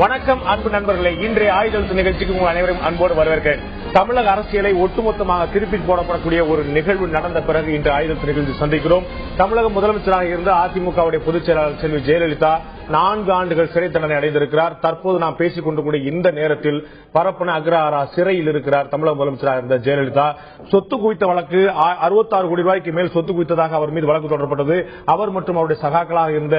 வணக்கம் அன்பு நண்பர்களே, இன்றைய ஆயுத நிகழ்ச்சிக்கு உங்கள் அனைவரும் அன்போடு வரவேற்கிறேன். தமிழக அரசியலை ஒட்டுமொத்தமாக திருப்பி போடப்படக்கூடிய ஒரு நிகழ்வு நடந்த பிறகு இன்று ஆயுத நிகழ்ச்சி சந்திக்கிறோம். தமிழக முதலமைச்சராக இருந்த அதிமுகவுடைய பொதுச் செயலாளர் செல்வி ஜெயலலிதா 4 ஆண்டுகள் சிறை தண்டனை அடைந்திருக்கிறார். தற்போது நாம் பேசிக் கொண்டிருக்கூடிய இந்த நேரத்தில் பரப்பன அக்ரஹாரா சிறையில் இருக்கிறார் தமிழக முதலமைச்சராக இருந்த ஜெயலலிதா. சொத்து குவித்த வழக்கு 66 கோடி ரூபாய்க்கு மேல் சொத்து குவித்ததாக அவர் மீது வழக்கு தொடரப்பட்டது. அவர் மற்றும் அவருடைய சகாக்களாக இருந்த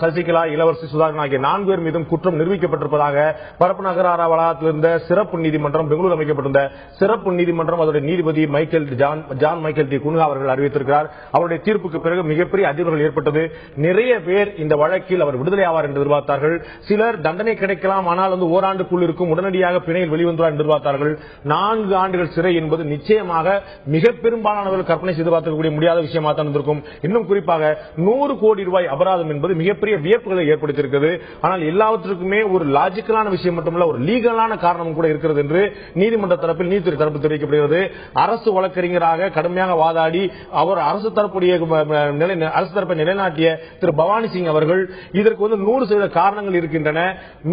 சசிகலா, இளவரசி சுதாகரன் ஆகிய 4 பேர் மீதும் குற்றம் நிரூபிக்கப்பட்டிருப்பதாக பரப்பன அக்ரஹாரா வளாகத்தில் இருந்த சிறப்பு நீதிமன்றம், பெங்களூர் அமைக்கப்பட்டிருந்த சிறப்பு நீதிமன்றம் அதோட நீதிபதி ஜான் மைக்கேல் டி குன்ஹா அவர்கள் அறிவித்திருக்கிறார். அவருடைய தீர்ப்புக்கு பிறகு மிகப்பெரிய அதிர்வுகள் ஏற்பட்டது. நிறைய பேர் இந்த வழக்கில் அவர் விடுதலை ஆவார் என்று எதிர்பார்த்தார்கள். சிலர் தண்டனை கிடைக்கலாம், ஆனால் ஓராண்டுக்குள் இருக்கும், உடனடியாக பிணையில் வெளிவந்தார் என்று எதிர்பார்த்தார்கள். 4 ஆண்டுகள் சிறை என்பது நிச்சயமாக மிக பெரும்பாலானவர்கள் கற்பனை செய்து பார்க்கக்கூடிய முடியாத விஷயமாக தான் இருந்திருக்கும். இன்னும் குறிப்பாக 100 கோடி ரூபாய் அபராதம் என்பது மிகப்பெரிய வியப்புகளை ஏற்படுத்தியிருக்கிறது. ஆனால் எல்லாவற்றுக்குமே ஒரு லாஜிக்கலான விஷயம் மட்டுமல்ல, ஒரு லீகலான காரணம் கூட இருக்கிறது என்று நீதிமன்ற தரப்பில், நீதித்துறை தரப்பில் தெரிவிக்கப்படுகிறது. அரசு வழக்கறிஞராக கடுமையாக வாதாடி அவர் அரசு தரப்பை நிலைநாட்டிய திரு பவானி சிங் அவர்கள் இதற்கு 100% காரணங்கள் இருக்கின்றன.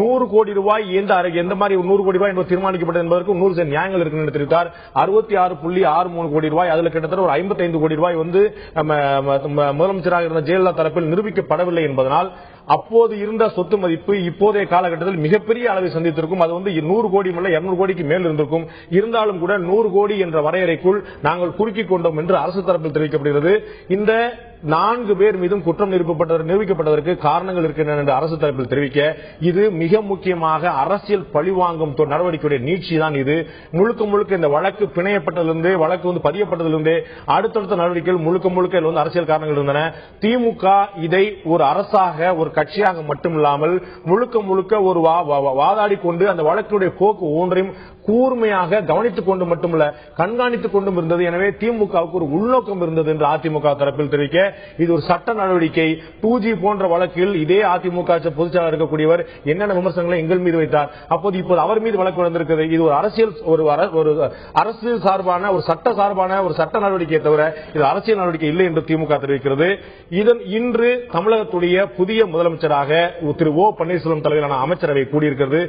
100 கோடி ரூபாய் எந்த மாதிரி 100 கோடி ரூபாய் தீர்மானிக்கப்பட்டது என்பதற்கு 100% நியாயங்கள் இருக்கு என்று தெரிவித்தார். 66.63 கோடி ரூபாய், அதில் கிட்டத்தட்ட ஒரு 55 கோடி ரூபாய் முதலமைச்சராக இருந்த ஜெயலலிதா தரப்பில் நிரூபிக்கப்படவில்லை என்பதனால் அப்போது இருந்த சொத்து மதிப்பு இப்போதைய காலகட்டத்தில் மிகப்பெரிய அளவை சந்தித்திருக்கும். அது 100 கோடி அல்ல 200 கோடிக்கு மேல் இருந்திருக்கும். இருந்தாலும் கூட 100 கோடி என்ற வரையறைக்குள் நாங்கள் குறுக்கிக் கொண்டோம் என்று அரசு தரப்பில் தெரிவிக்கப்படுகிறது. இந்த 4 பேர் மீதும் குற்றம் நிரூபிக்கப்பட்டதற்கு காரணங்கள் இருக்கின்றன என்று அரசு தரப்பில் தெரிவிக்க, இது மிக முக்கியமாக அரசியல் பழிவாங்கும் நடவடிக்கையுடைய நீட்சி தான். இது முழுக்க இந்த வழக்கு பிணையப்பட்டதிலிருந்து, வழக்கு பதியப்பட்டதிலிருந்து அடுத்தடுத்த நடவடிக்கைகள் முழுக்க அரசியல் காரணங்கள் இருந்தன. திமுக இதை ஒரு அரசாக, ஒரு கட்சியாக மட்டுமில்லாமல் முழுக்க ஒரு வாதாடி கொண்டு அந்த வழக்குடைய போக்கு ஒன்றையும் கூர்மையாக கவனித்துக் கொண்டு மட்டுமல்ல, கண்காணித்துக் கொண்டும் இருந்தது. எனவே திமுகவுக்கு ஒரு உள்நோக்கம் இருந்தது என்று அதிமுக தரப்பில் தெரிவிக்க, இது ஒரு சட்ட நடவடிக்கை. 2G போன்ற வழக்கில் இதே அதிமுக பொதுச்செயலாளர் இருக்கக்கூடியவர் என்னென்ன விமர்சனங்களை எங்கள் மீது வைத்தார், இப்போது அவர் மீது வழக்கு வந்திருக்கிறது. இது ஒரு அரசியல், ஒரு அரசு சார்பான, ஒரு சட்ட சார்பான ஒரு சட்ட நடவடிக்கையை தவிர இது அரசியல் நடவடிக்கை இல்லை என்று திமுக தெரிவிக்கிறது. இன்று தமிழகத்துடைய புதிய முதலமைச்சராக திரு ஓ பன்னீர்செல்வம் தலைமையிலான அமைச்சரவை கூடியிருக்கிறது.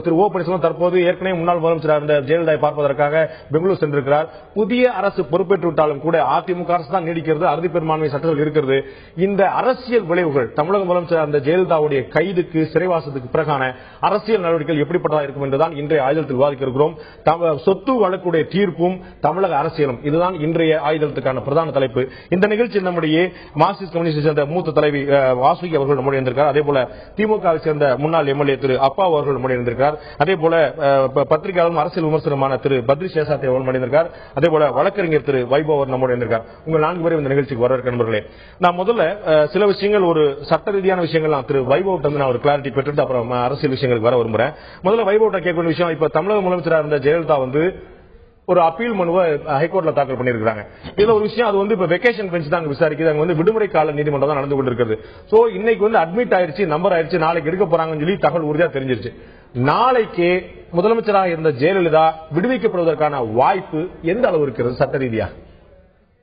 திரு ஓ பன்னீர்செல்வம் தற்போது ஏற்கனவே முன்னாள் முதலமைச்சராக இருந்த ஜெயலலிதாவை பார்ப்பதற்காக பெங்களூர் சென்றிருக்கிறார். புதிய அரசு பொறுப்பேற்று விட்டாலும் கூட அதிமுக அரசு தான் நீடிக்கிறது, அறுதி பெரும்பான்மை சட்டங்கள் இருக்கிறது. இந்த அரசியல் விளைவுகள், தமிழக முதலமைச்சர் அந்த ஜெயலலிதாவுடைய கைதுக்கு, சிறைவாசத்துக்கு பிறகான அரசியல் நடவடிக்கைகள் எப்படிப்பட்டதாக இருக்கும் என்றுதான் இன்றைய ஆயுதத்தில் விவாதிக்க இருக்கிறோம். சொத்து வழக்குடைய தீர்ப்பும் தமிழக அரசியலும், இதுதான் இன்றைய ஆயுதத்துக்கான பிரதான தலைப்பு. இந்த நிகழ்ச்சி நம்முடைய மார்க்சிஸ்ட் கம்யூனிஸ்ட் சேர்ந்த மூத்த தலைவி வாசுகி அவர்கள் நம்முடைய இருந்திருக்கிறார். அதே போல திமுகவை சேர்ந்த முன்னாள் எம்எல்ஏ திரு அப்பா அவர்கள் நம்முடைய இருந்திருக்கிறார். அதே போல பத்திரிகையாளர், அரசியல் விமர்சனமான திரு பத்ரி சேஷாத்தி அவர்கள் மணிந்திருக்கார். அதே போல வழக்கறிஞர் திரு வைபவ் அவர் நம்முடைய இருந்திருக்கார். உங்கள் 4 பேரும் இந்த நிகழ்ச்சிக்கு வரவேற்க நண்பர்களே. நான் முதல்ல சில விஷயங்கள், ஒரு சட்ட ரீதியான விஷயங்கள் நான் திரு வைபவ் நான் ஒரு கிளாரிட்டி பெற்றுட்டு அப்புறம் அரசியல் விஷயங்களுக்கு வர விரும்புறேன். முதல்ல வைபவ் கேட்க விஷயம், இப்ப தமிழக முதலமைச்சராக இருந்த ஜெயலலிதா ஒரு அப்பீல் மனுவை ஹைகோர்ட்ல தாக்கல் பண்ணிருக்காங்க. இதுல ஒரு விஷயம், அது இப்ப வெகேஷன் பெஞ்ச் தான் விசாரிக்குது. அங்க விடுமுறை கால நீதிமன்றம் தான் நடந்து கொண்டிருக்கிறது. சோ இன்னைக்கு அட்மிட் ஆயிருச்சு, நம்பர் ஆயிருச்சு, நாளைக்கு எடுக்க போறாங்கன்னு சொல்லி தகவல் உறுதியா தெரிஞ்சிருச்சு. நாளைக்கு முதலமைச்சராக இருந்த ஜெயலலிதா விடுவிக்கப்படுவதற்கான வாய்ப்பு எந்த அளவு இருக்கிறது சட்ட ரீதியா?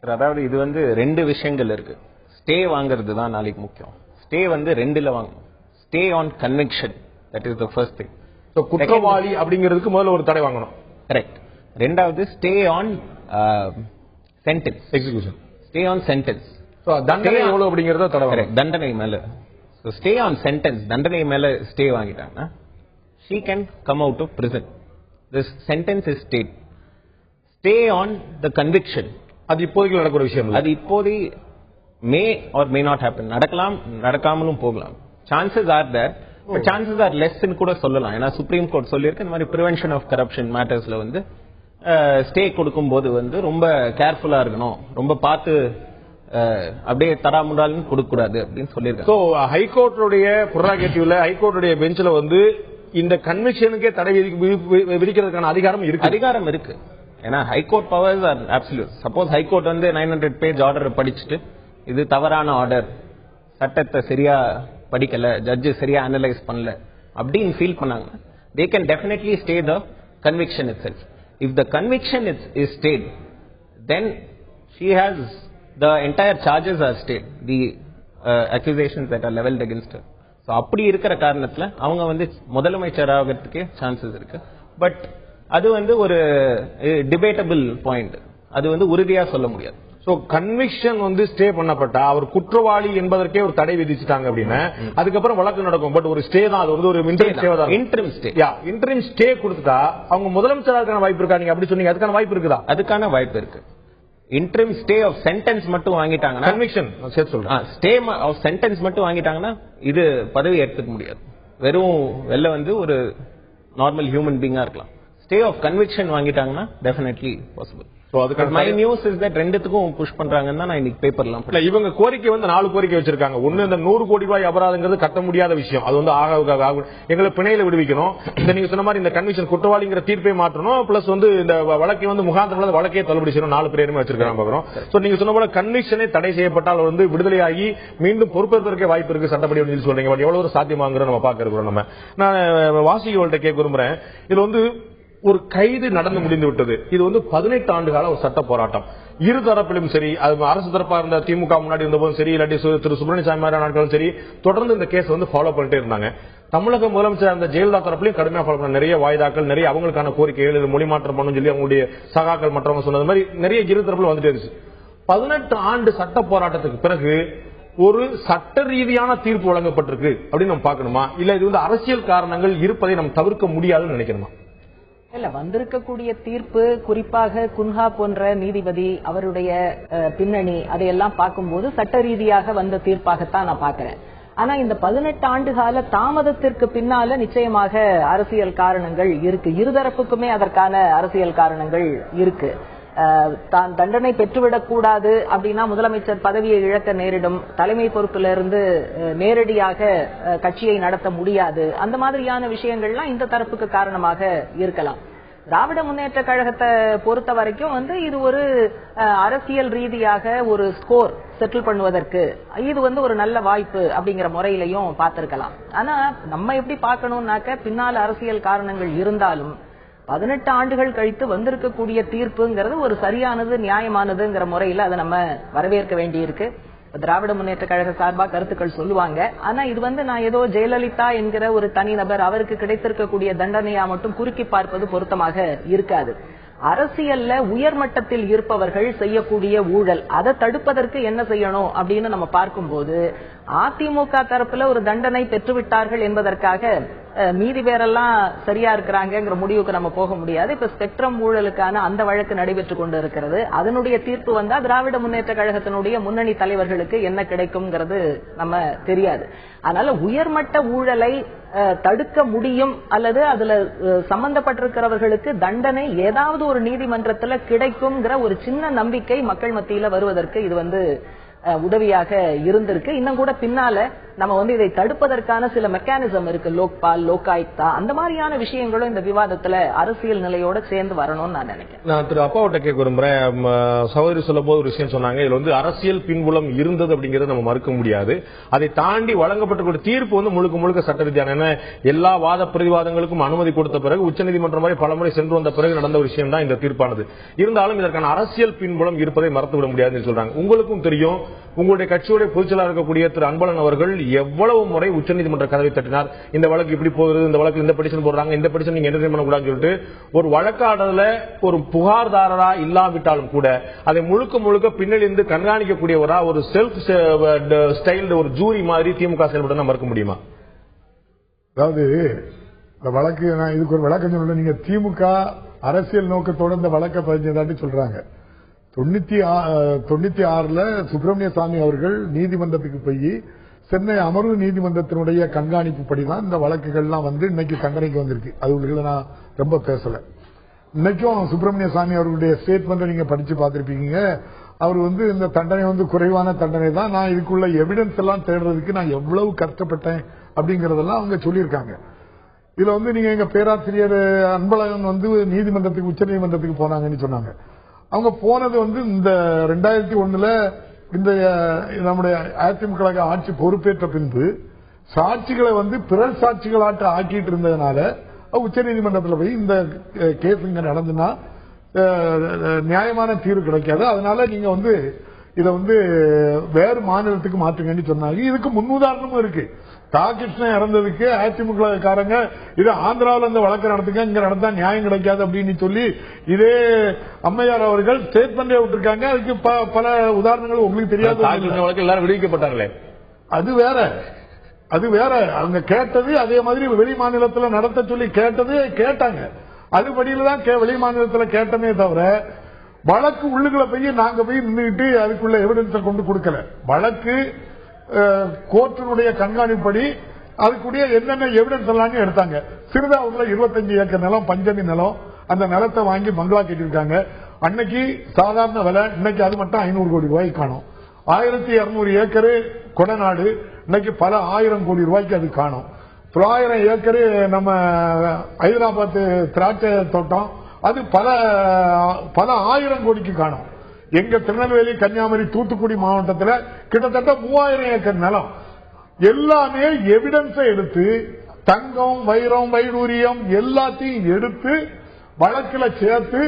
அதாவது இது 2 விஷயங்கள் இருக்கு. ஸ்டே வாங்குறது தான் நாளைக்கு முக்கியம். ஸ்டே 2ல வாங்கணும். Stay on conviction, that is the first thing. So குற்றவாளி அப்படிங்கிறதுக்கு முதல்ல ஒரு தடை வாங்கணும். கரெக்ட். ரெண்டாவது stay on sentence, execution. Stay on sentence. So தண்டனை எவ்வளவு அப்படிங்கறத தடை வாங்கணும். தண்டனை மேல. சோ ஸ்டே ஆன் சென்டென்ஸ், தண்டனை மேல stay வாங்கிட்டாங்கன்னா she can come out of prison. This sentence is stayed. Stay on the conviction. அது இப்போதைக்கு நடக்கிற விஷயம் இல்ல. அது இப்போதை may or may not happen. நடக்கலாம், நடக்காமலும் போகலாம். Chances are there, but chances are less ன்னு கூட சொல்லலாம். ஏன்னா சுப்ரீம் கோர்ட் சொல்லியிருக்கு இந்த மாதிரி prevention of corruption matters-ல ஸ்டே கொடுக்கும்போது ரொம்ப கேர்ஃபுல்லா இருக்கணும், ரொம்ப பார்த்து அப்படியே தடாமுடாலும் கொடுக்க கூடாது அப்படின்னு சொல்லியிருக்காங்க. சோ ஹைகோர்ட்டுடைய ப்ரெரோகேட்டிவ்ல, ஹைகோர்ட்டுடைய பெஞ்ச்ல இந்த கன்விக்ஷனுக்கே தடை விதிக்கிறதுக்கான அதிகாரம் இருக்கு. ஏன்னா high court powers R absolute. Suppose high court 900 page order படிச்சுட்டு இது தவறான ஆர்டர், சட்டத்தை சரியா படிக்கல, ஜட்ஜ் சரியா அனலைஸ் பண்ணல அப்படின்னு ஃபீல் பண்ணாங்க, they can definitely stay the conviction itself. If the conviction is stayed, then she has the entire charges are stayed, the accusations that are leveled against her. அப்படி இருக்கிற காரணத்துல அவங்க வந்து முதலமைச்சர் ஆகிறதுக்கே சான்சஸ் இருக்கு. பட் அது வந்து ஒரு டிபேட்டபிள் பாயிண்ட், அது வந்து உறுதியா சொல்ல முடியாது. சோ கன்விக்ஷன் வந்து ஸ்டே பண்ணப்பட்டா அவர் குற்றவாளி என்பதற்கே ஒரு தடை விதிச்சுட்டாங்க அப்படின்னா அதுக்கப்புறம் வழக்கு நடக்கும். பட் ஒரு ஸ்டே தான், அது வந்து ஒரு இன்டரிம் ஸ்டே கொடுத்துட்டா அவங்க முதலமைச்சராக வாய்ப்பு இருக்கா? நீங்க அப்படி சொன்னீங்க, அதுக்கான வாய்ப்பு இருக்குதா? அதுக்கான வாய்ப்பு இருக்கு. இன்டரிம் ஸ்டே ஆஃப் சென்டென்ஸ் மட்டும் வாங்கிட்டாங்கன்னா, கன்விக்ஷன் ஸ்டே ஆஃப் சென்டென்ஸ் மட்டும் வாங்கிட்டாங்கன்னா இது பதவி ஏற்றுக்க முடியாது. வெறும் வெளில வந்து ஒரு நார்மல் ஹியூமன் பீங்கா இருக்கலாம். ஸ்டே ஆஃப் கன்விக்ஷன் வாங்கிட்டாங்கன்னா definitely possible. My news is that ரெண்டுத்துக்கும் புஷ் பண்றாங்கன்னு தான் நான் இன்னைக்கு பேப்பர்லாம். இவங்க கோரிக்கை வந்து 4 கோரிக்கை வச்சிருக்காங்க. ஒண்ணு, இந்த 100 கோடி ரூபாய் அபராதங்கிறது கட்ட முடியாத விஷயம், அது வந்து எங்களை பிணையில விடுவிக்கணும். இந்த நீங்க சொன்ன மாதிரி இந்த கன்விக்ஷன் குற்றவாளிங்கிற தீர்ப்பை மாற்றணும். பிளஸ் வந்து இந்த வழக்கை வந்து முகாந்திரம் வழக்கே தள்ளுபடி செய்யணும். 4 பேருமே வச்சிருக்காங்க பாக்குறோம். சோ நீங்க சொன்ன போல கன்விக்ஷனே தடை செய்யப்பட்டால் வந்து விடுதலையாகி மீண்டும் பொறுப்பேற்பதற்கே வாய்ப்பு இருக்கு சட்டப்படி சொல்றீங்க. பட் எவ்வளவு சாத்தியமாங்கிற நம்ம பாக்க இருக்கிறோம். நம்ம நான் வாசிகள்கிட்ட கேட்க விரும்புறேன், இதுல வந்து ஒரு கைது நடந்து முடிந்து விட்டது. இது வந்து 18 ஆண்டு கால ஒரு சட்ட போராட்டம். இரு தரப்பிலும் சரி, அது அரசு தரப்பா இருந்த திமுக முன்னாடி இருந்தபோதும் சரி, இல்லாட்டி திரு சுப்பிரமணிய நாட்களும் சரி, தொடர்ந்து இந்த கேஸ் வந்து ஃபாலோ பண்ணிட்டே இருந்தாங்க. தமிழக முதலமைச்சர் அந்த ஜெயலலிதா தரப்புலையும் கடுமையா ஃபாலோ பண்ண, நிறைய வாய்தாக்கள், நிறைய அவங்களுக்கான கோரிக்கைகள், மொழி மாற்றம் பண்ணணும் சொல்லி அவங்களுடைய சகாக்கள் மற்றவங்க சொன்னது மாதிரி நிறைய இரு தரப்புல வந்துட்டே இருந்துச்சு. 18 ஆண்டு சட்ட போராட்டத்துக்கு பிறகு ஒரு சட்ட ரீதியான தீர்ப்பு வழங்கப்பட்டிருக்கு அப்படின்னு நம்ம பார்க்கணுமா, இல்ல இது வந்து அரசியல் காரணங்கள் இருப்பதை நம்ம தவிர்க்க முடியாதுன்னு நினைக்கணுமா? இல்ல, வந்திருக்கக்கூடிய தீர்ப்பு குறிப்பாக குன்ஹா போன்ற நீதிபதி அவருடைய பின்னணி அதையெல்லாம் பார்க்கும்போது சட்ட ரீதியாக வந்த தீர்ப்பாகத்தான் நான் பார்க்கிறேன். ஆனா இந்த 18 ஆண்டு கால தாமதத்திற்கு பின்னால நிச்சயமாக அரசியல் காரணங்கள் இருக்கு. இருதரப்புக்குமே அதற்கான அரசியல் காரணங்கள் இருக்கு. தான் தண்டனை பெற்றுவிடக் கூடாது அப்படின்னா முதலமைச்சர் பதவியை இழக்க நேரிடும், தலைமை பொறுப்பிலிருந்து நேரடியாக கட்சியை நடத்த முடியாது, அந்த மாதிரியான விஷயங்கள்லாம் இந்த தரப்புக்கு காரணமாக இருக்கலாம். திராவிட முன்னேற்ற கழகத்தை பொறுத்த வரைக்கும் வந்து இது ஒரு அரசியல் ரீதியாக ஒரு ஸ்கோர் செட்டில் பண்ணுவதற்கு இது வந்து ஒரு நல்ல வாய்ப்பு அப்படிங்கிற முறையிலையும் பார்த்திருக்கலாம். ஆனா நம்ம எப்படி பார்க்கணும்னாக்க, பின்னால் அரசியல் காரணங்கள் இருந்தாலும் 18 ஆண்டுகள் கழித்து வந்திருக்கக்கூடிய தீர்ப்புங்கிறது ஒரு சரியானது, நியாயமானதுங்கிற முறையில அதை நம்ம வரவேற்க வேண்டியிருக்கு. திராவிட முன்னேற்ற கழக சார்பா கருத்துக்கள் சொல்லுவாங்க. ஆனா இது வந்து நான் ஏதோ ஜெயலலிதா என்கிற ஒரு தனிநபர் அவருக்கு கிடைத்திருக்கக்கூடிய தண்டனையா மட்டும் குறுக்கி பார்ப்பது பொருத்தமாக இருக்காது. அரசியல்ல உயர்மட்டத்தில் இருப்பவர்கள் செய்யக்கூடிய ஊழல், அதை தடுப்பதற்கு என்ன செய்யணும் அப்படின்னு நம்ம பார்க்கும்போது, அதிமுக தரப்புல ஒரு தண்டனை பெற்றுவிட்டார்கள் என்பதற்காக மீதி பேரெல்லாம் சரியா இருக்கிறாங்கிற முடிவுக்கு நம்ம போக முடியாது. இப்ப ஸ்பெக்ட்ரம் ஊழலுக்கான அந்த வழக்கு நடைபெற்று கொண்டு இருக்கிறது. அதனுடைய தீர்ப்பு வந்தா திராவிட முன்னேற்ற கழகத்தினுடைய முன்னணி தலைவர்களுக்கு என்ன கிடைக்கும்ங்கிறது நம்ம தெரியாது. அதனால உயர்மட்ட ஊழலை தடுக்க முடியும், அல்லது அதுல சம்பந்தப்பட்டிருக்கிறவர்களுக்கு தண்டனை ஏதாவது ஒரு நீதிமன்றத்துல கிடைக்கும்ங்கிற ஒரு சின்ன நம்பிக்கை மக்கள் மத்தியில வருவதற்கு இது வந்து உதவியாக இருந்திருக்கு. இன்னும் கூட பின்னால நம்ம வந்து இதை தடுப்பதற்கான சில மெக்கானிசம் இருக்கு, லோக்பால், லோகாயுக்தா, அந்த மாதிரியான விஷயங்களும் இந்த விவாதத்துல அரசியல் நிலையோட சேர்ந்து வரணும்னு நான் நினைக்கிறேன். நான் திரு அப்பாவிட்ட கேட்க விரும்புறேன். சகோதரி சொல்லும் போது ஒரு விஷயம் சொன்னாங்க, இதுல வந்து அரசியல் பின்புலம் இருந்தது அப்படிங்கறது நம்ம மறுக்க முடியாது. அதை தாண்டி வழங்கப்பட்ட தீர்ப்பு வந்து முழுக்க முழுக்க சட்ட ரீதியான எல்லா வாத பிரதிவாதங்களுக்கும் அனுமதி கொடுத்த பிறகு உச்சநீதிமன்றம் வரை பலமுறை சென்று வந்த பிறகு நடந்த விஷயம் தான் இந்த தீர்ப்பானது. இருந்தாலும் இதற்கான அரசியல் பின்புலம் இருப்பதை மறுத்துவிட முடியாதுன்னு சொல்றாங்க. உங்களுக்கும் தெரியும், உங்களுடைய கட்சியுடைய பொதுச்செயலாளர் இருக்கக்கூடிய திரு அன்பழகன் அவர்கள் எவ்வளவு முறை உச்சநீதிமன்ற கதவை தட்டினார். இந்த வழக்கு இப்படி போகுது, இந்த வழக்கு இந்த பெட்டிஷன் போடுறாங்க, இந்த பெட்டிஷன் நீங்க என்டர்டெயின் பண்ணக்கூடாதுன்னு சொல்லிட்டு ஒரு வழக்காடல ஒரு புகார்தாரரா இல்லாவிட்டாலும் கூட அதை முழுக்க முழுக்க பின்னணிந்து கண்காணிக்கக்கூடியவரா ஒரு செல்ஃப் ஸ்டைல்டு ஒரு ஜூரி மாதிரி திமுக செயல்பட மறுக்க முடியுமா? அதாவது இந்த வழக்கு, நான் இதுக்கு ஒரு விளக்கம் சொல்ல, நீங்க திமுக அரசியல் நோக்கத்தோட இந்த வழக்கை பதிஞ்சதாட்டி சொல்றாங்க. 96 சுப்பிரமணிய சாமி அவர்கள் நீதிமன்றத்துக்கு போய் சென்னை அமர்வு நீதிமன்றத்தினுடைய கண்காணிப்பு படிதான் இந்த வழக்குகள்லாம் வந்து இன்னைக்கு தண்டனைக்கு வந்திருக்கு. அது நான் ரொம்ப பேசல. இன்னைக்கும் சுப்பிரமணிய சாமி அவர்களுடைய ஸ்டேட்மெண்ட் நீங்க படிச்சு பார்த்திருப்பீங்க. அவர் வந்து இந்த தண்டனை வந்து குறைவான தண்டனை தான், நான் இதுக்குள்ள எவிடன்ஸ் எல்லாம் தேடுறதுக்கு நான் எவ்வளவு கஷ்டப்பட்டேன் அப்படிங்கறதெல்லாம் அவங்க சொல்லியிருக்காங்க. இதுல வந்து நீங்க எங்க பேராசிரியர் அன்பழகன் வந்து நீதிமன்றத்துக்கு உச்ச நீதிமன்றத்துக்கு போனாங்கன்னு சொன்னாங்க. அவங்க போனது வந்து இந்த 2001 இந்த நம்முடைய அதிமுக ஆட்சி பொறுப்பேற்ற பின்பு சாட்சிகளை வந்து பிறர் சாட்சிகளாட்ட ஆக்கிட்டு இருந்ததுனால உச்ச நீதிமன்றத்தில் போய் இந்த கேஸ் இங்க நடந்துன்னா நியாயமான தீர்வு கிடைக்காது. அதனால நீங்க வந்து இதை வேறு மாநிலத்துக்கு மாற்றுங்கன்னு சொன்னாங்க. இதுக்கு முன்னுதாரணமும் இருக்கு. கிருஷ்ணன் இறந்ததுக்கு அதிமுக காரங்க இது ஆந்திராவில் இந்த வழக்கு நடத்துங்க, இங்க நடந்தா நியாயம் கிடைக்காது அப்படின்னு சொல்லி இதே அம்மையார் அவர்கள் ஸ்டேட்மெண்டே விட்டுருக்காங்க. அதுக்கு பல உதாரணங்கள் உங்களுக்கு தெரியாது. வழக்கு எல்லாரும் விடுவிக்கப்பட்டாங்களே, அது வேற. அவங்க கேட்டது அதே மாதிரி வெளி மாநிலத்தில் நடத்த சொல்லி கேட்டாங்க. அதுபடியில தான் வெளி மாநிலத்தில் கேட்டமே தவிர வழக்கு உள்ளுக்குள்ள போய் நாங்க போய் நின்றுட்டு அதுக்குள்ள எவிடன்ஸை கொண்டு கொடுக்கல. வழக்கு கோர்ட்டினுடைய கண்காணிப்படி அதுக்குரிய என்னென்ன எவிடன்ஸ் எல்லாம் எடுத்தாங்க. சிறுதாவூர்ல 25 ஏக்கர் நிலம் பஞ்சமி நிலம், அந்த நிலத்தை வாங்கி பங்களா கட்டிருக்காங்க. அன்னைக்கு சாதாரண விலை, இன்னைக்கு அது மட்டும் 500 கோடி ரூபாய்க்கு காணும். 1200 ஏக்கரு கொடநாடு, இன்னைக்கு பல 1000 கோடி ரூபாய்க்கு அது காணும். 1000 ஏக்கரு நம்ம ஹைதராபாத் திராட்சை தோட்டம், அது பல 1000 கோடிக்கு காணும். எங்க திருநெல்வேலி, கன்னியாகுமரி, தூத்துக்குடி மாவட்டத்தில் கிட்டத்தட்ட 3000 ஏக்கர் நிலம். எல்லாமே எவிடன்ஸை எடுத்து தங்கம், வைரம், வைடூரியம் எல்லாத்தையும் எடுத்து வழக்கில் சேர்த்து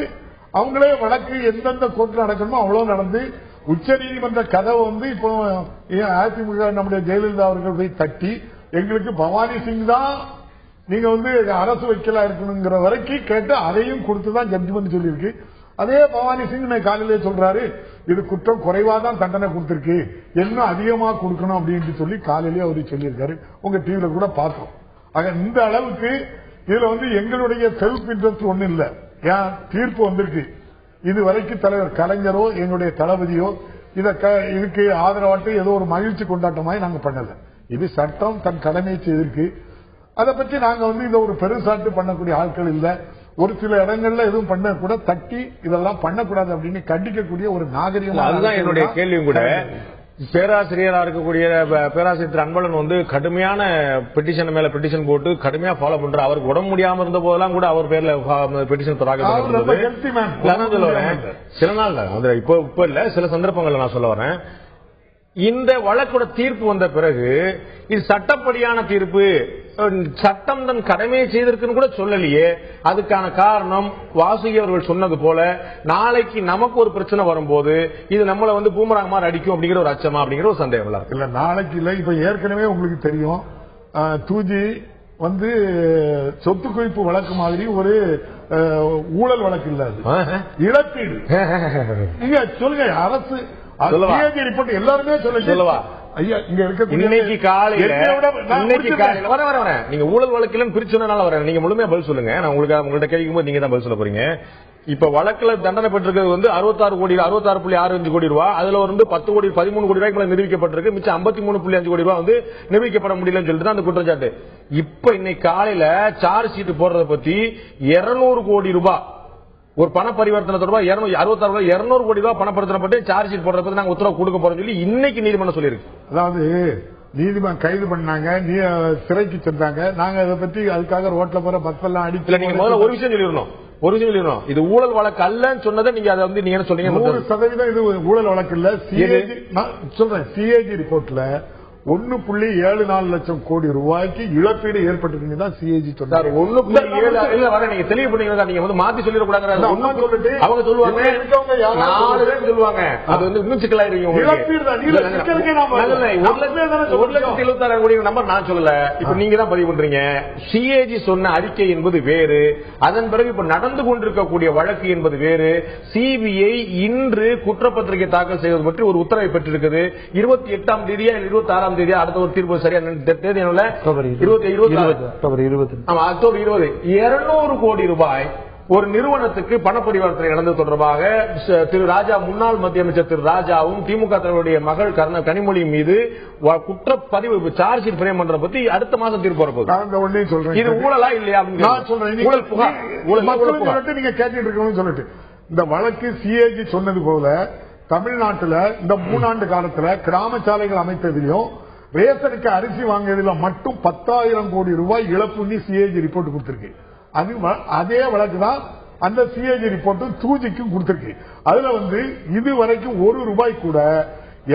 அவங்களே வழக்கு எந்தெந்த கோர்ட்டில் நடக்கணுமோ அவ்வளவு நடந்து உச்ச நீதிமன்ற கதவை இப்போ அதிமுக நம்முடைய ஜெயலலிதா அவர்கள் போய் தட்டி எங்களுக்கு பவானி சிங் தான் நீங்க அரசு வைக்கலா இருக்கணுங்கிற வரைக்கும் கேட்டு அதையும் கொடுத்துதான் ஜட்ஜ்மெண்ட் சொல்லியிருக்கு. அதே பவானி சிங் காலையிலே சொல்றாரு, இது குற்றம் குறைவாதான் தண்டனை கொடுத்திருக்கு, இன்னும் அதிகமா கொடுக்கணும் அப்படின்னு சொல்லி காலையிலே அவரு சொல்லியிருக்காரு. உங்க டிவில கூட பார்த்தோம். ஆக இந்த அளவுக்கு இதுல எங்களுடைய செல்ஃப் இன்ட்ரெஸ்ட் ஒண்ணு இல்ல. ஏன் தீர்ப்பு வந்திருக்கு, இது வரைக்கும் தலைவர் கலைஞரோ எங்களுடைய தளபதியோ இதுக்கு ஆதரவாட்டு ஏதோ ஒரு மகிழ்ச்சி கொண்டாட்டமாய் நாங்க பண்ணல. இது சட்டம் தன் கடமை செய்திருக்கு. அதை பற்றி நாங்க இதை ஒரு பெருசாட்டு பண்ணக்கூடிய ஆட்கள் இல்ல. ஒரு சில இடங்கள்ல எதுவும் பண்ண கூட தட்டி இதெல்லாம் பண்ணக்கூடாது அப்படின்னு கண்டிக்கக்கூடிய ஒரு நாகரிகம். அதுதான் என்னுடைய கேள்வியும் கூட. பேராசிரியராக இருக்கக்கூடிய பேராசிரியர் அன்பழகன் கடுமையான பெட்டிஷன் மேல பெட்டிஷன் போட்டு கடுமையா ஃபாலோ பண்ற. அவருக்கு உடம்பு முடியாம இருந்த போதெல்லாம் கூட அவர் பேர்ல பெட்டிஷன் சில நாள் இப்ப இல்ல, சில சந்தர்ப்பங்கள்ல நான் சொல்ல வரேன். இந்த வழக்கோட தீர்ப்பு வந்த பிறகு இது சட்டப்படியான தீர்ப்பு, சட்டம் தன் கடமையை செய்திருக்குன்னு கூட சொல்லலையே. அதுக்கான காரணம் வாசுகி அவர்கள் சொன்னது போல நாளைக்கு நமக்கு ஒரு பிரச்சனை வரும்போது இது நம்மள பூமராங் மாதிரி அடிக்கும் அப்படிங்கிற ஒரு அச்சமா அப்படிங்கிற ஒரு சந்தேகம் இல்ல. நாளைக்கு இல்ல, இப்ப ஏற்கனவே உங்களுக்கு தெரியும் 2G சொத்து குவிப்பு வழக்கு மாதிரி ஒரு ஊழல் வழக்கு இல்ல, அது இழப்பீடு. நீங்க சொல்லுங்க, அரசு ரிப்போர்ட் எல்லாருமே சொல்லவா ஐயா, இங்க இருக்க இன்னைக்கு காலையில வர நீங்க ஊழல் வழக்கில் பிரிச்சுனால வர நீங்க முழுமையா பதில் சொல்லுங்க. நான் உங்கள்கிட்ட கேட்கும் போது நீங்க தான் பதில் சொல்ல போறீங்க. இப்ப வழக்குல தண்டனை பெற்றிருக்கிறது 66.65 கோடி ரூபாய். அதுல 13 கோடி ரூபாய்க்கு மேல நிரூபிக்கப்பட்டிருக்கு. மிச்சம் 53.5 கோடி ரூபாய் நிரூபிக்கப்பட முடியலன்னு சொல்லிட்டு அந்த குற்றச்சாட்டு. இப்ப இன்னைக்கு காலையில சார்ஜ் ஷீட் போடுறத பத்தி 200 கோடி ரூபாய் ஒரு பண பரிவர்த்தனை தொடர்பாக 200 கோடி ரூபாய் பண பரிவர்த்தனை பற்றி சார்ஜ் ஷீட் போடுறத பத்தி நாங்க உத்தரவு கொடுக்க போறோம் சொல்லி இன்னைக்கு நீதிமன்றம் சொல்லியிருக்கு. அதாவது நீதிமன்றம் கைது பண்ணாங்க, சிறைக்கு சென்றாங்க. நாங்க அதை பத்தி அதுக்காக ரோட்ல போற பஸ்ஸெல்லாம் அடிக்கல. நீங்க முதல்ல ஒரு விஷயம் சொல்லிடணும், இது ஊழல் வழக்கு அல்லன்னு சொன்னதை நீங்க அதை நீங்க என்ன சொன்னீங்க? 100% இது ஊழல் வழக்கு இல்ல. சொல்றேன், சிஏஜி ரிப்போர்ட்ல 1.74 லட்சம் கோடி ரூபாய்க்கு இழப்பீடு ஏற்பட்டு தான் சிஏஜி சொன்னார். 1.7 நீங்க தெளிவு பண்ணீங்க. நீங்க மாத்தி சொல்லிடக்கூடாது. அவங்க சொல்லுவாங்க, 4 பேர் சொல்லுவாங்க, அது இன்னும் சிக்கலாயிருவீங்க. 1,76,000 கோடி நம்பர் நான் சொல்லல, இப்ப நீங்க தான் பதிவு பண்றீங்க. சிஏஜி சொன்ன அறிக்கை என்பது வேறு, அதன் பிறகு இப்ப நடந்து கொண்டிருக்கக்கூடிய வழக்கு என்பது வேறு. சிபிஐ இன்று குற்றப்பத்திரிகை தாக்கல் செய்வது பற்றி ஒரு உத்தரவை பெற்றிருக்கிறது. 28ஆம் தேதியா 26ஆம் தேதி அடுத்த ஒரு தீர்ப்பு சரியான தேதி அக்டோபர் 20. 200 கோடி ரூபாய் ஒரு நிறுவனத்துக்கு பண பரிவர்த்தனை நடந்தது தொடர்பாக திரு ராஜா, முன்னாள் மத்திய அமைச்சர் திரு ராஜாவும் திமுக தலைவருடைய மகள் கனிமொழி மீது குற்றப்பதிவு சார்ஜ் ஷீட் பிரேம் பண்ற பத்தி அடுத்த மாசம் தீர்ப்பு வரப்போகுது. இது ஊழலா இல்லையா? நீங்க கேட்டுட்டு இருக்கணும்னு சொல்லிட்டு இந்த வழக்கு சிஏஜி சொன்னது போல தமிழ்நாட்டில் இந்த 3 ஆண்டு காலத்தில் கிராம சாலைகள் அமைத்ததிலும் ரேஷனுக்கு அரிசி வாங்கியதிலும் மட்டும் 10,000 கோடி ரூபாய் இழப்பு சிஏஜி ரிப்போர்ட் கொடுத்திருக்கு. அதே வழக்கு தான் அந்த சிஏஜி ரிப்போர்ட் 2Gக்கும் கொடுத்திருக்கு. அதுல இதுவரைக்கும் 1 ரூபாய் கூட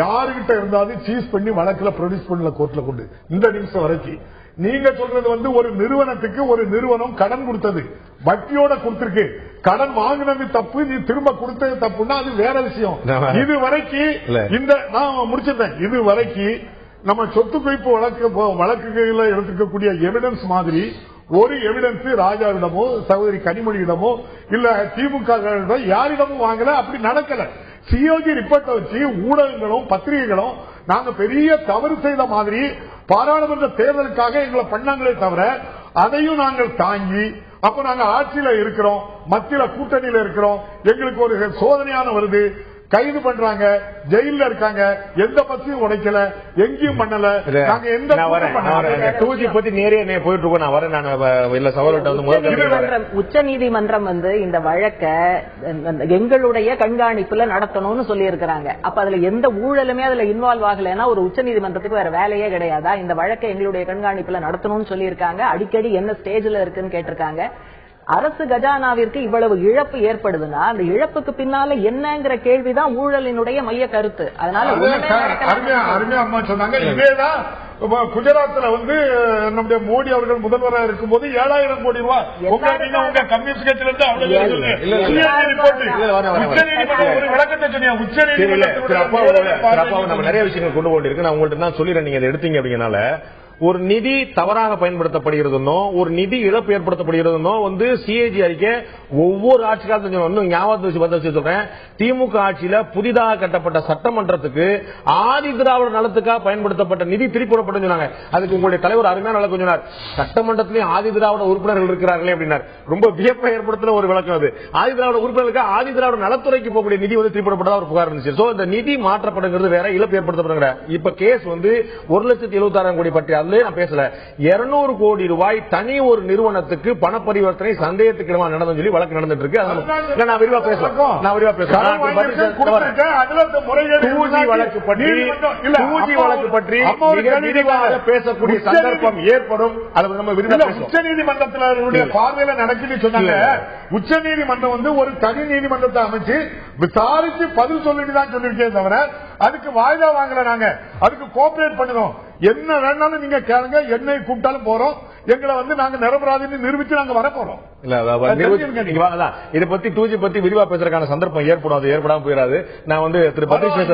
யாருகிட்ட இருந்தாலும் சீஸ் பண்ணி வழக்குல ப்ரொடியூஸ் பண்ணல கோர்ட்ல கொண்டு இந்த நிமிஷம் வரைக்கும். நீங்க சொல்றது ஒரு நிறுவனத்துக்கு ஒரு நிறுவனம் கடன் கொடுத்தது, வட்டியோட கொடுத்திருக்கு. கடன் வாங்கினது தப்பு, நீ திரும்ப கொடுத்தது தப்புன்னா அது வேற விஷயம். இது வரைக்கும் இந்த நான் முடிச்சிருந்தேன். இது வரைக்கும் நம்ம சொத்து குவிப்பு வழக்குகளை எடுத்துக்கக்கூடிய எவிடன்ஸ் மாதிரி ஒரு எவிடன்ஸ் ராஜாவிடமோ சகோதரி கனிமொழியிடமோ இல்ல திமுக யாரிடமும் வாங்கல. அப்படி நடக்கல. சிஓஜி ரிப்போர்ட்டை வச்சு ஊடகங்களும் பத்திரிகைகளும் நாங்க பெரிய தவறு செய்த மாதிரி பாராளுமன்ற தேர்தலுக்காக எங்களை பண்ணாங்களே தவிர அதையும் நாங்கள் தாங்கி அப்ப நாங்க ஆட்சியில இருக்கிறோம், மத்தியில கூட்டணியில இருக்கிறோம், எங்களுக்கு ஒரு சோதனையான வருது, கைது பண்றாங்க, ஜெயில இருக்காங்க, எந்த பத்தியும் உடைக்கல, எங்கேயும் பண்ணல. நாங்க எந்த பத்தி நேரே போயிட்டு இருக்கோம். நான் வரேன். நான் இல்ல சவால்கிட்ட உச்ச நீதிமன்றம் இந்த வழக்க எங்களுடைய கண்காணிப்புல நடத்தணும்னு சொல்லி இருக்கிறாங்க. அப்ப அதுல எந்த ஊழலுமே அதுல இன்வால்வ் ஆகலைன்னா ஒரு உச்ச நீதிமன்றத்துக்கு வேற வேலையே கிடையாதா? இந்த வழக்கை எங்களுடைய கண்காணிப்புல நடத்தணும்னு சொல்லி இருக்காங்க. அடிக்கடி என்ன ஸ்டேஜ்ல இருக்குன்னு கேட்டிருக்காங்க. அரசு கஜானாவிற்கு இவ்வளவு இழப்பு ஏற்படுதுன்னா அந்த இழப்புக்கு பின்னால என்னங்கிற கேள்விதான் ஊழலினுடைய மைய கருத்து. அதனால அருமையா அம்மா சொன்னாங்க. இதேதான் குஜராத்ல நம்முடைய மோடி அவர்கள் முதல்வராக இருக்கும் போது 7000 கோடி ரூபாய் உங்க கம்யூனிஸ்ட் கட்சியில இருந்து ஒரு விளக்கத்தை சொன்னீங்க. உச்ச நம்ம நிறைய விஷயங்கள் கொண்டு போயிருக்கு. நான் உங்கள்கிட்ட தான் சொல்லிடுறேன். நீங்க அதை எடுத்தீங்க அப்படிங்கனால ஒரு நிதி தவறாக பயன்படுத்தப்படுகிறதுனோ ஒரு நிதி இழப்பு ஏற்படுத்தப்படுகிறதுனோ சிஏஜி அறிக்கை ஒவ்வொரு ஆட்சி காலத்தையும் ஞாபகத்தை வச்சு சொல்றேன். திமுக ஆட்சியில புதிதாக கட்டப்பட்ட சட்டமன்றத்துக்கு ஆதி திராவிட நலத்துக்காக பயன்படுத்தப்பட்ட நிதி திருப்பிடப்பட்டு சொன்னாங்க. அதுக்கு உங்களுடைய தலைவர் அருமையான விளக்கம் சொன்னார். சட்டமன்றத்திலேயே ஆதி திராவிட உறுப்பினர்கள் இருக்கிறார்களே அப்படின்னார். ரொம்ப வியப்பை ஏற்படுத்தின ஒரு விளக்கம் அது. ஆதி திராவிட உறுப்பினர்களுக்கு ஆதி திராவிட நலத்துறைக்கு போகக்கூடிய நிதி திருப்பிடப்பட்டதா ஒரு புகார் இருந்துச்சு. சோ இந்த நிதி மாற்றப்படுகிறது வேற, இழப்பு ஏற்படுத்தப்படுகிற. இப்ப கேஸ் 1,76,000 கோடி பற்றி நான் பேசல. 200 கோடி ரூபாய் தனி ஒரு நிறுவனத்துக்கு பண பரிவர்த்தனை சந்தேகத்துக்கிடமா நடந்து சொல்லி வழக்கு நடந்துட்டு இருக்கு. நான் விரிவா பேசுறேன். வழக்கு பற்றி விரிவாக பேசக்கூடிய சந்தர்ப்பம் ஏற்படும். உச்ச நீதிமன்றத்தினுடைய பார்வையில நடக்குன்னு சொன்னாங்க. உச்ச நீதிமன்றம் ஒரு தனி நீதிமன்றத்தை அமைச்சு விசாரிச்சு பதில் சொல்லிட்டு தான் சொல்லிருக்கேன் தவிர அதுக்கு வாய்தா வாங்கல. நாங்க அதுக்கு கோஆபரேட் பண்ணுறோம். என்ன வேணாலும் நீங்க கேளுங்க, என்னை கூப்பிட்டாலும் போறோம். எங்களை நாங்க நிரபராதின்னு நிரூபிச்சு நாங்க வர போறோம். இதை பத்தி 2G பத்தி விரிவா பேசுறதுக்கான சந்தர்ப்பம் ஏற்படும். அது ஏற்படாம போயிடாது. நான் திரு பத்ரேஷ்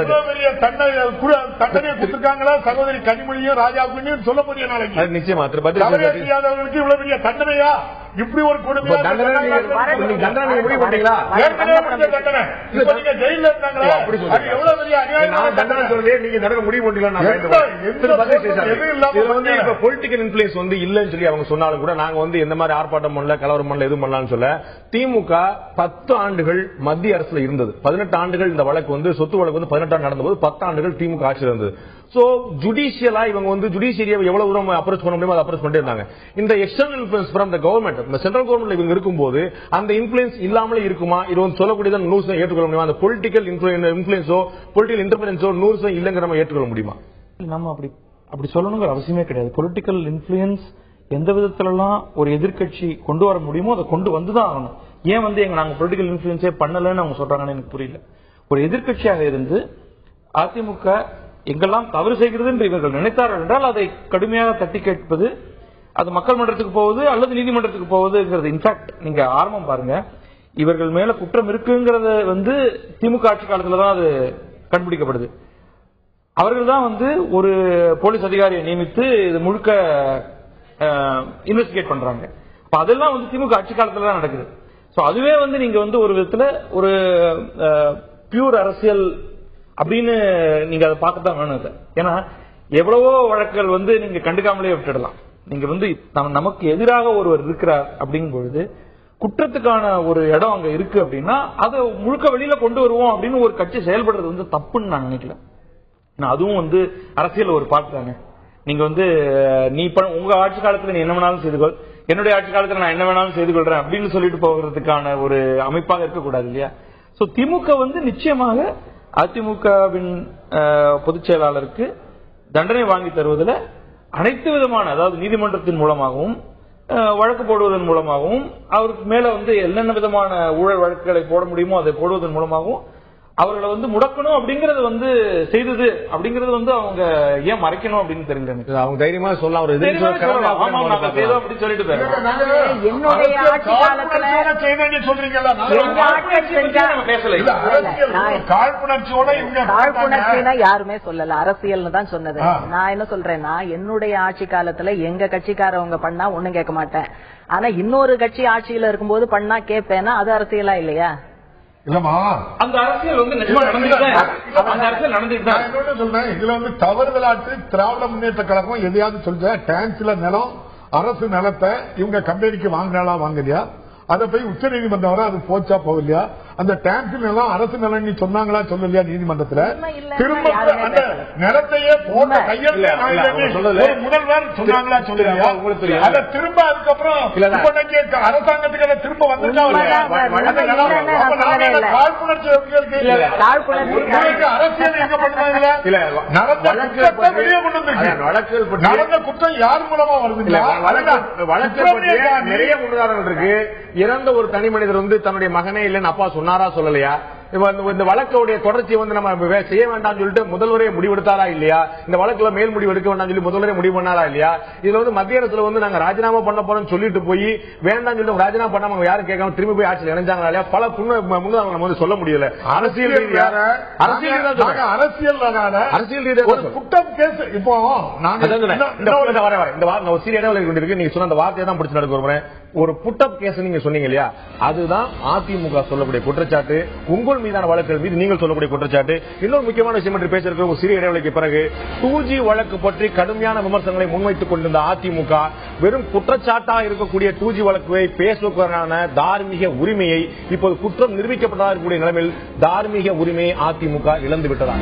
தண்டனை கொடுத்திருக்காங்களா சகோதரி கனிமொழியும் ராஜாவுக்கு சொல்ல முடிய நாளைக்கு நிச்சயமா திரு பத்ரேஷ் யாதவர்களுக்கு இவ்வளவு பெரிய தண்டனையா? இப்படி ஒரு கொடுமை தண்டனை முடிவு பண்ணீங்களா? ஜெயில இருந்தாங்களா? எவ்வளவு பெரிய அநியாயம் தண்டனை சொல்லி நீங்க நடக்க முடிவு பண்ணீங்களா? பொலிட்டிக்கல் இன்ஃபுளுன்ஸ் இல்லன்னு சொல்லி அவங்க சொன்னாலும் கூட நாங்க எந்த மாதிரி ஆர்ப்பாட்டம் பண்ணல, கலவரம் பண்ணல, எதுவும் பண்ணலாம்னு சொல்ல. திமுக 10 ஆண்டுகள் மத்திய அரசுல இருந்தது. 18 ஆண்டுகள் இந்த வழக்கு சொத்து வழக்கு 18 நடந்தபோது 10 ஆண்டுகள் திமுக ஆட்சியில் இருந்தது. சோ ஜுடிஷியலா இவங்க ஜுடிஷியரியை எவ்வளவு தூரம் அப்ரோச் பண்ண முடியுமோ அதை அப்ரோச் பண்ணிட்டு இருந்தாங்க. இந்த external influence from the government, central கவர்மெண்ட்ல இவங்க இருக்கும்போது அந்த இன்ஃபுளுன்ஸ் இல்லாமலே இருக்குமா? இது சொல்லக்கூடியதான் நியூஸ் ஏற்றுக்கொள்ள முடியுமா? அந்த பொலிட்டிக்கல் இன்ஃபுளுன்ஸோ பொலிட்டிக்கல் இன்டர்ஃபரன்ஸோ நியூஸ் இல்லைங்கிற நம்ம ஏற்றுக்கொள்ள முடியுமா? நம்ம அப்படி சொல்லணுங்கிற அவசியமே கிடையாது. பொலிட்டிக்கல் இன்ஃபுளுன்ஸ் எந்த விதத்திலலாம் ஒரு எதிர்கட்சி கொண்டு வர முடியுமோ அதை கொண்டு வந்துதான் ஆகணும். ஏன் நாங்க பொலிட்டிக்கல் இன்ஃபுளுன்ஸே பண்ணலன்னு அவங்க சொல்றாங்கன்னு எனக்கு புரியல. ஒரு எதிர்கட்சியாக இருந்து அதிமுக எங்கெல்லாம் தவறு செய்கிறது என்று இவர்கள் நினைத்தார்கள் என்றால் அதை கடுமையாக தட்டி கேட்பது, அது மக்கள் மன்றத்துக்கு போவது அல்லது நீதிமன்றத்துக்கு போவதுங்கிறது. இன்ஃபேக்ட் நீங்க ஆரம்பம் பாருங்க, இவர்கள் மேல குற்றம் இருக்குங்கிறது திமுக ஆட்சி காலத்துல தான் அது கண்டுபிடிக்கப்படுது. அவர்கள் தான் ஒரு போலீஸ் அதிகாரியை நியமித்து இது முழுக்க இன்வெஸ்டிகேட் பண்றாங்க. அதெல்லாம் திமுக ஆட்சி காலத்துல தான் நடக்குது. சோ அதுவே நீங்க ஒரு விதத்துல ஒரு பியூர் அரசியல் அப்படின்னு நீங்க அதை பார்க்கத்தான் வேணும். ஏன்னா எவ்வளவோ வழக்குகள் நீங்க கண்டுக்காமலே விட்டுடலாம். நீங்க நமக்கு எதிராக ஒருவர் இருக்கிறார் அப்படிங்கும் பொழுது குற்றத்துக்கான ஒரு இடம் அங்க இருக்கு அப்படின்னா அதை முழுக்க வெளியில கொண்டு வருவோம் அப்படின்னு ஒரு கட்சி செயல்படுறது தப்புன்னு நான் நினைக்கல. அதுவும் அரசியல் ஒரு பாட்டு தானே. நீங்க நீ உங்க ஆட்சி காலத்துல நீ என்ன வேணாலும் செய்து கொள், என்னுடைய ஆட்சி காலத்துல நான் என்ன வேணாலும் செய்து கொள்றேன் அப்படின்னு சொல்லிட்டு போகிறதுக்கான ஒரு அமைப்பாக இருக்கக்கூடாது இல்லையா? சோ திமுக நிச்சயமாக அதிமுகவின் பொதுச் செயலாளருக்கு தண்டனை வாங்கி தருவதில் அனைத்து விதமான, அதாவது நீதிமன்றத்தின் மூலமாகவும் வழக்கு போடுவதன் மூலமாகவும் அவருக்கு மேல என்னென்ன விதமான ஊழல் வழக்குகளை போட முடியுமோ அதை போடுவதன் மூலமாகவும் அவர்களை வந்து முடக்கணும் அப்படிங்கறது வந்து செய்தது அப்படிங்கறது வந்து அவங்க ஏன் மறைக்கணும் அப்படின்னு தெரியல எனக்கு. அவங்க தைரியமா சொல்லலாம், ஒரு அப்படின்னு சொல்லிட்டு போயிருக்காங்க. என்னுடைய ஆட்சி காலத்துல காழ்ப்புணர்ச்சினா யாருமே சொல்லல, அரசியல்னு தான் சொன்னது. நான் என்ன சொல்றேன்னா, என்னுடைய ஆட்சி காலத்துல எங்க கட்சிக்காரவங்க பண்ணா ஒண்ணும் கேட்க மாட்டேன். ஆனா இன்னொரு கட்சி ஆட்சியில இருக்கும்போது பண்ணா கேட்பேன்னா அது அரசியலா இல்லையா? இல்லமா அந்த அரசியல் வந்து நடந்துட்டு சொல்றேன். இதுல வந்து தவறுதலாட்டு திராவிட முன்னேற்ற கழகம் எதையாவது சொல்ற டான்ஸ்ல நிலம் அரசு நிலத்தை இவங்க கம்பெனிக்கு வாங்கினாலா வாங்கலையா, அதை போய் உச்ச நீதிமன்றம் வர அது போச்சா போகலையா, அந்த டான்ஸ் நிலம் அரசு நிலம் நீ சொன்னாங்களா சொல்லலையா நீதிமன்றத்துல, திரும்ப அந்த நிலத்தையே போட்ட கையெழுத்து முதல்வர் சொன்னாங்களா சொல்லலையா, அதை திரும்ப அதுக்கப்புறம் அரசாங்கத்துக்கு அதை திரும்ப வந்துட்டா அரசியல் எங்க பண்ணுறாங்க, நடந்த குற்றம் யார் மூலமா வருதுங்களா? வழக்கு நிறைய உதாரணங்கள் இருக்கு. இறந்த ஒரு தனி மனிதர் வந்து தன்னுடைய மகனே இல்லைன்னு அப்பா சொன்னாரா சொல்லலையா? இந்த வழக்குடைய தொடர்ச்சி வந்து நம்ம செய்ய வேண்டாம் சொல்லிட்டு முதல்வரே முடிவெடுத்தாரா இல்லையா? இந்த வழக்குல மேல் முடிவு எடுக்க வேண்டாம் சொல்லி முதல்வரே முடிவு பண்ணாரா இல்லையா? இதுல வந்து மத்திய அரசுல வந்து நாங்க ராஜினாமா பண்ண போறோம் சொல்லிட்டு போய் வேண்டாம் சொல்லிட்டு ராஜினாமா பண்ணாம யாரும் கேட்காம திரும்பி போய் ஆட்சியில் இணைஞ்சாங்களா இல்லையா? பல முன்னுதாரணம் நம்ம வந்து சொல்ல முடியல. அரசியல் குற்றம் கேஸ் இப்போ நீங்க சொன்ன அந்த வார்த்தையை தான் பிடிச்சு நடக்க ஒரு புட்டப் கேஸ் நீங்க சொன்னீங்க இல்லையா, அதுதான் அதிமுக சொல்லக்கூடிய குற்றச்சாட்டு. உங்கள் மீதான வழக்குகள் மீது நீங்கள் சொல்லக்கூடிய குற்றச்சாட்டு. இன்னொரு முக்கியமான விஷயம் என்று பேசியிருக்கிற ஒரு சிறிய இடைவெளிக்கு பிறகு 2G வழக்கு பற்றி கடுமையான விமர்சனங்களை முன்வைத்துக் கொண்டிருந்த அதிமுக வெறும் குற்றச்சாட்டாக இருக்கக்கூடிய 2G வழக்கை பேசுவதற்கான தார்மீக உரிமையை இப்போது குற்றம் நிரூபிக்கப்பட்டதாக இருக்கக்கூடிய நிலைமையில் தார்மீக உரிமையை அதிமுக இழந்துவிட்டதாக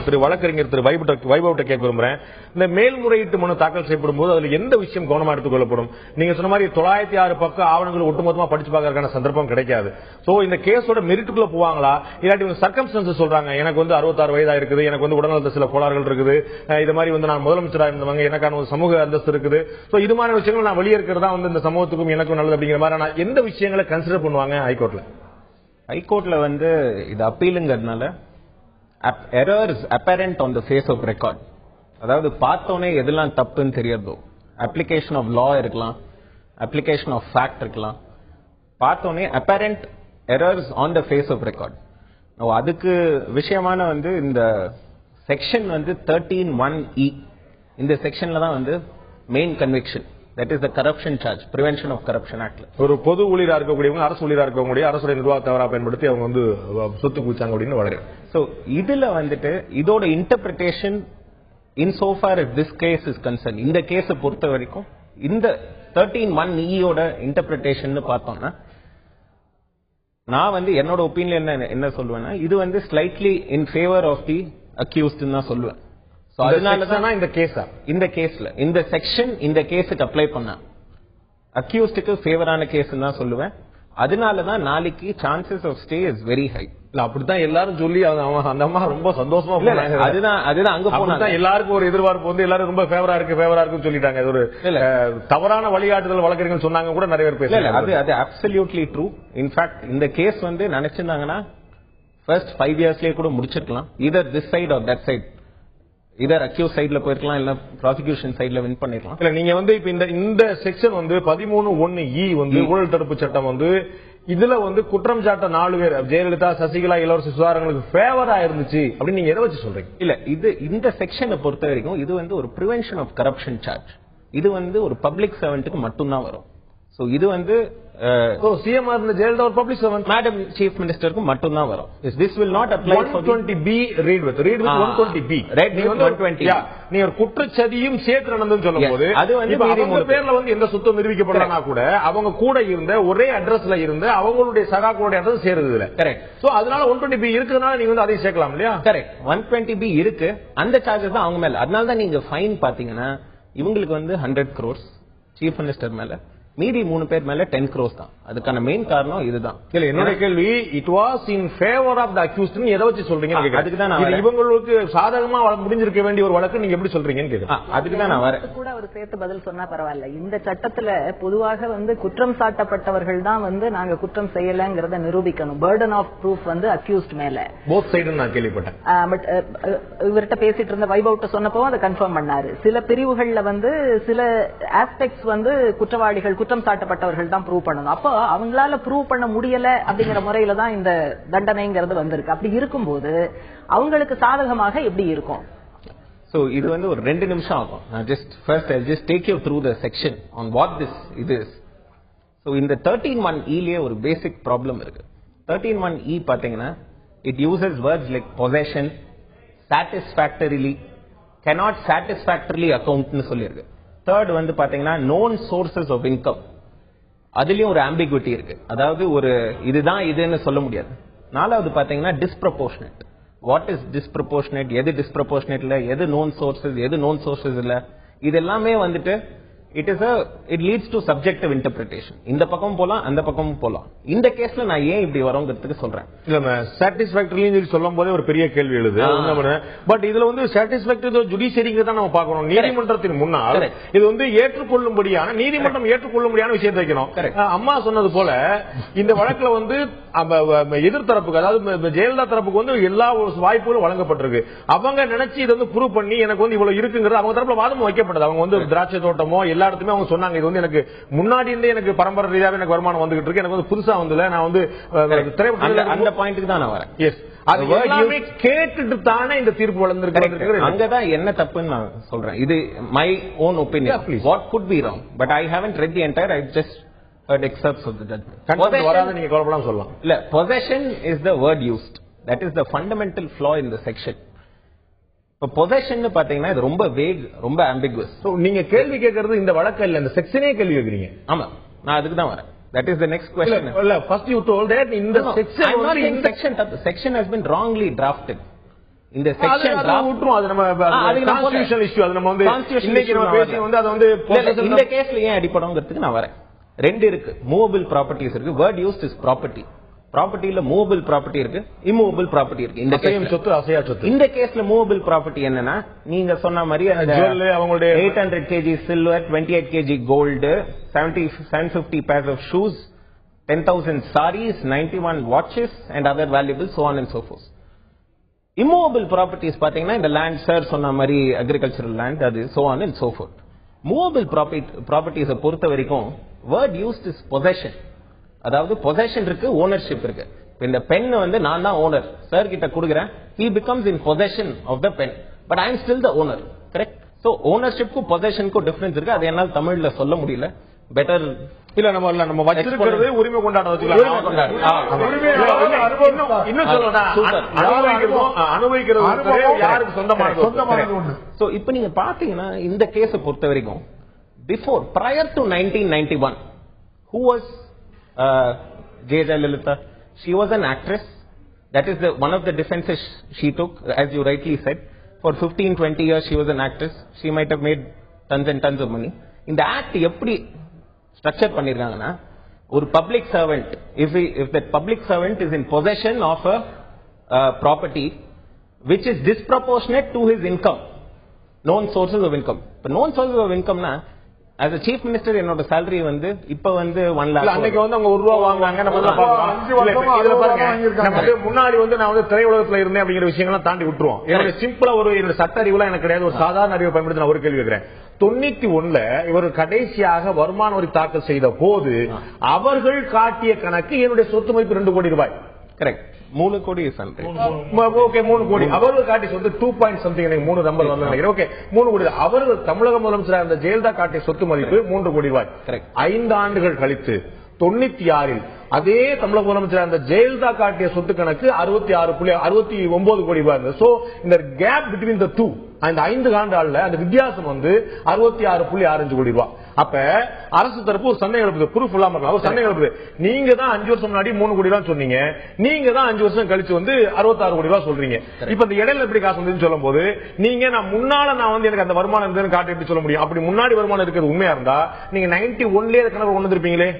திரு வழக்கறிஞர் திரு வைபவத்தை கேட்க விரும்புறேன். இந்த மேல்முறையீட்டு மனு தாக்கல் செய்யப்படும் போது அதுல எந்த விஷயம் கவனமா எடுத்துக் கொள்ளப்படும்? நீங்க சொன்ன மாதிரி 906 பக்க ஆவணங்கள் ஒட்டுமொத்தமா படிச்சு பார்க்கறதுக்கான சந்தர்ப்பம் கிடைக்காது. சோ இந்த கேஸோட மெரிட்டுக்குள்ள போவாங்களா, இல்லாட்டி சர்க்கம்ஸ்டன்சஸ் சொல்றாங்க, எனக்கு வந்து 66 வயதா இருக்குது, எனக்கு வந்து உடல்நலத்த சில கோளாறுகள் இருக்குது, இது மாதிரி வந்து நான் முதலமைச்சராக இருந்தவங்க, எனக்கான ஒரு சமூக அந்தஸ்து இருக்குது, சோ இது மாதிரி விஷயங்கள் நான் வெளியே இருக்கிறதா வந்து இந்த சமூகத்துக்கும் எனக்கும் நல்லது அப்படிங்கிற மாதிரி எந்த விஷயங்களை கன்சிடர் பண்ணுவாங்க ஹைகோர்ட்ல வந்து இது அப்பீலுங்கிறதுனால errors apparent on the face of record, அதாவது பார்த்தோனே எதெல்லாம் தப்புன்னு தெரியாதோ, அப்ளிகேஷன் ஆஃப் லா இருக்கலாம், அப்ளிகேஷன் ஆஃப் ஃபேக்ட் இருக்கலாம், பார்த்தோனே apparent errors on the face of record. அதுக்கு விஷயமான வந்து இந்த செக்ஷன் வந்து 13(1)(e இந்த செக்ஷன்ல தான் வந்து main conviction, that is the corruption charge, prevention of corruption act. ஒரு பொது ஊழியரா இருக்கக்கூடியவங்க அரசு ஊழியரா இருக்கக்கூடிய அரசுடைய நிர்வாகத்தை தவறா பயன்படுத்தி அவங்க வந்து சொத்து குவிச்சாங்க அப்படின்னு வளரும். சோ இதுல வந்துட்டு இதோட interpretation in so far as this case is concerned, இந்த கேஸை பொறுத்த வரைக்கும் இந்த 13(1)(e ஓட இன்டர்பிரிட்டேஷன் பார்த்தோம்னா, நான் வந்து என்னோட ஒப்பீனியன் என்ன சொல்லுவேன்னா, இது வந்து slightly in favour of the accused தான் சொல்லுவேன். அதனாலதான் இந்த கேஸ்ல இந்த செக்ஷன் இந்த கேஸுக்கு அப்ளை பண்ண அக்யூஸ்டுக்கு ஃபேவரான கேஸ் தான் சொல்லுவேன். அதனாலதான் நாளைக்கு chances of stay is very high. அப்படித்தான் எல்லாரும் சொல்லி அந்த அம்மா ரொம்ப சந்தோஷமா அதுதான் அங்க போனா எல்லாருக்கும் ஒரு எதிர்பார்ப்பு வந்து எல்லாரும் ரொம்ப ஃபேவரா இருக்குன்னு சொல்லிட்டாங்க. இது ஒரு தவறான வழிகாட்டுதல் வழக்கறிஞர்கள் சொன்னாங்க கூட நிறைய பேர் பேசல. அது அப்சல்யூட்லி ட்ரூ. இன்ஃபேக்ட் இந்த கேஸ் வந்து நினைச்சிருந்தாங்கன்னா ஃபர்ஸ்ட் 5 இயர்ஸ்லயே கூட முடிச்சிருக்கலாம். Either this side or that side, either accused சைட்ல போயிருக்கலாம், இல்ல ப்ராசிக்யூஷன் சைட்ல வின் பண்ணிருக்கலாம். இல்ல நீங்க வந்து இப்ப இந்த செக்ஷன் வந்து 13(1)(e வந்து ஊழல் தடுப்பு சட்டம் வந்து இதுல வந்து குற்றம் சாட்ட 4 பேர் ஜெயலலிதா, சசிகலா, இளவரசி சுதாரங்களுக்கு ஃபேவரா இருந்துச்சு அப்படின்னு நீங்க எதை வச்சு சொல்றீங்க? இல்ல இது இந்த செக்ஷனை பொறுத்த வரைக்கும் இது வந்து ஒரு பிரிவென்ஷன் ஆஃப் கரப்ஷன் சார்ஜ். இது வந்து ஒரு பப்ளிக் சர்வெண்ட்டுக்கு மட்டும்தான் வரும். சோ இது வந்து சிஎம் ஜெயலலிதா ஒரு பப்ளிக் சர்வெண்ட், மேடம் சீஃப் மினிஸ்டருக்கு மட்டும் தான் வரும். This will not apply for 120B. read with 120B. நீ வந்து 120. நீ ஒரு குற்றச்சதியும் சேர்த்து நடந்துன்னு சொல்லும்போது அது வந்து அவங்க பேர்ல வந்து எந்த சொத்தும் நிரூபிக்கப்படலனா கூட அவங்க கூட இருந்த ஒரே அட்ரஸ்ல இருந்த அவங்களுடைய சகாக்களுடைய அட்ரஸ் சேருது இல்ல. கரெக்ட். சோ அதனால 120B இருக்குனால நீங்க வந்து அதை சேர்க்கலாம் இல்லையா? கரெக்ட். 120B இருக்கு, அந்த சார்ஜஸ் தான் அவங்க மேல. அதனால தான் நீங்க ஃபைன் பாத்தீங்கன்னா இவங்களுக்கு வந்து 100 crores சீஃப் மினிஸ்டர் மேல, மீதி 3 பேர் மேல 10 crores தான். அதுக்கான மெயின் காரணம் இதுதான். இல்ல என்னோட கேள்வி it was in favour of the accused எதை வச்சு சொல்றீங்க? அதுக்கு தான் நான் இவங்களுக்கு சாதகமா முடிஞ்சிருக்க வேண்டிய ஒரு வழக்கு நீங்க எப்படி சொல்றீங்கன்னு கேக்குறேன். அதுக்கு தான் நான் வரேன். கூட அவர் சேர்த்து பதில் சொன்னா பரவாயில்ல. இந்த சட்டத்துல பொதுவாக குற்றம் சாட்டப்பட்டவர்கள் தான் நாங்க குற்றம் செய்யலங்கிறத நிரூபிக்கணும். பர்டன் ஆஃப் ப்ரூஃப் அக்யூஸ்ட் மேல போத் சைடு நான் கேள்விப்பட்டேன். பட் இவர்கிட்ட பேசிட்டு இருந்த வைபவுட்ட சொன்னப்போ அதை கன்ஃபார்ம் பண்ணாரு. சில பிரிவுகள்ல சில ஆஸ்பெக்ட்ஸ் குற்றவாளிகள் குற்றம் சாட்டப்பட்டவர்கள் தான் ப்ரூவ் பண்ணணும். அப்போ அவங்களால ப்ரூவ் பண்ண முடியல அப்படிங்கிற முறையில தான் இந்த தண்டனைங்கிறது வந்திருக்கு. அப்படி இருக்கும்போது அவங்களுக்கு சாதகமாக எப்படி இருக்கும்? So இது ஒரு 2 நிமிஷம் ஆகும். I'll just take you through the section on what this is. So இந்த 13(1)E லே ஒரு பேசிக் ப்ராப்ளம் இருக்கு. 13(1)E பாத்தீங்கன்னா it uses words like possession, satisfactorily, cannot satisfactorily account னு சொல்லிருக்கு. Third பாத்தீங்கன்னா known sources of income. அதுலயும் ஒரு ambiguity இருக்கு. அதாவது இதுதான் இதுன்னு சொல்ல முடியாது. 4வது பாத்தீங்கன்னா disproportionate. What is disproportionate? எது disproportionate இல்ல, எது known sources, எது known sources இல்ல, இது எல்லாமே it leads to subjective interpretation. இந்த பக்கம் போலாம், அந்த பக்கமும் போலாம். இந்த கேஸ்ல நான் ஏன் இப்படி வரோங்கிறதுக்கு சொல்றேன். இல்ல சாட்டிஸ்பாக்டரி சொல்லும் போதே ஒரு பெரிய கேள்வி எழுது. பட் இதுல சாட்டிஸ்பாக்டரி ஜுடிஷியரிங்கிறத நம்ம பார்க்கணும். நீதிமன்றத்தின் முன்னால் இது ஏற்றுக்கொள்ளும்படியான நீதிமன்றம் ஏற்றுக்கொள்ளும்படியான விஷயத்தை வைக்கணும். அம்மா சொன்னது போல இந்த வழக்குல எதிர்த்தரப்புக்கு அதாவது ஜெயலலிதா தரப்புக்கு எல்லா வாய்ப்புகளும் வழங்கப்பட்டிருக்கு. அவங்க நினைச்சு இதை ப்ரூவ் பண்ணி எனக்கு இவ்வளவு இருக்குங்கிறது அவங்க தரப்புல வாதமும் வைக்கப்பட்டது. அவங்க திராட்சை தோட்டமோ எல்லா இடத்துமே அவங்க சொன்னாங்க இது எனக்கு முன்னாடி இருந்தே எனக்கு பரம்பரை ரீதியாக எனக்கு வருமானம் வந்துகிட்டு இருக்கு, எனக்கு புதுசா வந்தல நான் அந்த பாயிண்ட்க்கு தான் நான் வரேன். எஸ், அது எல்லாமே கேட்டுட்டு தானே இந்த தீர்ப்பு வளர்ந்திருக்கு. அங்கதான் என்ன தப்புன்னு நான் சொல்றேன். இது my own opinion. What could be wrong, but I haven't red the entire. I just heard excerpts of the judgment. வராத நீங்க கவலைப்படாம சொல்லலாம். இல்ல, possession is the word used. That is the fundamental flaw in the section. இப்ப possession பாத்தீங்கன்னா இது ரொம்ப wake, ரொம்ப ambiguous. சோ நீங்க கேள்வி கேக்குறது இந்த வழக்கு இல்ல, இந்த செக்ஷனே கேள்வி கேக்குறீங்க. ஆமா, நான் அதுக்கு தான் வரேன். That is the next question. இல்ல, first you told that in the section I'm not in section has been wrongly drafted. இந்த செக்ஷன் விட்டுரும். அது நம்ம கான்ஸ்டிடியூஷனல் இஷ்யூ. அது நம்ம இன்னைக்கு நம்ம பேசி அது இந்த கேஸ்ல ஏன் அடிபடும்ங்கிறதுக்கு நான் வரேன். 2 இருக்கு. மூவபிள் ப்ராப்பர்ட்டிஸ் இருக்கு. Word used is property. ப்ராப்பர்ட்டில மூவபிள் ப்ராப்பர்ட்டி இருக்கு, இம்மூவபிள் ப்ராப்பர்ட்டி இருக்கு. இந்த கேஸ்ல சொத்து, அசையா சொத்து. இந்த கேஸ்ல மூவபிள் ப்ராப்பர்ட்டி என்னன்னா, நீங்க சொன்ன மாதிரி அவங்களுடைய 800 kg silver, 28 kg gold, 750 pairs of shoes, 10,000 sarees, 91 watches and other valuables, so on and so forth. Immovable properties பாத்தீங்கன்னா இந்த லேண்ட், சார் சொன்ன மாதிரி அக்ரிகல்ச்சரல் லேண்ட், அது so on and so forth. மூவபிள் ப்ராப்பர்ட்டிஸை பொறுத்த வரைக்கும் வேர்ட் யூஸ்ட் இஸ் பொசெஷன். அதாவது பொசெஷன் இருக்கு, ஓனர்ஷிப் இருக்கு. இந்த பென் நான் தான் ஓனர், சார் கிட்ட கொடுக்குறேன். he becomes in possession of the pen, but I am still the owner. correct? so ஓனர்ஷிப்க்கும் பொசெஷனுக்கும் டிஃபரன்ஸ் இருக்கு. அது என்னால தமிழ்ல சொல்ல முடியல. பெட்டர் இல்ல, நம்ம வச்சிருக்கிறது உரிமை கொண்டாட வச்சுக்கலாம். இன்னும் அனுபவிக்கிறது யாருக்கு சொந்தமானது. சோ இப்ப நீங்க பாத்தீங்கன்னா இந்த கேஸ பொறுத்த வரைக்கும் prior to 1991, who was Jayalalitha? She was an actress. That is one of the defenses she took, as you rightly said. For 15-20 years she was an actress. She might have made tons and tons of money. இந்த act எப்படி structure பண்ணிருக்காங்கன்னா, ஒரு public servant, if that public servant is in possession of a property which is disproportionate to his income, known sources of income. இப்ப known sources of income னா, as a chief minister என்னோட salary இப்ப 1 lakh. அன்னைக்கு அவங்க ₹1 வாங்குறாங்க. நம்ம இதுல பாருங்க, நம்ம முன்னாடி நான் திரையுலகத்துல இருந்தேன் அப்படிங்கிற விஷயங்கள்லாம் தாண்டி விட்டுருவோம். எனக்கு சிம்பிளா என்னோட சட்ட அறிவுலாம் எனக்கு கிடையாது. ஒரு சாதாரண அறிவை பயன்படுத்தி நான் ஒரு கேள்வி கேட்கிறேன். 91 இவர் கடைசியாக வருமான வரி தாக்கல் செய்த போது அவர்கள் காட்டிய கணக்கு என்னுடைய சொத்து மதிப்பு ₹2 கோடி. கரெக்ட். 3 கோடி. ஓகே, 3 கோடி. அவர்கள் காட்டிய சொத்து 2 பாயிண்ட் சம்திங், 3 நம்பர் வந்து நினைக்கிறேன். ஓகே, 3 கோடி. அவர்கள் தமிழக முதலமைச்சராக இருந்த ஜெயலலிதா காட்டிய சொத்து மதிப்பு ₹3 கோடி. 5 ஆண்டுகள் கழித்து 96 அதே தமிழக முதலமைச்சராக இருந்த ஜெயலலிதா காட்டிய சொத்து கணக்கு 69 கோடி ரூபாய். சோ இந்த கேப் பிட்வீன் த டூ, அந்த 5 ஆண்டுல அந்த வித்தியாசம் 66.65 கோடி ரூபாய். அப்ப அரசு தரப்பு ஒரு சந்தேகம் எழுப்புது, ப்ரூஃப் இல்லாம இருக்கலாம், ஒரு சந்தேகம் எழுப்புது. நீங்க தான் 5 வருஷம் முன்னாடி 3 கோடி ரூபாய் சொன்னீங்க, நீங்க தான் 5 வருஷம் கழிச்சு வந்து 66 கோடி ரூபாய் சொல்றீங்க. இப்ப இந்த இடையில எப்படி காசு வந்து சொல்லும் போது நீங்க நான் முன்னால நான் வந்து எனக்கு அந்த வருமானம் இருந்ததுன்னு காட்ட எப்படி சொல்ல முடியும்? அப்படி முன்னாடி வருமானம் இருக்கிறது உண்மையா இருந்தா நீங்க 91லயே கணக்கு கொண்டு வந்திருப்பீங்களே.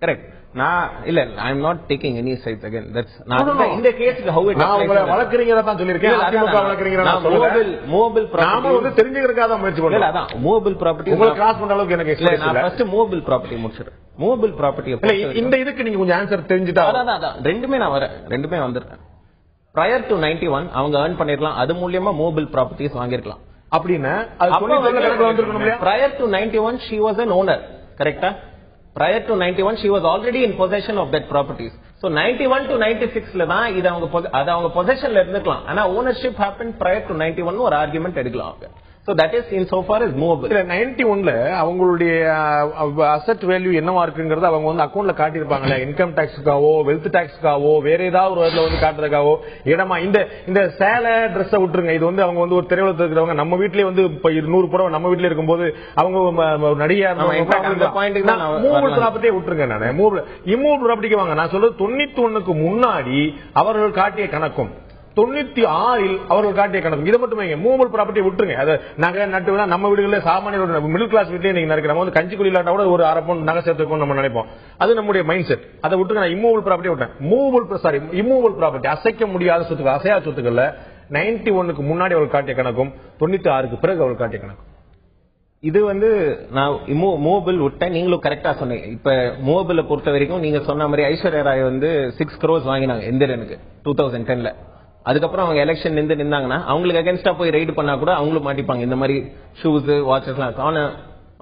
கரெக்ட். நான் இல்ல, I am not taking any sides again. That's நான் இந்த கேஸ்க்கு ஹவ் இட் நான் உங்களை வளர்க்கறீங்கறத தான் சொல்லிருக்கேன். அதிமுக வளர்க்கறீங்கறத நான் சொல்லல. மூவபிள் ப்ராப்பர்ட்டி நாம வந்து தெரிஞ்சிக்கிறதுக்காக தான் முயற்சி பண்றோம். இல்ல, அதான் மூவபிள் ப்ராப்பர்ட்டி உங்களை கிராஸ் பண்ற அளவுக்கு எனக்கு எக்ஸ்பீரியன்ஸ் இல்ல. நான் ஃபர்ஸ்ட் மூவபிள் ப்ராப்பர்ட்டி முடிச்சிடுறேன். மூவபிள் ப்ராப்பர்ட்டி இல்ல, இந்த இதுக்கு நீங்க கொஞ்சம் ஆன்சர் தெரிஞ்சிட்டா. அதான் ரெண்டுமே நான் வரேன், ரெண்டுமே வந்திருக்கேன். prior to 91 அவங்க earn பண்ணிரலாம், அது மூலமா மூவபிள் ப்ராப்பர்ட்டிஸ் வாங்கிருக்கலாம் அப்படினா. அது சொல்லி கணக்குல வந்திருக்கணும் இல்லையா? prior to 91 she was an owner, கரெக்ட்டா? prior to 91 she was already in possession of that properties. So 91 to 96ல தான் இது அவங்க possessionல இருந்துக்கலாம். ஆனா ownership happened prior to 91 ஒரு ஆர்குமென்ட் எடுக்கலாம் அவங்க. So that is in so far as movable. 91ல அவங்களுடைய அசெட் வேல்யூ என்னவா இருக்குங்கிறது அவங்க வந்து அக்கவுண்ட்ல காட்டியிருப்பாங்கல்ல, இன்கம் டாக்ஸ்க்காவோ வெல்த் டாக்ஸ்க்காவோ வேற ஏதாவது ஒரு இடத்துல வந்து காட்டுறதுக்காவோ இடமா இந்த சேலை ட்ரெஸ் விட்டுருங்க. இது வந்து அவங்க வந்து ஒரு திரையுலகத்தில் இருக்கிறவங்க, நம்ம வீட்லயே வந்து இப்ப 100 புடவை நம்ம வீட்டுல இருக்கும்போது அவங்க நடிகை மூவபிள் ப்ராப்பர்ட்டியை விட்டுருங்க. நான் இம்மூவபிள் ப்ராப்பர்ட்டிக்கு வாங்க. நான் சொல்றது 91க்கு முன்னாடி அவர்கள் காட்டிய கணக்கும் 96 அவர்கள் காட்டிய கணக்கு இதை மட்டுமே மூவபிள் ப்ராப்பர்ட்டி விட்டுருங்க. அதை நகை நட்டு நம்ம வீடுகளில் சாமானிய மிடில் கிளாஸ் வீட்லயே நீங்க நடக்கிற நம்ம வந்து கஞ்சி குடியிலாட்டா கூட ஒரு அரை பவுன் நகை சேர்த்துக்கணும் நம்ம நினைப்போம். அது நம்முடைய மைண்ட் செட். அதை விட்டுருங்க. நான் இம்மூவபிள் ப்ராப்பர்ட்டி விட்டேன். இம்மூவபிள் ப்ராப்பர்ட்டி அசைக்க முடியாத சொத்துக்கள், அசையா சொத்துக்கள்ல 91க்கு முன்னாடி அவர்கள் காட்டிய கணக்கும் 96க்கு பிறகு அவர்கள் காட்டிய கணக்கும். இது வந்து நான் மூவபிள் விட்டேன். நீங்களும் கரெக்டா சொன்னீங்க. இப்ப மூவபிளை பொறுத்த வரைக்கும் நீங்க சொன்ன மாதிரி ஐஸ்வர்யா ராய் வந்து 6 crores வாங்கினாங்க எந்திரனுக்கு 2010ல. அதுக்கப்புறம் அவங்க எலெக்ஷன் நின்னாங்கன்னா அவங்களுக்கு அகேன்ஸ்டா போய் ரைடு பண்ணா கூட அவங்களும் மாட்டிப்பாங்க. இந்த மாதிரி shoes watches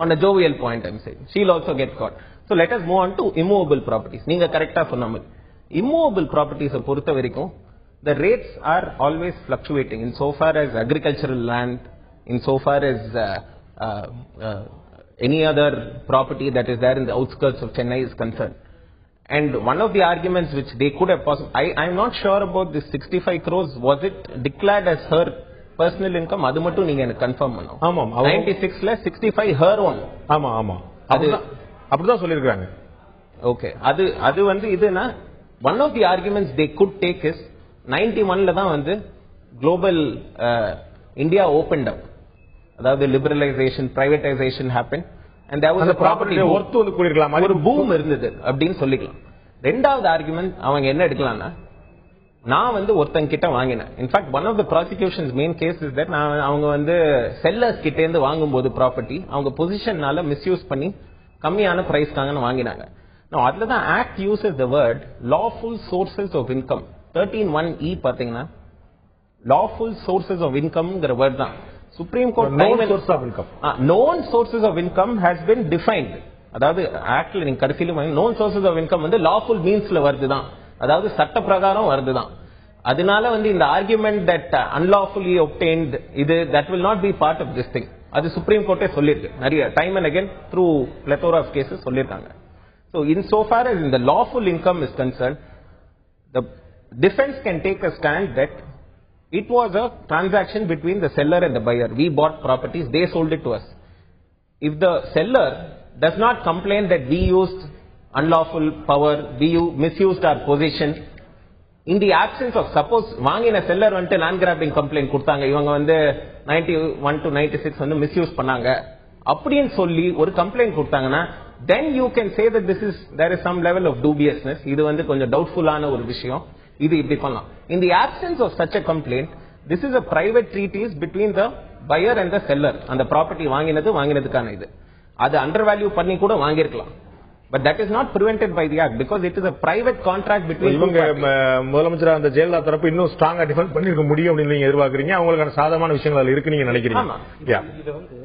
on a jovial point I'm saying she'll also get caught. So let us move on to immovable properties. நீங்க கரெக்டா சொன்ன மாதிரி immovable properties பொறுத்த வரைக்கும் the rates are always fluctuating in so far as agricultural land, in so far as any other property that is there in the outskirts of Chennai is concerned. And one of the arguments which they could have I'm not sure about this 65 crores, was it declared as her personal income? அது மட்டும் நீங்க எனக்கு confirm பண்ணணும். ஆமா, 96ல 65 her own. ஆமா அது அப்படிதான் சொல்லிருக்காங்க. ஓகே, அது வந்து இதுனா one of the arguments they could take is 91ல தான் வந்து global India opened up, அதாவது liberalization, privatization happened. And there was a property worth வந்து கூடிரலாம், ஒரு பூம் இருந்தது அப்படினு சொல்லிக்கலாம். ரெண்டாவது ஆர்குமென்ட் அவங்க என்ன எடுக்கலாம்னா, நான் வந்து ஒருத்தங்க கிட்ட வாங்கினேன். In fact one of the prosecution's main case is that அவங்க வந்து செல்லர்ஸ் கிட்ட இருந்து வாங்கும்போது ப்ராப்பர்ட்டி அவங்க பொசிஷன்னால மிஸ்யூஸ் பண்ணி கம்மியான பிரைஸ்க்காக வாங்கினாங்க. அதுல தான் act uses the word lawful sources of income. 13(1)(e) பாத்தீங்கன்னா லாஃபுல் சோர்சஸ் ஆஃப் இன்கம்ங்கற வேர்ட் தான் supreme court known sources of income has been defined. அதாவது ஆக்ட்ல நீங்க கடைசியில known sources of income வந்து lawful meansல வருதுதான், அதாவது சட்ட பிரகாரம் வருதுதான். அதனால வந்து இந்த ஆர்குமெண்ட் தட் unlawfully obtained இது that will not be part of this thing. அது சுப்ரீம் கோர்ட்டே சொல்லிருக்கு நிறைய time and again through plethora of cases சொல்லிருக்காங்க. So in so far as in the lawful income is concerned, the defense can take a stand that it was a transaction between the seller and the buyer. We bought properties, they sold it to us. If the seller does not complain that we used unlawful power, we misused our position, in the absence of, suppose வாங்கின seller வந்து land grabbing complaint கொடுத்தாங்க, இவங்க வந்து 91 to 96 வந்து misuse பண்ணாங்க அப்படின்னு சொல்லி ஒரு complaint கொடுத்தாங்கன்னா, then you can say that there is some level of dubiousness. இது வந்து கொஞ்சம் doubtful ஆன ஒரு விஷயம். இது இப்படி பண்ணலாம். In the absence of such a complaint, this is a private treaties between the buyer and the seller. அந்த ப்ராப்பர்ட்டி வாங்கினதுக்கான இது அது அண்டர் வேல்யூ பண்ணி கூட வாங்கிருக்கலாம். But that is not prevented by the act because it is a private contract between இவங்க முதலமைச்சர் அந்த ஜெயலலிதா தரப்பு இன்னும் ஸ்ட்ராங்கா டிஃபெண்ட் பண்ணிருக்க முடியும் அப்படின்னு நீங்க எதிர்பார்க்கறீங்க. அவங்களுக்கான சாதகமான விஷயங்கள் அதுல இருக்கு நீங்க நினைக்கிறீங்க. இது வந்து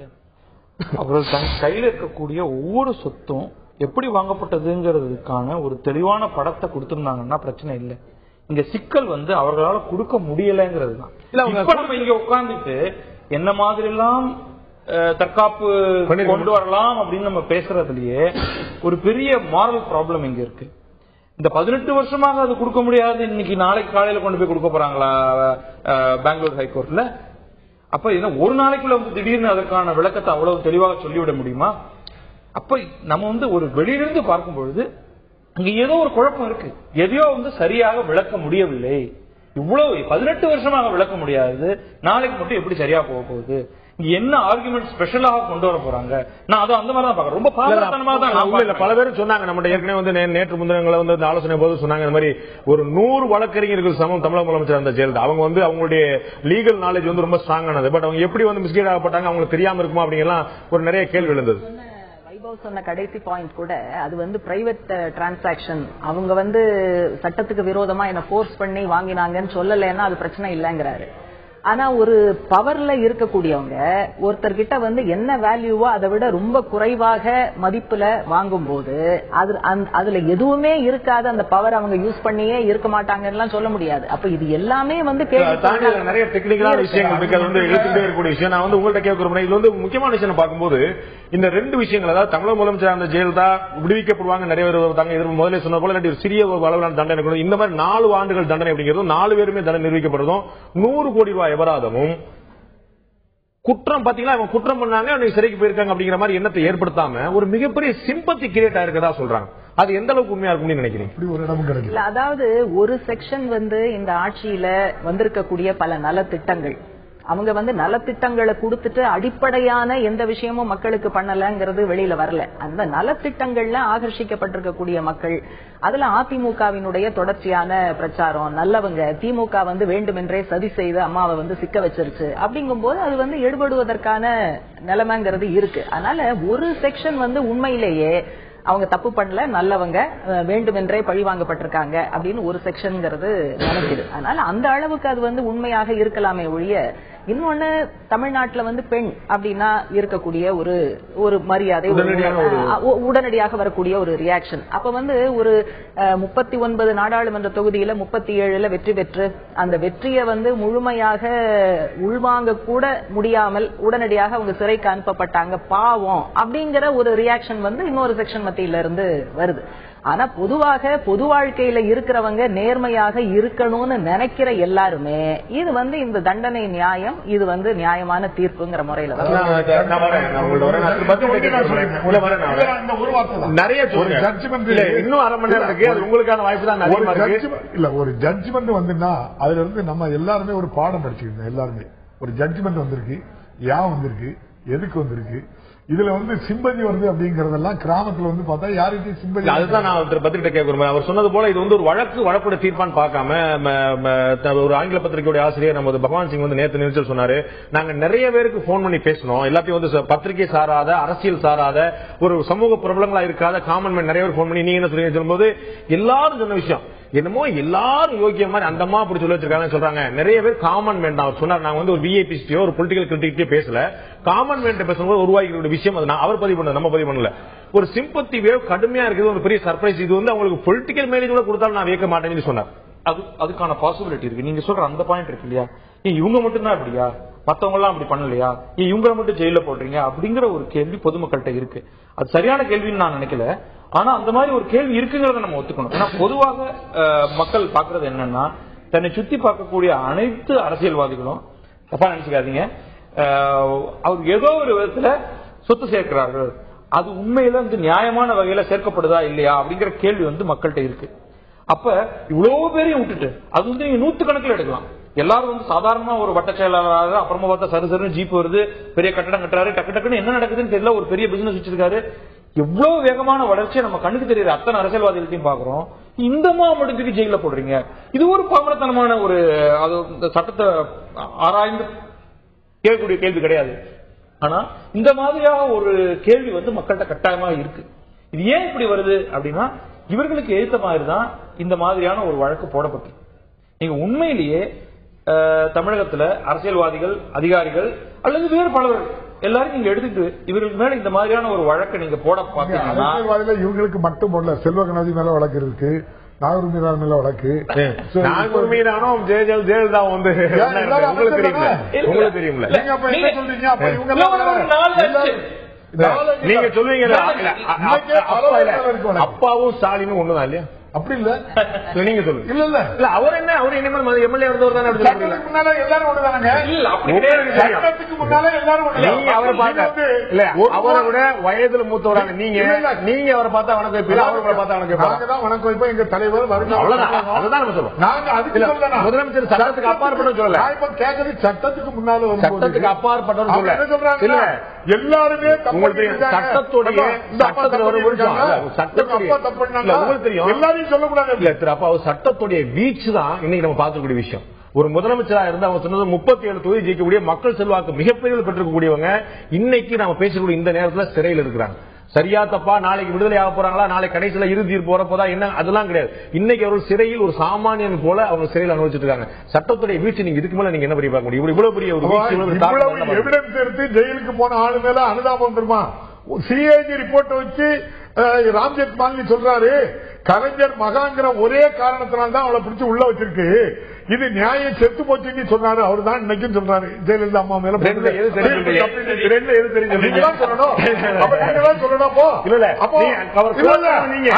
அவர்கள் தன் கையில் இருக்கக்கூடிய ஒவ்வொரு சொத்தும் எப்படி வாங்கப்பட்டதுங்கிறதுக்கான ஒரு தெளிவான படத்தை கொடுத்திருந்தாங்கன்னா பிரச்சனை இல்லை. இங்க சிக்கல் வந்து அவர்களால் கொடுக்க முடியலங்கிறது தான். இப்ப நம்ம இங்க உட்கார்ந்துட்டு என்ன மாதிரி எல்லாம் தற்காப்பு கொண்டு வரலாம் அப்படின்னு நம்ம பேசுறதுலயே ஒரு பெரிய மாரல் ப்ராப்ளம் இங்க இருக்கு. இந்த 18 வருஷமாக அது கொடுக்க முடியாது, இன்னைக்கு நாளைக்கு காலையில கொண்டு போய் கொடுக்க போறாங்களா பெங்களூர் ஹைகோர்ட்ல? அப்ப ஒரு நாளைக்குள்ள வந்து திடீர்னு அதற்கான விளக்கத்தை அவ்வளவு தெளிவாக சொல்லிவிட முடியுமா? அப்ப நம்ம வந்து ஒரு வெளியிலிருந்து பார்க்கும் பொழுது அங்க ஏதோ ஒரு குழப்பம் இருக்கு, எதையோ வந்து சரியாக விளக்க முடியவில்லை. இவ்வளவு 18 வருஷமாக விளக்க முடியாது, நாளைக்கு மட்டும் எப்படி சரியா போக போகுது, என்ன ஆர்குமெண்ட் ஸ்பெஷலாக கொண்டு வர போறாங்க. நான் அதை அந்த மாதிரி தான் பாக்குறேன். ரொம்ப பாதுகாத்தனமா தான் பல பேரும் சொன்னாங்க. நம்ம ஏற்கனவே வந்து நேற்று முந்தினங்களை வந்து ஆலோசனை போது சொன்னாங்க, இந்த மாதிரி ஒரு 100 வழக்கறிஞர்கள் சமம் தமிழக முதலமைச்சர் அந்த ஜெயலலிதா. அவங்க வந்து அவங்களுடைய லீகல் நாலேஜ் வந்து ரொம்ப ஸ்ட்ராங் ஆனது. பட் அவங்க எப்படி வந்து மிஸ்கைட் ஆகப்பட்டாங்க, அவங்களுக்கு தெரியாம இருக்குமா அப்படிங்கலாம் ஒரு நிறைய கேள்வி எழுந்தது. சொன்ன கடைசி பாயிண்ட் கூட அது வந்து பிரைவேட் டிரான்சாக்சன், அவங்க வந்து சட்டத்துக்கு விரோதமா என்ன ஃபோர்ஸ் பண்ணி வாங்கினாங்கன்னு சொல்லலைன்னா அது பிரச்சனை இல்லைங்கிறாரு. ஆனா ஒரு பவர்ல இருக்கக்கூடியவங்க ஒருத்தர்கிட்ட வந்து என்ன வேல்யூவோ அதை விட ரொம்ப குறைவாக மதிப்புல வாங்கும் போது அதுல எதுவுமே இருக்காது, அந்த பவர் அவங்க யூஸ் பண்ணியே இருக்க மாட்டாங்கன்னு சொல்ல முடியாது. அப்ப இது எல்லாமே வந்து நிறைய டெக்னிக்கலான விஷயங்கள் வந்து எழுத்துட்டே இருக்கக்கூடிய விஷயம். நான் வந்து உங்கள்கிட்ட கேட்கிறேன், இது வந்து முக்கியமான விஷயம் பார்க்கும்போது இந்த 2 விஷயங்கள், அதாவது தமிழக முதலமைச்சர் அந்த ஜெயலலிதா விடுவிக்கப்படுவாங்க, நிறைய பேர் வருவாங்க, இதற்கு முதலே சொன்ன போல ஒரு சிறிய ஒரு அளவிலான தண்டனை, இந்த மாதிரி 4 ஆண்டுகள் தண்டனை அப்படிங்கிறதும் 4 பேருமே தண்டனை நிரூபிக்கப்படுறதும் 100 கோடி ரூபாய் அபராதமும் குற்றம் பாத்தீங்கன்னா அவங்க குற்றம் பண்ணாங்க சிறைக்கு போயிருக்காங்க அப்படிங்கிற மாதிரி எண்ணத்தை ஏற்படுத்தாம ஒரு மிகப்பெரிய சிம்பத்தி கிரியேட் ஆயிருக்கதா சொல்றாங்க. அது எந்த அளவுக்கு உண்மையா இருக்கும்னு நினைக்கிறீங்க? அதாவது ஒரு செக்ஷன் வந்து இந்த ஆட்சியில வந்திருக்கக்கூடிய பல நலத்திட்டங்கள், அவங்க வந்து நலத்திட்டங்களை கொடுத்துட்டு அடிப்படையான எந்த விஷயமும் மக்களுக்கு பண்ணலங்கிறது வெளியில வரல. அந்த நலத்திட்டங்கள்ல ஆகர்ஷிக்கப்பட்டிருக்கக்கூடிய மக்கள், அதுல அதிமுகவினுடைய தொடர்ச்சியான பிரச்சாரம், நல்லவங்க திமுக வந்து வேண்டுமென்றே சதி செய்து அம்மாவை வந்து சிக்க வச்சிருச்சு அப்படிங்கும் போது அது வந்து எடுபடுவதற்கான நிலைமைங்கிறது இருக்கு. அதனால ஒரு செக்ஷன் வந்து உண்மையிலேயே அவங்க தப்பு பண்ணல, நல்லவங்க வேண்டுமென்றே பழி வாங்கப்பட்டிருக்காங்க அப்படின்னு ஒரு செக்ஷன்ங்கிறது நினைக்குது. அதனால அந்த அளவுக்கு அது வந்து உண்மையாக இருக்கலாமே ஒழிய, இன்னொன்னு தமிழ்நாட்டுல வந்து பெண் அப்படின்னா இருக்கக்கூடிய ஒரு மரியாதை, உடனடியாக வரக்கூடிய ஒரு ரியாக்ஷன். அப்ப வந்து ஒரு 39 நாடாளுமன்ற தொகுதியில 37ல வெற்றி பெற்று அந்த வெற்றியை வந்து முழுமையாக உள்வாங்க கூட முடியாமல் உடனடியாக அவங்க சிறைக்கு அனுப்பப்பட்டாங்க, பாவம் அப்படிங்கிற ஒரு ரியாக்ஷன் வந்து இன்னொரு செக்ஷன் மத்தியில இருந்து வருது. ஆனா பொதுவாக பொது வாழ்க்கையில இருக்கிறவங்க நேர்மையாக இருக்கணும்னு நினைக்கிற எல்லாருமே இது வந்து இந்த தண்டனை நியாயம், இது வந்து நியாயமான தீர்ப்புங்கிற முறையில நிறைய இன்னும் அரை மணி நேரம் இருக்கு, அது உங்களுக்கான வாய்ப்பு தான். இல்ல ஒரு ஜட்ஜ்மெண்ட் வந்துன்னா அதுல இருந்து நம்ம எல்லாருமே ஒரு பாடம் படிச்சுக்கணும். எல்லாருமே ஒரு ஜட்ஜ்மெண்ட் வந்திருக்கு, ஏன் வந்திருக்கு, எதுக்கு வந்திருக்கு, இதுல வந்து சிம்பதி வருது அப்படிங்கறதெல்லாம் கிராமத்துல வந்து பார்த்தா யாருக்கும் சிம்பதி. அதுதான் நான் ஒருத்தர் பத்திரிகை கேட்கிறேன். அவர் சொன்னது போல இது வந்து ஒரு வழக்குடைய தீர்ப்பான்னு பார்க்காம ஒரு ஆங்கில பத்திரிகையுடைய ஆசிரியர் நமது பகவான் சிங் வந்து நேற்று நிகழ்ச்சியில் சொன்னாரு, நாங்க நிறைய பேருக்கு போன் பண்ணி பேசணும், எல்லாத்தையும் வந்து பத்திரிகை சாராத, அரசியல் சாராத, ஒரு சமூக பிரபலங்களா இருக்காத காமன் மேன் நிறைய பேர் போன் பண்ணி நீங்க என்ன சொல்றீங்க சொல்லும்போது எல்லாரும் சொன்ன விஷயம் என்னமோ எல்லாரும் யோகிய மாதிரி அந்தமா அப்படி சொல்லி வச்சிருக்காங்க சொல்றாங்க. நிறைய பேர் காமன் மேன் தான் சொன்னார். நாங்க வந்து ஒரு விஐபிஸ்டியோ ஒரு பொலிட்டிக்கல் கிரிட்டிக்டோ பேசல, காமன் மேன் பேசும்போது உருவாக்கிற விஷயம் அது அவர் பதிவு பண்ணல, நம்ம பதிவு பண்ணல. ஒரு சிம்பத்தி வேவ் கடுமையா இருக்குது, ஒரு பெரிய சர்ப்ரைஸ். இது வந்து அவங்களுக்கு பொலிட்டிக்கல் மேலேஜ் கூட கொடுத்தாலும் நான் வைக்க மாட்டேன்னு சொன்னார். அதுக்கான பாசிபிலிட்டி இருக்கு. நீங்க சொல்ற அந்த பாயிண்ட் இருக்கு இல்லையா, இவங்க மட்டும் தான் அப்படியா, மத்தவங்க எல்லாம் அப்படி பண்ணலையா, இவங்களை மட்டும் ஜெயில போடுறீங்க அப்படிங்கிற ஒரு கேள்வி பொதுமக்கள்கிட்ட இருக்கு. அது சரியான கேள்வின்னு நான் நினைக்கல. ஆனா அந்த மாதிரி ஒரு கேள்வி இருக்குங்கிறத நம்ம ஒத்துக்கணும். ஏன்னா பொதுவாக மக்கள் பாக்குறது என்னன்னா, தன்னை சுத்தி பார்க்கக்கூடிய அனைத்து அரசியல்வாதிகளும் தப்பா நினைச்சுக்காதீங்க, அவர் ஏதோ ஒரு விதத்துல சொத்து சேர்க்கிறார்கள், அது உண்மையில வந்து நியாயமான வகையில சேர்க்கப்படுதா இல்லையா அப்படிங்கிற கேள்வி வந்து மக்கள்கிட்ட இருக்கு. அப்ப இவ்வளவு பேரையும் விட்டுட்டு அது வந்து நீங்க 100 கணக்கில் எடுக்கலாம். எல்லாரும் வந்து சாதாரணமா ஒரு வட்ட செயலாளராக, அப்புறமா பார்த்தா சரு ஜீப் வருது, பெரிய கட்டடம் கட்டுறாரு, டக்கு டக்குன்னு என்ன நடக்குதுன்னு தெரியல, ஒரு பெரிய பிசினஸ் வச்சிருக்காரு. எவ்வளவு வேகமான வளர்ச்சியை நம்ம கண்ணுக்கு தெரியற அத்தனை அரசியல்வாதிகளையும் பாக்குறோம். இந்த மாவட்டத்துக்கு ஜெயில போடுறீங்க, இது ஒரு பாமரத்தனமான ஒரு சட்டத்தை ஆராய்ந்து கேட்கக்கூடிய கேள்வி கிடையாது. ஆனா இந்த மாதிரியாக ஒரு கேள்வி வந்து மக்கள்கிட்ட கட்டாயமா இருக்கு. இது ஏன் இப்படி வருது அப்படின்னா, இவர்களுக்கு எதிர்த்த மாதிரி தான் இந்த மாதிரியான ஒரு வழக்கு போடப்பட்டு. நீங்க உண்மையிலேயே தமிழகத்துல அரசியல்வாதிகள், அதிகாரிகள் அல்லது வேறு பலவர்கள் எல்லாரும் நீங்க எடுத்துட்டு இவர்களுக்கு மேல இந்த மாதிரியான ஒரு வழக்கை நீங்க போட பாத்தீங்கன்னா, இவங்களுக்கு மட்டும் போடல, செல்வ கணபதி மேல வழக்கு இருக்கு, நாகூர் மீதான மேல வழக்கு, நாகூர் மீதானும் ஜெயலலிதா வந்து உங்களுக்கு தெரியும்ல. நீங்க சொல்லுவீங்க அப்பாவும் ஸ்டாலினும் ஒண்ணுதான் இல்லையா? அப்படி இல்ல நீங்க சொல்லுங்க. இல்ல இல்ல இல்ல அவர் என்ன அவர் இனிமேல் எம்எல்ஏ இருந்தவர் தானே அப்படி சொல்றீங்க. முன்னால எல்லாரும் ஒண்ணுதானங்க. இல்ல அப்படி கிடையாது. சட்டத்துக்கு முன்னால எல்லாரும் நீங்க அவரை பார்த்தா இல்ல அவரை விட வயதுல மூத்தவராங்க நீங்க அவரை பார்த்தா வணக்கம் வைப்பீங்க, அவரை பார்த்தா வணக்கம் வைப்பாங்க. நாங்க தான் வணக்கம் வைப்போம். எங்க தலைவர் வருங்க. அவ்வளவுதான். அதுதான் நம்ம சொல்றோம். நாங்க அதுக்கு சொல்லல. முதலமைச்சர் சட்டத்துக்கு அப்பாற்பட்டு சொல்லல. நான் இப்ப கேக்குறது சட்டத்துக்கு முன்னால சட்டத்துக்கு அப்பாற்பட்டு சொல்ல. என்ன சொல்றாங்க? இல்ல எல்லாருமே உங்களுக்கு சட்டத்துடைய சட்டத்துல ஒரு விஷயம் சட்டத்துடைய உங்களுக்கு தெரியும் எல்லாரையும் சொல்லக்கூடாது. இல்ல திரு அப்பா சட்டத்துடைய வீச்சு தான் இன்னைக்கு நம்ம பார்க்கக்கூடிய விஷயம். ஒரு முதலமைச்சரா இருந்து அவங்க சொன்னது 37 தொகுதி ஜெயிக்கக்கூடிய மக்கள் செல்வாக்கு மிகப்பெரிய பெற்றிருக்கக்கூடியவங்க இன்னைக்கு நம்ம பேசக்கூடிய இந்த நேரத்தில் சிறையில் இருக்கிறாங்க. சரியா தப்பா நாளைக்கு விடுதலை ஆக போறாங்களா, நாளைக்கு கடைசியில இறுதி தீர்ப்பு வரப்போதா என்ன அதெல்லாம் கிடையாது. இன்னைக்கு அவர்கள் சிறையில் ஒரு சாமானியன் போல அவங்க சிறையில் அனுபவிச்சுட்டு இருக்காங்க. சட்டத்துடைய வீழ்ச்சி நீங்க இதுக்கு மேல நீங்க என்ன பெரிய பார்க்க முடியும்? இவ்வளவு பெரிய ஒரு எவிடன்ஸ் எடுத்து ஜெயிலுக்கு போன ஆளு மேல அனுதாபம் தெரியுமா? சிஏஜி ரிப்போர்ட் வச்சு ராம்ஜெத் மாலினி சொல்றாரு, கலைஞர் மகாங்கிற ஒரே காரணத்தினால்தான் அவளை பிடிச்சு உள்ள வச்சிருக்கு, இது நியாயம் செத்து போச்சுன்னு சொன்னாரு. அவரு தான் இன்னைக்கும் சொல்றாரு ஜெயலலிதா அம்மா மேல.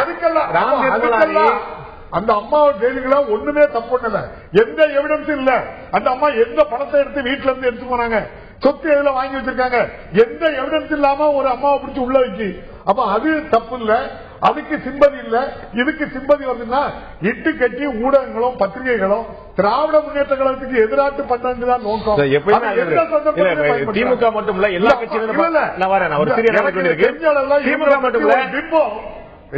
அதுக்கெல்லாம் அந்த அம்மாவை ஜெயிலுங்களா ஒண்ணுமே தப்பு பண்ணல, எந்த எவிடன்ஸும் இல்ல. அந்த அம்மா எந்த பணத்தை எடுத்து வீட்டுல இருந்து எடுத்து போனாங்க, சொத்து எதுல வாங்கி வச்சிருக்காங்க, எந்த எவிடன்ஸ் இல்லாம ஒரு அம்மாவை பிடிச்சி உள்ள வச்சு. அப்ப அது தப்பு இல்ல, அதுக்கு சிம்பதி இல்ல. இதுக்கு சிம்பதி வருதுன்னா இட்டு கட்சி ஊடகங்களும் பத்திரிகைகளும் திராவிட முன்னேற்ற கழகத்துக்கு எதிராட்டு பண்றதுதான் நோக்கம். திமுக மட்டும் இல்ல, எல்லா கட்சியிலும் திமுக மட்டும் இல்ல,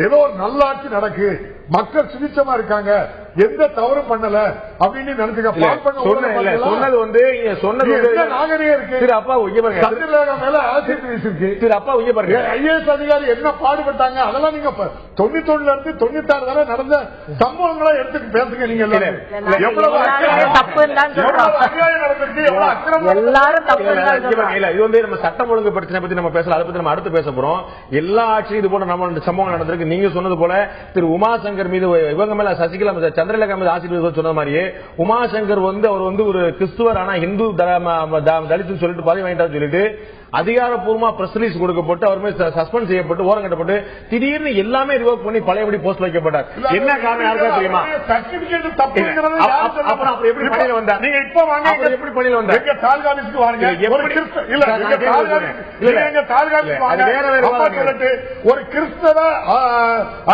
ஏதோ ஒரு நல்லாட்சி நடக்கு, மக்கள் சுபிச்சமா இருக்காங்க, எந்த தவறும் பண்ணல அப்படின்னு நினைச்சுக்க. சொன்னது வந்து நாகரிகம் இருக்கு. திரு அப்பா சந்திரலேகா மேல ஆசிட் இருக்கு. திரு அப்பா பாருங்க, ஐஏஎஸ் அதிகாரி என்ன பாடுபட்டாங்க அதெல்லாம் நீங்க 91ல இருந்து 96 வரை நடந்த சம்பவங்களை எடுத்துட்டு பேசுங்க. நீங்க எவ்வளவு அநியாயம் நடந்திருக்கு, எவ்வளவு அக்கிரமம். இது வந்து நம்ம சட்டம் ஒழுங்கு பிரச்சனை பத்தி நம்ம பேசலாம், அதை பத்தி நம்ம அடுத்து பேச போறோம். எல்லா ஆட்சியும் இது போல நம்ம சம்பவம் நடந்திருக்கு. நீங்க சொன்னது போல திரு உமாசங்கர் மீது இவங்க மேல சசிகலா சந்திரலேகா மீது ஆசிரியர் சொன்ன மாதிரியே உமாசங்கர் வந்து அவர் வந்து ஒரு கிறிஸ்துவர், ஆனா இந்து தலித்து சொல்லிட்டு பதவி வாங்கிட்டாரு சொல்லிட்டு அதிகாரப்பூர்வமா பிரஸ் ரிலீஸ் கொடுக்கப்பட்டு அவர் மீது சஸ்பெண்ட் செய்யப்பட்டு ஓரம் கட்டப்பட்டு திடீர்னு எல்லாமே ரிவோக் பண்ணி பழையபடி போஸ்ட் வைக்கப்பட்டார். என்ன காரணம் யாருக்கா தெரியுமா? அப்புறம் அப்படி எப்படி பணியில வந்தார்? நீங்க இப்ப வாங்க, எப்படி பணியில வந்தார்? எங்க தாலுகாலிஸ்க்கு வாங்க. ஒரு கிறிஸ்தவ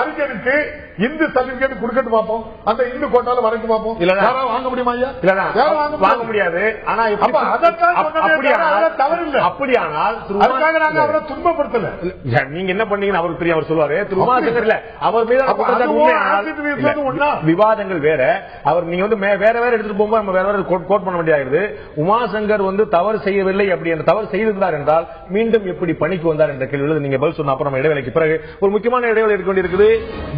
அறிஞருக்கு இந்து சர்டிபிகேட் கொடுக்கட்டு பார்ப்போம், அந்த இந்து கோட்டால வரைக்கும் பார்ப்போம். யாரும் வாங்க முடியுமா? வாங்க முடியாது. ஆனா தவறு இல்லை. அப்படியானால் அவரை துன்பப்படுத்தல. நீங்க என்ன பண்ணீங்கன்னு அவருக்கு தெரியும். அவர் சொல்லுவாரு திரு உமாசங்கர் இல்ல, அவர் மீது விவாதங்கள் வேற. அவர் நீங்க வந்து வேற வேற எடுத்துட்டு போகும்போது நம்ம வேற வேற கோட் பண்ண வேண்டியது. உமாசங்கர் வந்து தவறு செய்யவில்லை, அப்படி என்ற தவறு செய்திருந்தார் என்றால் மீண்டும் எப்படி பணிக்கு வந்தார் என்ற கேள்வி நீங்க பதில் சொன்ன அப்புறம் இடைவேளைக்கு பிறகு ஒரு முக்கியமான இடைவேளை இருக்க வேண்டியிருக்குது.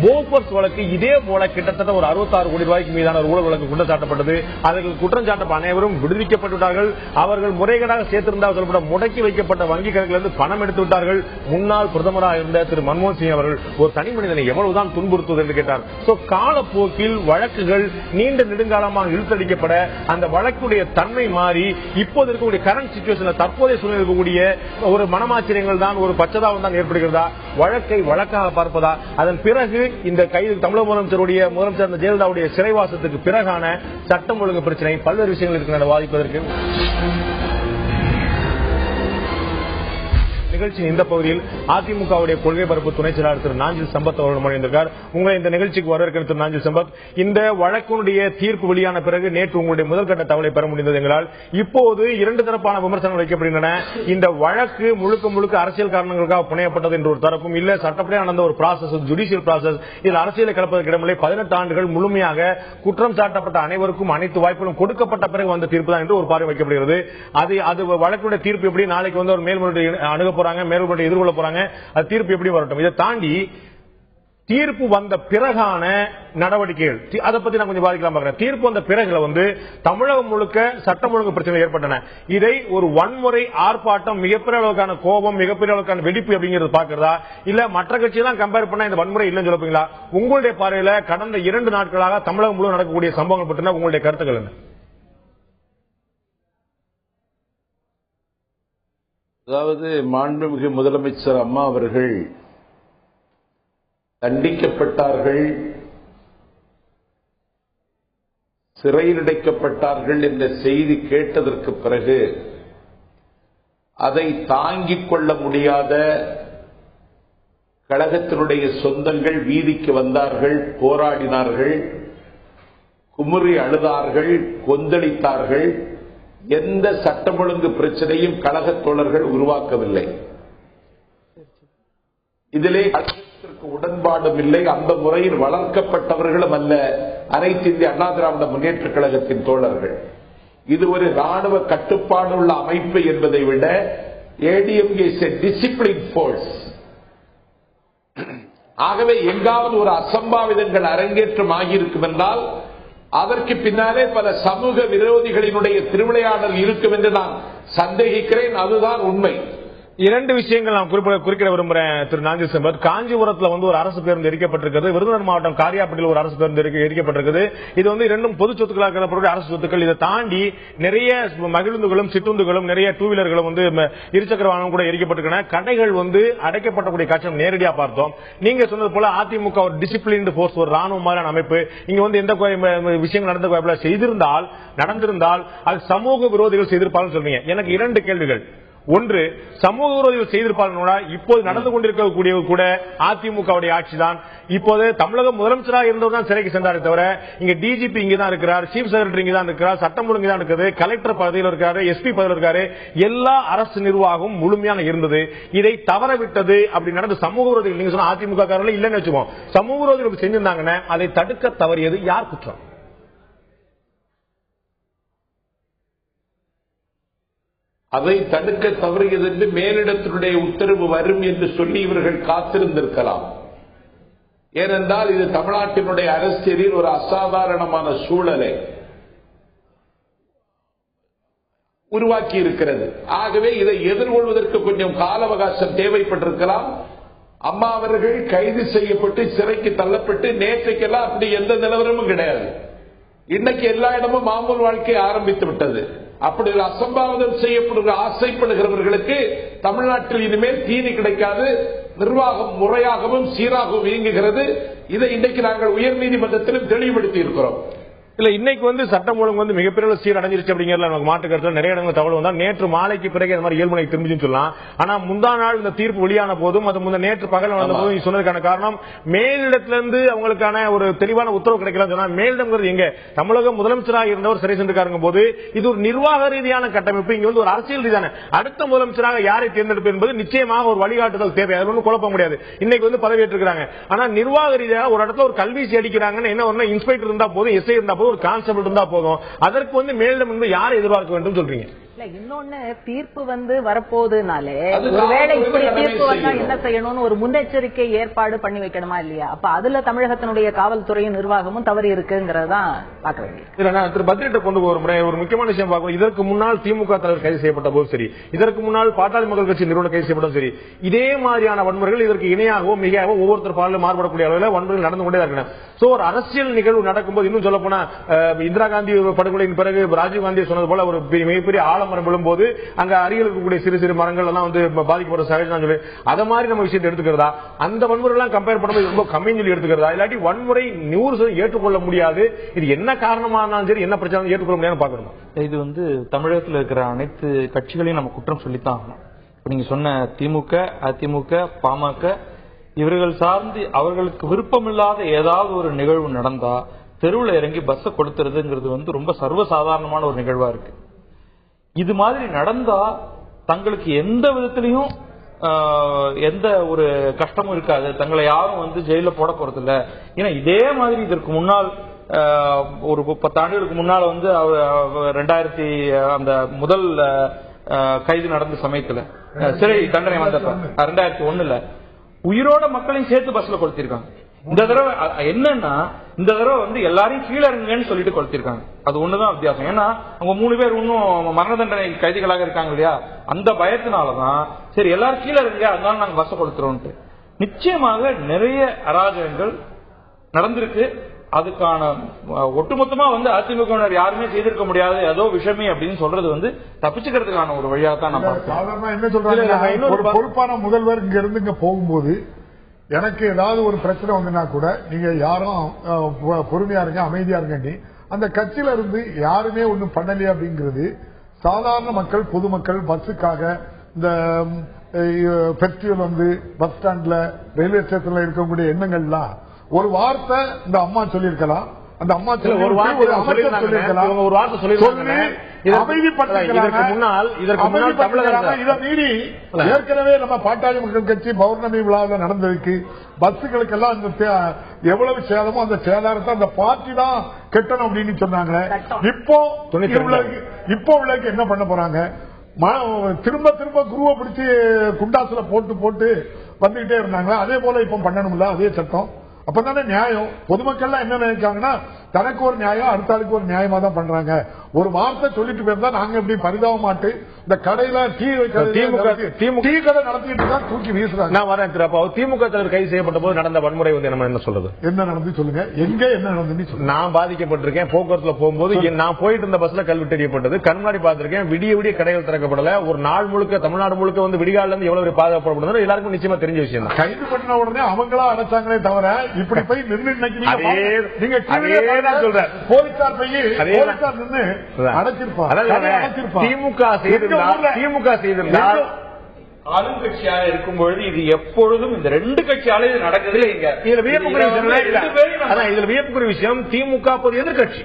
போஃபர்ஸ் வழக்கு இதே போல கிட்டத்தட்ட ஒரு 66 கோடி ரூபாய்க்கு மீதான ஒரு ஊழல் வழக்கு குற்றம் சாட்டப்பட்டது. அவர்கள் குற்றம் சாட்டப்பட்ட அனைவரும் விடுவிக்கப்பட்டுவிட்டார்கள். அவர்கள் முறைகேடாக சேர்த்திருந்தால் சொல்லப்பட்ட முடக்கி வைக்கப்பட்ட வங்கி கணக்கிலிருந்து பணம் எடுத்து விட்டார்கள். முன்னாள் பிரதமராக இருந்த திரு மன்மோகன் சிங் அவர்கள் ஒரு தனி மனிதனை எவ்வளவுதான் துன்புறுத்துவது என்று கேட்டார். காலப்போக்கில் வழக்குகள் நீண்ட நெடுங்காலமாக இழுத்தடிக்கப்பட அந்த வழக்குடைய தன்மை மாறி இப்போது இருக்கக்கூடிய கரண்ட் சிச்சுவேஷன் தற்போதைய சூழ்நிலை இருக்கக்கூடிய ஒரு மனமாச்சரியங்கள் தான், ஒரு பச்சதாபம் தான் ஏற்படுகிறதா, வழக்கை வழக்காக பார்ப்பதா, அதன் பிறகு இந்த கைது தமிழக முதலமைச்சர் ஜெயலலிதாவுடைய சிறைவாசத்துக்கு பிறகான சட்டம் ஒழுங்கு பிரச்சனை பல்வேறு விஷயங்கள் இருக்கின்றன வாதிப்பதற்கு. நிகழ்ச்சியின் இந்த பகுதியில் அதிமுகவுடைய கொள்கை பரப்பு துணை செயலாளர் திரு நாஞ்சில் சம்பத் அவர்கள் முன்வைந்திருக்கார். உங்களை இந்த நிகழ்ச்சிக்கு வரவேற்கிற திரு நாஞ்சில் சம்பத், இந்த வழக்கினுடைய தீர்ப்பு வெளியான பிறகு நேற்று உங்களுடைய முதல்கட்ட தகவலை பெற முடிந்தது எங்களால். இப்போது இரண்டு தரப்பான விமர்சனங்கள் வைக்கப்படுகின்றன. இந்த வழக்கு முழுக்க முழுக்க அரசியல் காரணங்களுக்காக புனையப்பட்டது என்ற ஒரு தரப்பும், இல்ல சட்டப்படியாக நடந்த ஒரு ப்ராசஸ், ஜுடிஷியல் ப்ராசஸ், இதில் அரசியலை கலப்பதற்கு இடமில்லை, 18 ஆண்டுகள் முழுமையாக குற்றம் சாட்டப்பட்ட அனைவருக்கும் அனைத்து வாய்ப்புகளும் கொடுக்கப்பட்ட பிறகு வந்த தீர்ப்பு தான் என்று ஒரு பார்வை வைக்கப்படுகிறது. அது வழக்குடைய தீர்ப்பு எப்படி நாளைக்கு வந்து ஒரு மேல்முறையீடு அணுக மேல்முறையீடு எதிர்கொள்ள போறாங்க, அது தீர்ப்பு எப்படி வரட்டும். இதை தாண்டி தீர்ப்பு வந்த பிறகான நடவடிக்கைகள் அதை பத்தி நான் கொஞ்சம் பாதிக்கலாம் பார்க்கிறேன். தீர்ப்பு வந்த பிறகுல வந்து தமிழகம் முழுக்க சட்டம் ஒழுங்கு பிரச்சனை ஏற்பட்டன. இதை ஒரு வன்முறை ஆர்ப்பாட்டம், மிகப்பெரிய அளவுக்கான கோபம், மிகப்பெரிய அளவுக்கான வெடிப்பு அப்படிங்கிறது பாக்குறதா, இல்ல மற்ற கட்சியெல்லாம் கம்பேர் பண்ணா இந்த வன்முறை இல்லைன்னு சொல்லுவீங்களா? உங்களுடைய பார்வையில கடந்த 2 நாட்களாக தமிழகம் முழுவதும் நடக்கக்கூடிய சம்பவங்கள் பற்றின உங்களுடைய கருத்துக்கள் என்ன? அதாவது மாண்புமிகு முதலமைச்சர் அம்மா அவர்கள் தண்டிக்கப்பட்டார்கள், சிறையில் அடைக்கப்பட்டார்கள் என்ற செய்தி கேட்டதற்கு பிறகு அதை தாங்கிக் கொள்ள முடியாத கழகத்தினுடைய சொந்தங்கள் வீதிக்கு வந்தார்கள், போராடினார்கள், குமுறி அழுதார்கள், கொந்தளித்தார்கள். எந்த சட்டம் ஒழுங்கு பிரச்சனையும் கழகத் தோழர்கள் உருவாக்கவில்லை. இதிலே கழகத்திற்கு உடன்பாடும் இல்லை. அந்த முறையில் வளர்க்கப்பட்டவர்களும் அல்ல அனைத்து இந்திய அண்ணா திராவிட முன்னேற்ற கழகத்தின் தோழர்கள். இது ஒரு ராணுவ கட்டுப்பாடு உள்ள அமைப்பு என்பதை விட ADMK is a discipline force. ஆகவே எங்காவது ஒரு அசம்பாவிதங்கள் அரங்கேற்றம் ஆகியிருக்கும் என்றால் அதற்கு பின்னாலே பல சமூக விரோதிகளினுடைய திருவிளையாடல் இருக்கும் என்று நான் சந்தேகிக்கிறேன். அதுதான் உண்மை. இரண்டு விஷயங்கள் நான் குறிப்பிட விரும்புறேன் திரு நாஞ்சில் சம்பத். காஞ்சிபுரத்தில் ஒரு அரசு பேருந்து எரிக்கப்பட்டிருக்கிறது. விருதுநகர் மாவட்டம் காரியாப்பட்டியில் ஒரு அரசு பேருந்து எரிக்கப்பட்டிருக்கிறது. இது இரண்டும் பொது சொத்துக்களாக கருதப்பட்ட அரசு சொத்துக்கள். இதை தாண்டி நிறைய மகிழுந்துகளும் சிற்றுந்துகளும் நிறைய டூ வீலர்களும் இருசக்கர வாகனம் கூட எரிக்கப்பட்டிருக்கின்றன. கடைகள் அடைக்கப்படக்கூடிய காட்சி நேரடியாக பார்த்தோம். நீங்க சொன்னது போல அதிமுக ஒரு டிசிப்ளின்டு போர்ஸ், ஒரு ராணுவ மாதிரியான அமைப்பு. இங்க எந்த விஷயங்கள் நடந்திருந்தால் அது சமூக விரோதிகள் செய்திருப்பார்கள் சொல்றீங்க. எனக்கு இரண்டு கேள்விகள். ஒன்று, சமூக விரோதிகள் செய்திருப்பார்கள். இப்போது நடந்து கொண்டிருக்கக்கூடிய கூட அதிமுக ஆட்சி தான். இப்போது தமிழக முதலமைச்சராக இருந்தவர் தான் சிறைக்கு சென்றாரே தவிர இங்க டிஜிபி இங்கதான் இருக்கிறார், சீஃப் செக்ரட்டரி இங்கதான் இருக்கிறார், சட்டம் ஒழுங்கு தான் இருக்குது, கலெக்டர் பதவியில் இருக்காரு, எஸ்பி பதவியில் இருக்காரு. எல்லா அரசு நிர்வாகம் முழுமையான இருந்தது. இதை தவறவிட்டது அப்படி நடந்த சமூக விரோதிகள், நீங்க சொன்ன அதிமுக காரர்கள் இல்லைன்னு வச்சுக்கோம், சமூக விரோதிகள் செஞ்சிருந்தாங்கன்னா அதை தடுக்க தவறியது யார் குற்றம்? அதை தடுக்க தவறியது என்று மேலிடத்தினுடைய உத்தரவு வரும் என்று சொல்லி இவர்கள் காத்திருந்திருக்கலாம். ஏனென்றால் இது தமிழ்நாட்டினுடைய அரசியலில் ஒரு அசாதாரணமான சூழலை உருவாக்கி இருக்கிறது. ஆகவே இதை எதிர்கொள்வதற்கு கொஞ்சம் கால அவகாசம் தேவைப்பட்டிருக்கலாம். அம்மா அவர்கள் கைது செய்யப்பட்டு சிறைக்கு தள்ளப்பட்டு நேற்றைக்கெல்லாம் அப்படி எந்த நிலவரமும் கிடையாது. இன்னைக்கு எல்லா இடமும் மாமூல் வாழ்க்கை ஆரம்பித்து விட்டது. அப்படி ஒரு அசம்பாவிதம் செய்யப்படுகிற ஆசைப்படுகிறவர்களுக்கு தமிழ்நாட்டில் இனிமேல் தீனி கிடைக்காது. நிர்வாகம் முறையாகவும் சீராகவும் இயங்குகிறது. இதை இன்றைக்கு நாங்கள் உயர்நீதிமன்றத்திலும் தெளிவுபடுத்தி இருக்கிறோம். இல்ல இன்னைக்கு சட்டம் ஒழுங்கு மிகப்பெரிய சீர் அடைஞ்சிருச்சு அப்படிங்கிறதுல நமக்கு மாற்று கருத்து நிறைய இடங்கள் தகவல் வந்தா நேற்று மாலைக்கு பிறகு இந்த மாதிரி இயல்புநிலை திரும்பிச்சுன்னு சொல்லலாம். ஆனா முந்தா நாள் இந்த தீர்ப்பு வெளியான போதும் அது நேற்று பகல் வந்த போதும் சொன்னதுக்கான காரணம் மேலிடத்திலிருந்து அவங்களுக்கான ஒரு தெளிவான உத்தரவு கிடைக்கலாம் சொன்னா மேலிடம் எங்க தமிழக முதலமைச்சராக இருந்தவர் சிறை சென்றிருக்காருங்க போது இது ஒரு நிர்வாக ரீதியான கட்டமைப்பு. இங்க ஒரு அரசியல் ரீதியான அடுத்த முதலமைச்சராக யாரை தேர்ந்தெடுப்பு என்பது நிச்சயமாக ஒரு வழிகாட்டுதல் தேவை. அது ஒன்றும் குழப்ப முடியாது. இன்னைக்கு பதவியேற்றிருக்காங்க. ஆனா நிர்வாக ரீதியாக ஒரு இடத்துல ஒரு கல்வி அடிக்கிறாங்கன்னு என்ன ஒரு இன்ஸ்பெக்டர் இருந்தா போதும், எஸ்ஐ இருந்தா ஒரு கான்ஸ்டபிள் இருந்தா போதும். அதற்கு மேலிடம் யாரை எதிர்பார்க்க வேண்டும் சொல்றீங்க? இன்னொன்னு தீர்ப்பு வரப்போகுதுனாலே ஒருவேளை இப்படி தீர்ப்பு வந்தா என்ன செய்யணும்னு ஒரு முன்னெச்சரிக்கை ஏற்பாடு பண்ணி வைக்கணுமா இல்லையா? அப்ப அதுல தமிழகத்தினுடைய காவல்துறையும் நிர்வாகமும் தவறு இருக்குங்கிறதான் பாக்க வேண்டியது. திரு பத்ரிட்ட கொண்டு ஒரு முக்கியமான விஷயம் பார்க்கணும். இதற்கு முன்னால் திமுக தலைவர் கைது செய்யப்பட்ட போது சரி, இதற்கு முன்னால் பாட்டாளி மக்கள் கட்சி நிறுவனம் கைது செய்யப்படும் சரி, இதே மாதிரியான வன்முறைகள் இதற்கு இணையாகவும் மிகவும் ஒவ்வொருத்தர் பாலிலும் மாறுபடக்கூடிய அளவில் வன்முறைகள் நடந்து கொண்டே இருக்கின்றன. ஒரு அரசியல் நிகழ்வு நடக்கும்போது இன்னும் சொல்ல போனா இந்திரா காந்தி படுகொலையின் பிறகு ராஜீவ் காந்தி சொன்னது போல ஒரு மிகப்பெரிய ஆலமரம் விழும்போது அங்க அருகில் இருக்கக்கூடிய சிறு சிறு மரங்கள் எல்லாம் பாதிக்கப்பட்ட சகஜம் சொல்லி அதை மாதிரி நம்ம விஷயத்தை எடுத்துக்கிறதா, அந்த வன்முறை எல்லாம் கம்பேர் பண்ணும்போது ரொம்ப கம்மின்னு சொல்லி எடுத்துக்கிறதா, இல்லாட்டி வன்முறை 100% ஏற்றுக்கொள்ள முடியாது, இது என்ன காரணமானாலும் சரி என்ன பிரச்சனை ஏற்றுக்கொள்ள முடியாது பார்க்கணும். இது தமிழகத்தில் இருக்கிற அனைத்து கட்சிகளையும் நம்ம குற்றம் சொல்லித்தான் ஆகணும். நீங்க சொன்ன திமுக, அதிமுக, பாமக இவர்கள் சார்ந்து அவர்களுக்கு விருப்பமில்லாத ஏதாவது ஒரு நிகழ்வு நடந்தா தெருவில் இறங்கி பஸ் கொடுத்துறதுங்கிறது ரொம்ப சர்வசாதாரணமான ஒரு நிகழ்வா இருக்கு. இது மாதிரி நடந்தா தங்களுக்கு எந்த விதத்திலையும் எந்த ஒரு கஷ்டமும் இருக்காது, தங்களை யாரும் ஜெயில போட போறது இல்ல. ஏன்னா இதே மாதிரி இதற்கு முன்னால் ஒரு 10 ஆண்டுகளுக்கு முன்னால் 2000 அந்த முதல் கைது நடந்த சமயத்துல சிறை தண்டனை வந்தப்ப 2001 உயிரோட மக்களையும் சேர்த்து பஸ்ல கொளுத்திருக்காங்க. இந்த தடவை என்னன்னா இந்த தடவை எல்லாரையும் கீழே இறங்குங்கன்னு சொல்லிட்டு கொளுத்திருக்காங்க. அது ஒண்ணுதான் வித்தியாசம். ஏன்னா அவங்க 3 பேர் இன்னும் மரண தண்டனை கைதிகளாக இருக்காங்க இல்லையா, அந்த பயத்தினாலதான் சரி எல்லாரும் கீழே இறங்க, அதனால நாங்க பஸ்ஸை கொளுத்துறோம். நிச்சயமாக நிறைய அராஜகங்கள் நடந்திருக்கு. அதுக்கான ஒட்டுமொத்தமா அதிமுகவினர் யாருமே செய்திருக்க முடியாது ஏதோ விஷயமே அப்படின்னு சொல்றது தப்பிச்சுக்கிறதுக்கான ஒரு வழியாக தான் நம்ம என்ன சொல்றாங்க. ஒரு பொறுப்பான முதல்வர் இங்க இருந்து இங்க போகும்போது எனக்கு ஏதாவது ஒரு பிரச்சனை வந்துன்னா கூட நீங்க யாரும் பொறுமையா இருங்க அமைதியா இருங்க, அந்த கட்சியில இருந்து யாருமே ஒண்ணும் பண்ணலையே அப்படிங்கிறது சாதாரண மக்கள் பொதுமக்கள் பஸ்ஸுக்காக இந்த பெட்ரோல் வந்து பஸ் ஸ்டாண்ட்ல ரயில்வே ஸ்டேஷன்ல இருக்கக்கூடிய எண்ணங்கள்லாம் ஒரு வார்த்தை இந்த அம்மா சொல்லியிருக்கலாம். அந்த அம்மா ஒரு வார்த்தை இதை மீறி ஏற்கனவே நம்ம பாட்டாளி மக்கள் கட்சி பௌர்ணமி விழாவில் நடந்திருக்கு. பஸ்ஸுகளுக்கெல்லாம் எவ்வளவு சேதமோ அந்த சேதாரத்தை அந்த பார்ட்டி தான் கட்டணும் அப்படின்னு சொன்னாங்க. இப்போ உள்ளக்கு என்ன பண்ண போறாங்க? திரும்ப திரும்ப குருவை பிடிச்சி குண்டாசுல போட்டு போட்டு வந்துகிட்டே இருந்தாங்க. அதே போல இப்ப பண்ணணும்ல அதே சட்டம். அப்பதானே நியாயம். பொதுமக்கள் என்ன நினைக்காங்கன்னா தனக்கு ஒரு நியாயம் அடுத்த ஆளுக்கு ஒரு நியாயமா தான் பண்றாங்க. ஒரு வார்த்தை சொல்லிட்டு போயிருந்தா நாங்க எப்படி பரிதாப மாட்டு இந்த கடையில டீ கடை நடத்திட்டு தான் தூக்கி வீசுறாங்க. நான் வரேன். திமுக தலைவர் கைது செய்யப்பட்ட போது நடந்த வன்முறை வந்து நம்ம என்ன சொல்றது? என்ன நடந்து சொல்லுங்க. எங்க என்ன நடந்து? நான் பாதிக்கப்பட்டிருக்கேன். போக்குவரத்துல போகும்போது நான் போயிட்டு இருந்த பஸ்ல கல்வி எறியப்பட்டது கண்மாடி பார்த்திருக்கேன். விடிய விடிய கடைகள் திறக்கப்படல. ஒரு நாள் முழுக்க தமிழ்நாடு முழுக்க வந்து விடிகால இருந்து எவ்வளவு பாதுகாக்கப்படுறது எல்லாருக்கும் நிச்சயமா தெரிஞ்ச விஷயம் தான். கைது பண்ண உடனே அவங்களா அடைச்சாங்களே தவிர இப்படி போய் நின்று நீங்க போலீசார் போய் போலீசார் நின்று திமுக செய்திருந்தால் ஆளுங்கட்சியாக இருக்கும் பொழுது இது எப்பொழுதும் இந்த ரெண்டு கட்சியாலும் நடக்குது. இதுல வியப்புக்குரிய விஷயம் திமுக எதிர்கட்சி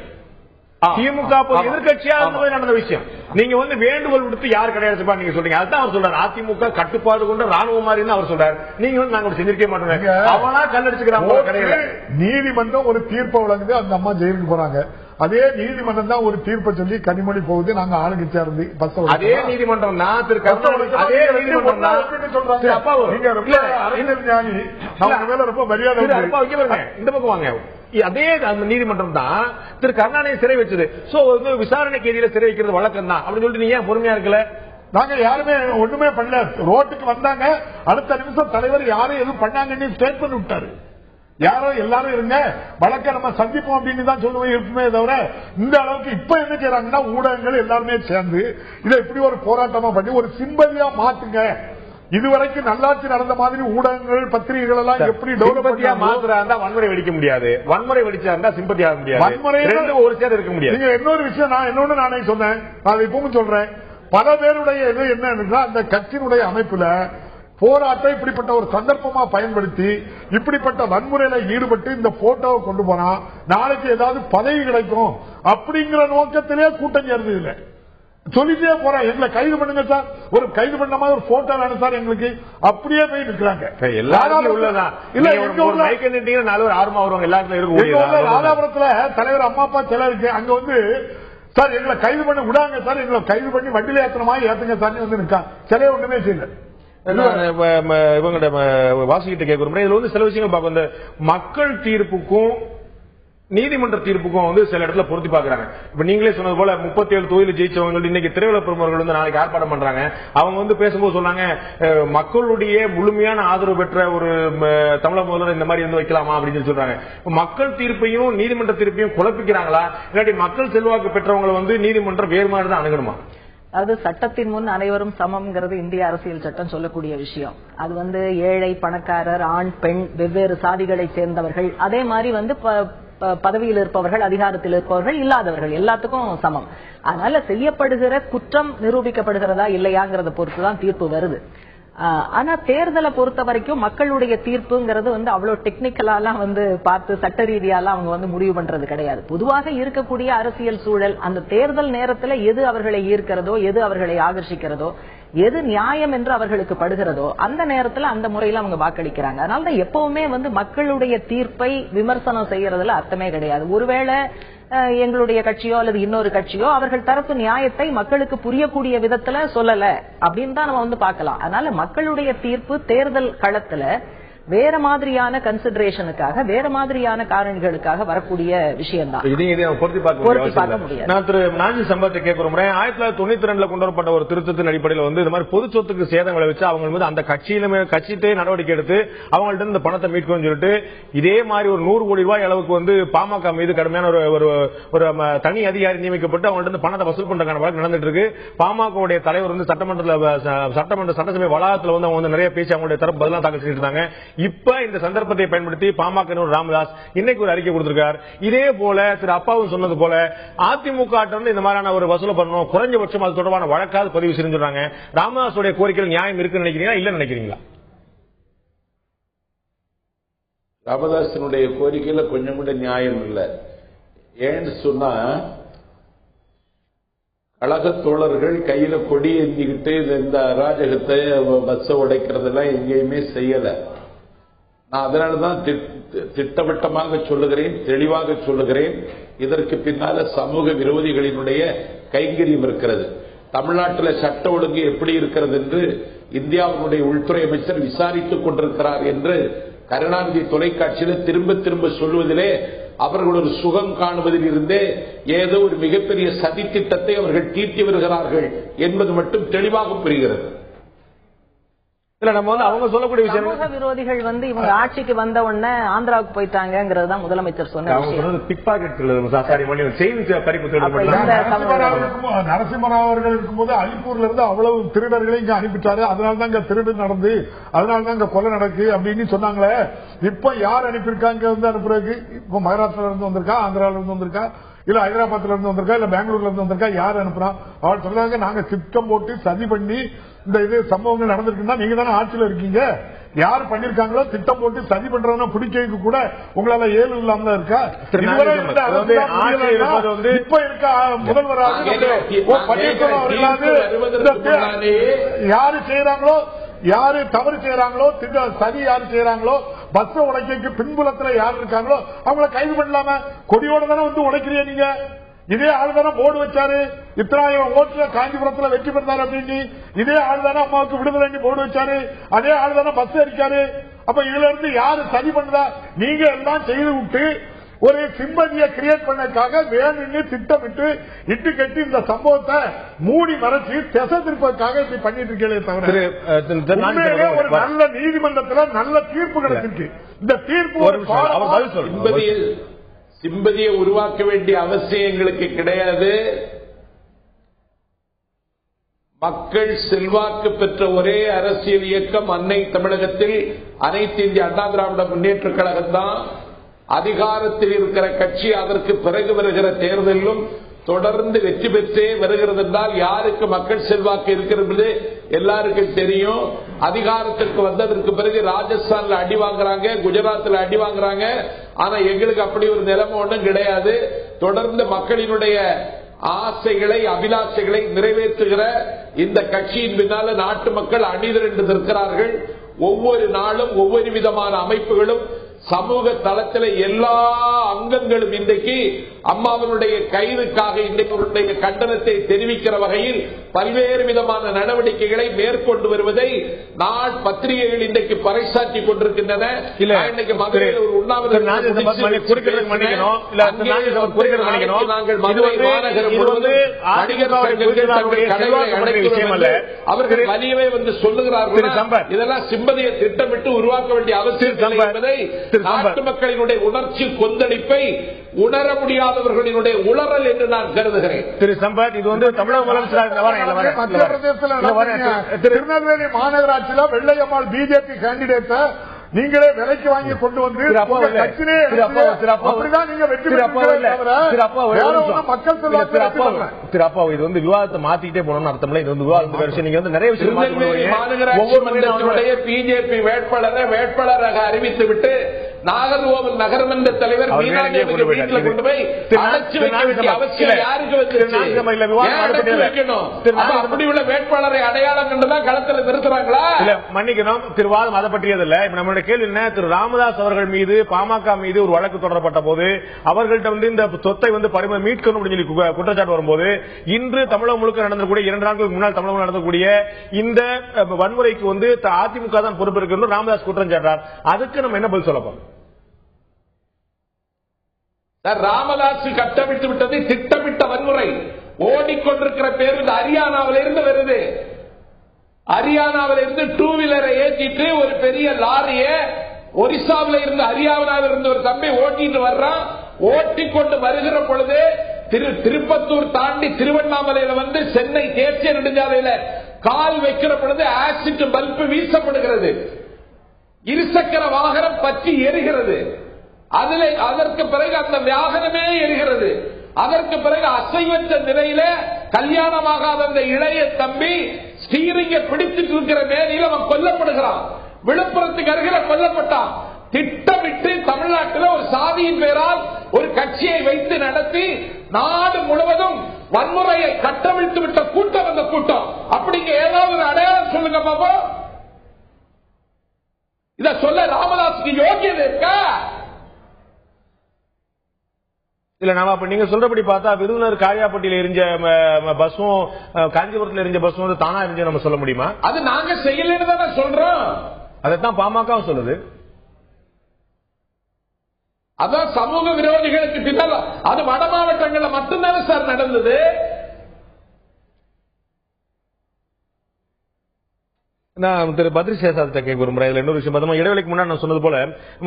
திமுக எதிர்கட்சியா நடந்த விஷயம். நீங்க வந்து வேண்டுகோள் விடுத்து யார் கிடையாது நீங்க சொல்றீங்க. அதுதான் அவர் சொல்றாரு. அதிமுக கட்டுப்பாடு கொண்ட ராணுவ மாதிரி அவர் சொல்றாரு. நீங்க வந்து நாங்க செஞ்சிருக்க மாட்டோம். அவனா கல்லடிச்சுக்கிறாங்க கிடையாது. நீதிமன்றம் ஒரு தீர்ப்பை வழங்குது. அந்த அம்மா ஜெயிலுக்கு போறாங்க. அதே நீதிமன்றம் தான் ஒரு தீர்ப்பை சொல்லி கனிமொழி போகுது. நாங்க ஆளுங்கட்சியா இருந்து அதே நீதிமன்றம் தான் திரு அதே நீதிமன்றம் ரொம்ப மரியாதை இந்த பக்கம் வாங்க. அதே அந்த நீதிமன்றம் தான் திரு கருணாநிதி சிறை வச்சது. சோ விசாரணை கைதியில சிறை வைக்கிறது வழக்கம் தான் அப்படின்னு சொல்லிட்டு நீங்க ஏன் பொறுமையா இருக்கல? நாங்க யாருமே ஒண்ணுமே பண்ணல. ரோட்டுக்கு வந்தாங்க. அடுத்த நிமிஷம் தலைவர் யாரும் எதுவும் பண்ணாங்கன்னு ஸ்டேட்மெண்ட் விட்டாரு. யாரோ எல்லாரும் இருங்க வழக்க நம்ம சந்திப்போம் அப்படின்னு தான் சொல்லுவோம் இருக்குமே தவிர இந்த அளவுக்கு இப்ப என்ன செய்யறாங்கன்னா ஊடகங்கள் எல்லாருமே சேர்ந்து இதை இப்படி ஒரு போராட்டமா பண்ணி ஒரு சிம்பதியா மாத்துங்க. இதுவரைக்கும் நல்லாட்சி நடந்த மாதிரி ஊடகங்கள் பத்திரிகைகள் எல்லாம் எப்படி டெவலப்மெண்டியா மாத்துறா வன்முறை வெடிக்க முடியாது. வன்முறை வெடிச்சா இருந்தா சிம்பத்தி ஆக முடியாது. வன்முறை ஒரு சேர் இருக்க முடியாது. நீங்க இன்னொரு விஷயம் நான் இன்னொன்னு நானே சொன்னேன். நான் இப்பவும் சொல்றேன். பல பேருடைய இது என்ன அந்த கட்சியினுடைய அமைப்புல போராட்டம் இப்படிப்பட்ட ஒரு சந்தர்ப்பமா பயன்படுத்தி இப்படிப்பட்ட வன்முறையில ஈடுபட்டு இந்த போட்டோவை கொண்டு போனா நாளைக்கு ஏதாவது பதவி கிடைக்கும் அப்படிங்கிற நோக்கத்திலே கூட்டம் சேர்ந்து இல்லை. சொல்லிட்டே போறேன் எங்களை கைது பண்ணுங்க சார். ஒரு கைது பண்ண மாதிரி ஒரு போட்டோ வேணும் சார் எங்களுக்கு. அப்படியே போய் நிற்கிறாங்க. ராதாபுரத்துல தலைவர் அம்மா அப்பா சில இருக்கு. அங்க வந்து சார் எங்களை கைது பண்ண விடாங்க சார். எங்களை கைது பண்ணி வண்டியில ஏத்துற மாதிரி ஏத்துங்க சார் வந்து நிற்கா. சிலையை ஒண்ணுமே செய்யல. இவங்க வாசிக்கிட்டு கேட்கிறோம். இதுல வந்து சில விஷயங்கள் பார்க்கும். இந்த மக்கள் தீர்ப்புக்கும் நீதிமன்ற தீர்ப்புக்கும் வந்து சில இடத்துல பொருத்தி பாக்குறாங்க. இப்ப நீங்களே சொன்னது போல 37 தொகுதியில் ஜெயிச்சவங்க இன்னைக்கு திரையுலக பிரமுகர்கள் வந்து நாளைக்கு ஆர்ப்பாட்டம் பண்றாங்க. அவங்க வந்து பேசும்போது சொன்னாங்க மக்களுடைய முழுமையான ஆதரவு பெற்ற ஒரு தமிழக முதல்வர் இந்த மாதிரி வந்து வைக்கலாமா அப்படின்னு சொல்றாங்க. மக்கள் தீர்ப்பையும் நீதிமன்ற தீர்ப்பையும் குழப்பிக்கிறாங்களா இல்லாட்டி மக்கள் செல்வாக்கு பெற்றவங்களை வந்து நீதிமன்றம் வேறு மாதிரி தான் அணுகணுமா? அது சட்டத்தின் முன் அனைவரும் சமம்ங்கிறது இந்திய அரசியல் சட்டம் சொல்லக்கூடிய விஷயம். அது வந்து ஏழை பணக்காரர் ஆண் பெண் வெவ்வேறு சாதிகளை சேர்ந்தவர்கள் அதே மாதிரி வந்து பதவியில் இருப்பவர்கள் அதிகாரத்தில் இருப்பவர்கள் இல்லாதவர்கள் எல்லாத்துக்கும் சமம். அதனால செய்யப்படுகிற குற்றம் நிரூபிக்கப்படுகிறதா இல்லையாங்கிறத பொறுத்துதான் தீர்ப்பு வருது. ஆனா தேர்தலை பொறுத்த வரைக்கும் மக்களுடைய தீர்ப்புங்கிறது வந்து அவ்வளவு டெக்னிக்கலாலாம் வந்து பார்த்து சட்ட ரீதியாலாம் அவங்க வந்து முடிவு பண்றது கிடையாது. பொதுவாக இருக்கக்கூடிய அரசியல் சூழல் அந்த தேர்தல் நேரத்துல எது அவர்களை ஈர்க்கிறதோ எது அவர்களை ஆகர்ஷிக்கிறதோ எது நியாயம் என்று அவர்களுக்கு படுகிறதோ அந்த நேரத்துல அந்த முறையில அவங்க வாக்களிக்கிறாங்க. அதனாலதான் எப்பவுமே வந்து மக்களுடைய தீர்ப்பை விமர்சனம் செய்யறதுல அர்த்தமே கிடையாது. ஒருவேளை எங்களுடைய கட்சியோ அல்லது இன்னொரு கட்சியோ அவர்கள் தரப்பு நியாயத்தை மக்களுக்கு புரியக்கூடிய விதத்துல சொல்லல அப்படின்னு தான் நம்ம வந்து பார்க்கலாம். அதனால மக்களுடைய தீர்ப்பு தேர்தல் களத்துல வேற மாதிரியான கன்சிடரேஷனுக்காக வேற மாதிரியான காரணிகளுக்காக வரக்கூடிய விஷயம் தான். பொருத்தி பார்க்க முடியாது. நான் திரு நாஞ்சி சம்பவத்தை கேட்கிறோம். 1992 கொண்டு வரப்பட்ட ஒரு திருத்தத்தின் அடிப்படையில் வந்து இந்த மாதிரி பொது சொத்துக்கு சேதம் விளைவிச்சு அவங்க வந்து அந்த கட்சியிலே நடவடிக்கை எடுத்து அவங்கள்ட்ட இந்த பணத்தை மீட்கும் சொல்லிட்டு இதே மாதிரி ஒரு 100 கோடி ரூபாய் அளவுக்கு வந்து பாமக மீது கடுமையான ஒரு தனி அதிகாரி நியமிக்கப்பட்டு அவங்கள்ட்ட பணத்தை வசூல் பண்றதுக்கான வழக்கு நடந்துட்டு இருக்கு. பாமகவுடைய தலைவர் வந்து சட்டமன்ற சட்டசபை வளாகத்தில் வந்து அவங்க வந்து நிறைய பேசி அவங்களுடைய தரப்பு பதிலாக தாக்கல் செஞ்சிருந்தாங்க. இப்ப இந்த சந்தர்ப்பத்தை பயன்படுத்தி பாமக ராமதாஸ் இன்னைக்கு ஒரு அறிக்கை கொடுத்திருக்கார். இதே போல திரு அப்பாவும் சொன்னது போல அதிமுக இந்த மாதிரியான ஒரு வசூல் பண்ணணும், குறைஞ்சபட்சம் அது தொடர்பான வழக்காவது பதிவு செஞ்சுறாங்க. ராமதாசுடைய கோரிக்கையில் நியாயம் இருக்குன்னு நினைக்கிறீங்களா இல்ல நினைக்கிறீங்களா? ராமதாசனுடைய கோரிக்கையில கொஞ்சம் கூட நியாயம் இல்லை. ஏன்னு சொன்னா கழக தோழர்கள் கையில கொடி ஏந்திக்கிட்டு இந்த அராஜகத்தை பஸ் உடைக்கிறதெல்லாம் எங்கேயுமே செய்யல. நான் அதனாலதான் திட்டவட்டமாக சொல்லுகிறேன், தெளிவாக சொல்லுகிறேன். இதற்கு பின்னால சமூக விரோதிகளினுடைய கைங்கரியம் இருக்கிறது. தமிழ்நாட்டில் சட்ட ஒழுங்கு எப்படி இருக்கிறது என்று இந்தியாவினுடைய உள்துறை அமைச்சர் விசாரித்துக் கொண்டிருக்கிறார் என்று கருணாநிதி தொலைக்காட்சியில் திரும்ப திரும்ப சொல்வதிலே அவர்கள் ஒரு சுகம் காணுவதில் இருந்தே ஏதோ ஒரு மிகப்பெரிய சதி திட்டத்தை அவர்கள் தீட்டி வருகிறார்கள் என்பது மட்டும் தெளிவாக புரிகிறது. இல்ல நம்ம அவங்க சொல்லக்கூடிய விஷயம் சமூக விரோதிகள் இவங்க ஆட்சிக்கு வந்த உடனே ஆந்திராவுக்கு போயிட்டாங்கிறது தான் முதலமைச்சர் சொன்ன பிக் பாக்கெட் நரசிம்மராவ் அவர்கள் இருக்கும்போது அலிப்பூர்ல இருந்து அவ்வளவு திருடர்களை இங்க அனுப்பிட்டாரு. அதனாலதான் இங்க திருடு நடந்து, அதனாலதான் இங்க கொலை நடக்கு அப்படின்னு சொன்னாங்களே. இப்ப யார் அனுப்பியிருக்காங்க அனுப்புறதுக்கு? இப்ப மகாராஷ்டிரா இருந்து வந்திருக்கா, ஆந்திரால இருந்து வந்திருக்கா, இல்ல ஹைதராபாத்ல இருந்து வந்திருக்கா, இல்ல பெங்களூர்ல இருந்து வந்திருக்கா? யார் அனுப்புறா? அவள் சொல்றாங்க நாங்க திட்டம் போட்டு சதி பண்ணி இந்த இது சம்பவங்கள் நடந்திருக்குன்னா நீங்க தானே ஆட்சியில் இருக்கீங்க. யார் பண்ணிருக்காங்களோ திட்டம் போட்டு சதி பண்றதுன்னா பிடிக்க கூட உங்களால ஏழு இல்லாம இருக்கா? இப்ப இருக்க முதல்வராக பன்னீர்செல்வம் அவர்களாவது யாரு செய்யறாங்களோ, யாரு தவறு செய்யறாங்களோ, சதி யாரு செய்யறாங்களோ, பஸ் உடைக்க பின்புலத்துல யாரு இருக்காங்களோ அவங்கள கைது பண்ணலாம? கொடியோட தானே உடைக்கிறீங்க நீங்க. இதே ஆளுதானே போர்டு வச்சாரு, இத்தனாயிரம் ஓட்டுல காஞ்சிபுரத்துல வெற்றி பெற்றாரு அப்படின்னு. இதே ஆளுதானே அம்மாவுக்கு விடுதலை போர்டு வச்சாரு, அதே ஆளுதானே பஸ் அடிக்காரு. அப்ப இதுல இருந்து யாரு சதி பண்றா? நீங்க எல்லாம் செய்து விட்டு ஒரு சிம்பதியை கிரியேட் பண்ணதுக்காக வேணும்னு திட்டமிட்டு இட்டு கட்டி இந்த சம்பவத்தை மூடி மறைச்சு திசை திருப்பதற்காக இப்படி பண்ணிட்டு இருக்கே தவிர ஒரு நல்ல நீதிமன்றத்துல நல்ல தீர்ப்பு கிடைச்சிருக்கு. இந்த தீர்ப்பு சிம்பதியை உருவாக்க வேண்டிய அவசியம் எங்களுக்கு கிடையாது. மக்கள் செல்வாக்கு பெற்ற ஒரே அரசியல் இயக்கம் அன்னை தமிழகத்தில் அனைத்து இந்திய அண்ணா திராவிட முன்னேற்ற கழகம் தான். அதிகாரத்தில் இருக்கிற கட்சி அதற்கு பிறகு வருகிற தேர்தலிலும் தொடர்ந்து வெற்றி பெற்றே வருகிறது என்றால் யாருக்கு மக்கள் செல்வாக்கு இருக்கிறது எல்லாருக்கும் தெரியும். அதிகாரத்திற்கு வந்ததற்கு பிறகு ராஜஸ்தான்ல அடி வாங்குறாங்க, குஜராத்ல அடி வாங்குறாங்க. ஆனா எங்களுக்கு அப்படி ஒரு நிலைமை ஒன்றும் கிடையாது. தொடர்ந்து மக்களினுடைய ஆசைகளை அபிலாஷைகளை நிறைவேற்றுகிற இந்த கட்சியின் பின்னால நாட்டு மக்கள் அணிதிரண்டு நிற்கிறார்கள். ஒவ்வொரு நாளும் ஒவ்வொரு விதமான அமைப்புகளும் சமூக தளத்தில் எல்லா அங்கங்களும் இன்றைக்கு அம்மாவனுடைய கைதுக்காக இன்றைக்கு கண்டனத்தை தெரிவிக்கிற வகையில் பல்வேறு விதமான நடவடிக்கைகளை மேற்கொண்டு வருவதை பத்திரிகைகள் இன்றைக்கு பறைசாற்றி கொண்டிருக்கின்றன. இன்னைக்கு மதுரையில் ஒரு உண்ணாவிரத அவர்கள் வலியவே சொல்லுகிறார்கள். இதெல்லாம் சிம்பதியை திட்டமிட்டு உருவாக்க வேண்டிய அவசியம் என்பதை நாட்டு மக்களினுடைய உணர்ச்சி கொந்தளிப்பை உணர முடியாதவர்களினுடைய உளறல் என்று நான் கருதுகிறேன். திரு சம்பத், இது தமிழக முதலமைச்சர் மத்திய பிரதேசத்தில் திருநெல்வேலி மாநகராட்சியில் வெள்ளையம்மாள் பிஜேபி கேண்டிடேட் நீங்களே விலைக்கு வாங்கி கொண்டு வந்து இது விவாதத்தை மாத்திட்டே போனோம்னு அர்த்தம் இல்லை. இது விவாதம் நீங்க நிறைய விஷயம் பிஜேபி வேட்பாளராக அறிவித்து விட்டு நாகர்கோவில் நகரமன்ற தலைவர் மீனாட்சி வீட்டில் கொண்டு போய் அழைச்சு வைக்க அவசியம் யாருக்கு அப்படி உள்ள வேட்பாளரை அடையாளம் கண்டுதான் களத்தில் நிறுத்துறாங்களா? இல்ல மன்னிக்கணும், திருவாதம் அதை பற்றியது இல்ல. இப்ப நம்மளுடைய கேள்வி என்ன, திரு ராமதாஸ் அவர்கள் மீது பாமக மீது ஒரு வழக்கு தொடரப்பட்ட போது அவர்கள்ட்ட இந்த சொத்தை மீட்கணும் அப்படின்னு சொல்லி குற்றச்சாட்டு வரும்போது இன்று தமிழகம் முழுக்க நடந்தக்கூடிய 2 நாட்களுக்கு முன்னால் தமிழகம் நடந்தக்கூடிய இந்த வன்முறைக்கு அதிமுக தான் பொறுப்பு இருக்கு ராமதாஸ் குற்றம் சாட்டார். அதுக்கு நம்ம என்ன பதில் சொல்லப்போம்? ராமதாஸ் கட்டமிட்டு விட்டது திட்டமிட்ட வன்முறை. ஓடிக்கொண்டிருக்கிற பேருந்து ஹரியானாவில இருந்து வருது. ஹரியானாவில இருந்து 2 வீலரை ஏற்றிட்டு ஒரு பெரிய லாரிய ஒரிசாவில இருந்து ஹரியானாவில இருந்து ஒரு தம்பி ஓட்டிட்டு வர்றான். ஓட்டிக்கொண்டு வருகிற பொழுது திருப்பத்தூர் தாண்டி திருவண்ணாமலையில சென்னை தேசிய நெடுஞ்சாலையில கால் வைக்கிற பொழுது ஆசிட் பல்பு வீசப்படுகிறது. இருசக்கர வாகனம் பற்றி எரிகிறது. அதற்கு பிறகு அந்த வாகனமே எரிகிறது. அதற்கு பிறகு அசைவற்ற நிலையில கல்யாணமாகாத அந்த இளைய தம்பி ஸ்டீரிங்க பிடிச்சிட்டு இருக்கிற மேலையில் அவன் கொல்லப்படுகிறான். விழுப்புரத்துக்கு அருகில கொல்லப்பட்டான். திட்டமிட்டு தமிழ்நாட்டில் ஒரு சாதியின் பேரால் ஒரு கட்சியை வைத்து நடத்தி நாடு முழுவதும் வன்முறையை கட்டவிழ்த்து விட்ட கூட்டம் அந்த கூட்டம். அப்படிங்க ஏதாவது ஒரு அடையாளம் சொல்லுங்க பாப்பா. இத சொல்ல ராமதாஸுக்கு யோகியது இருக்கா? இல்ல நாம அப்ப நீங்க சொல்றபடி பார்த்தா விருதுநகர் காரியாப்பட்டியில எரிஞ்ச பஸ்ஸும் காஞ்சிபுரத்தில் எரிஞ்ச பஸ்ஸும் வந்து தானா எரிஞ்சு நம்ம சொல்ல முடியுமா? அது நாங்க செய்யலன்னு தானே சொல்றோம். அதைத்தான் பாமக சொல்லுது. அதான் சமூக விரோதிகளுக்கு பின்னால் அது வட மாவட்டங்களில் மட்டும்தானே சார் நடந்தது. நான் திரு பத்ரி சேஷாத்தை கேட்க விரும்புறேன். இதுல இன்னொரு விஷயம், இடைவெளிக்கு முன்னாடி நான் சொன்னது போல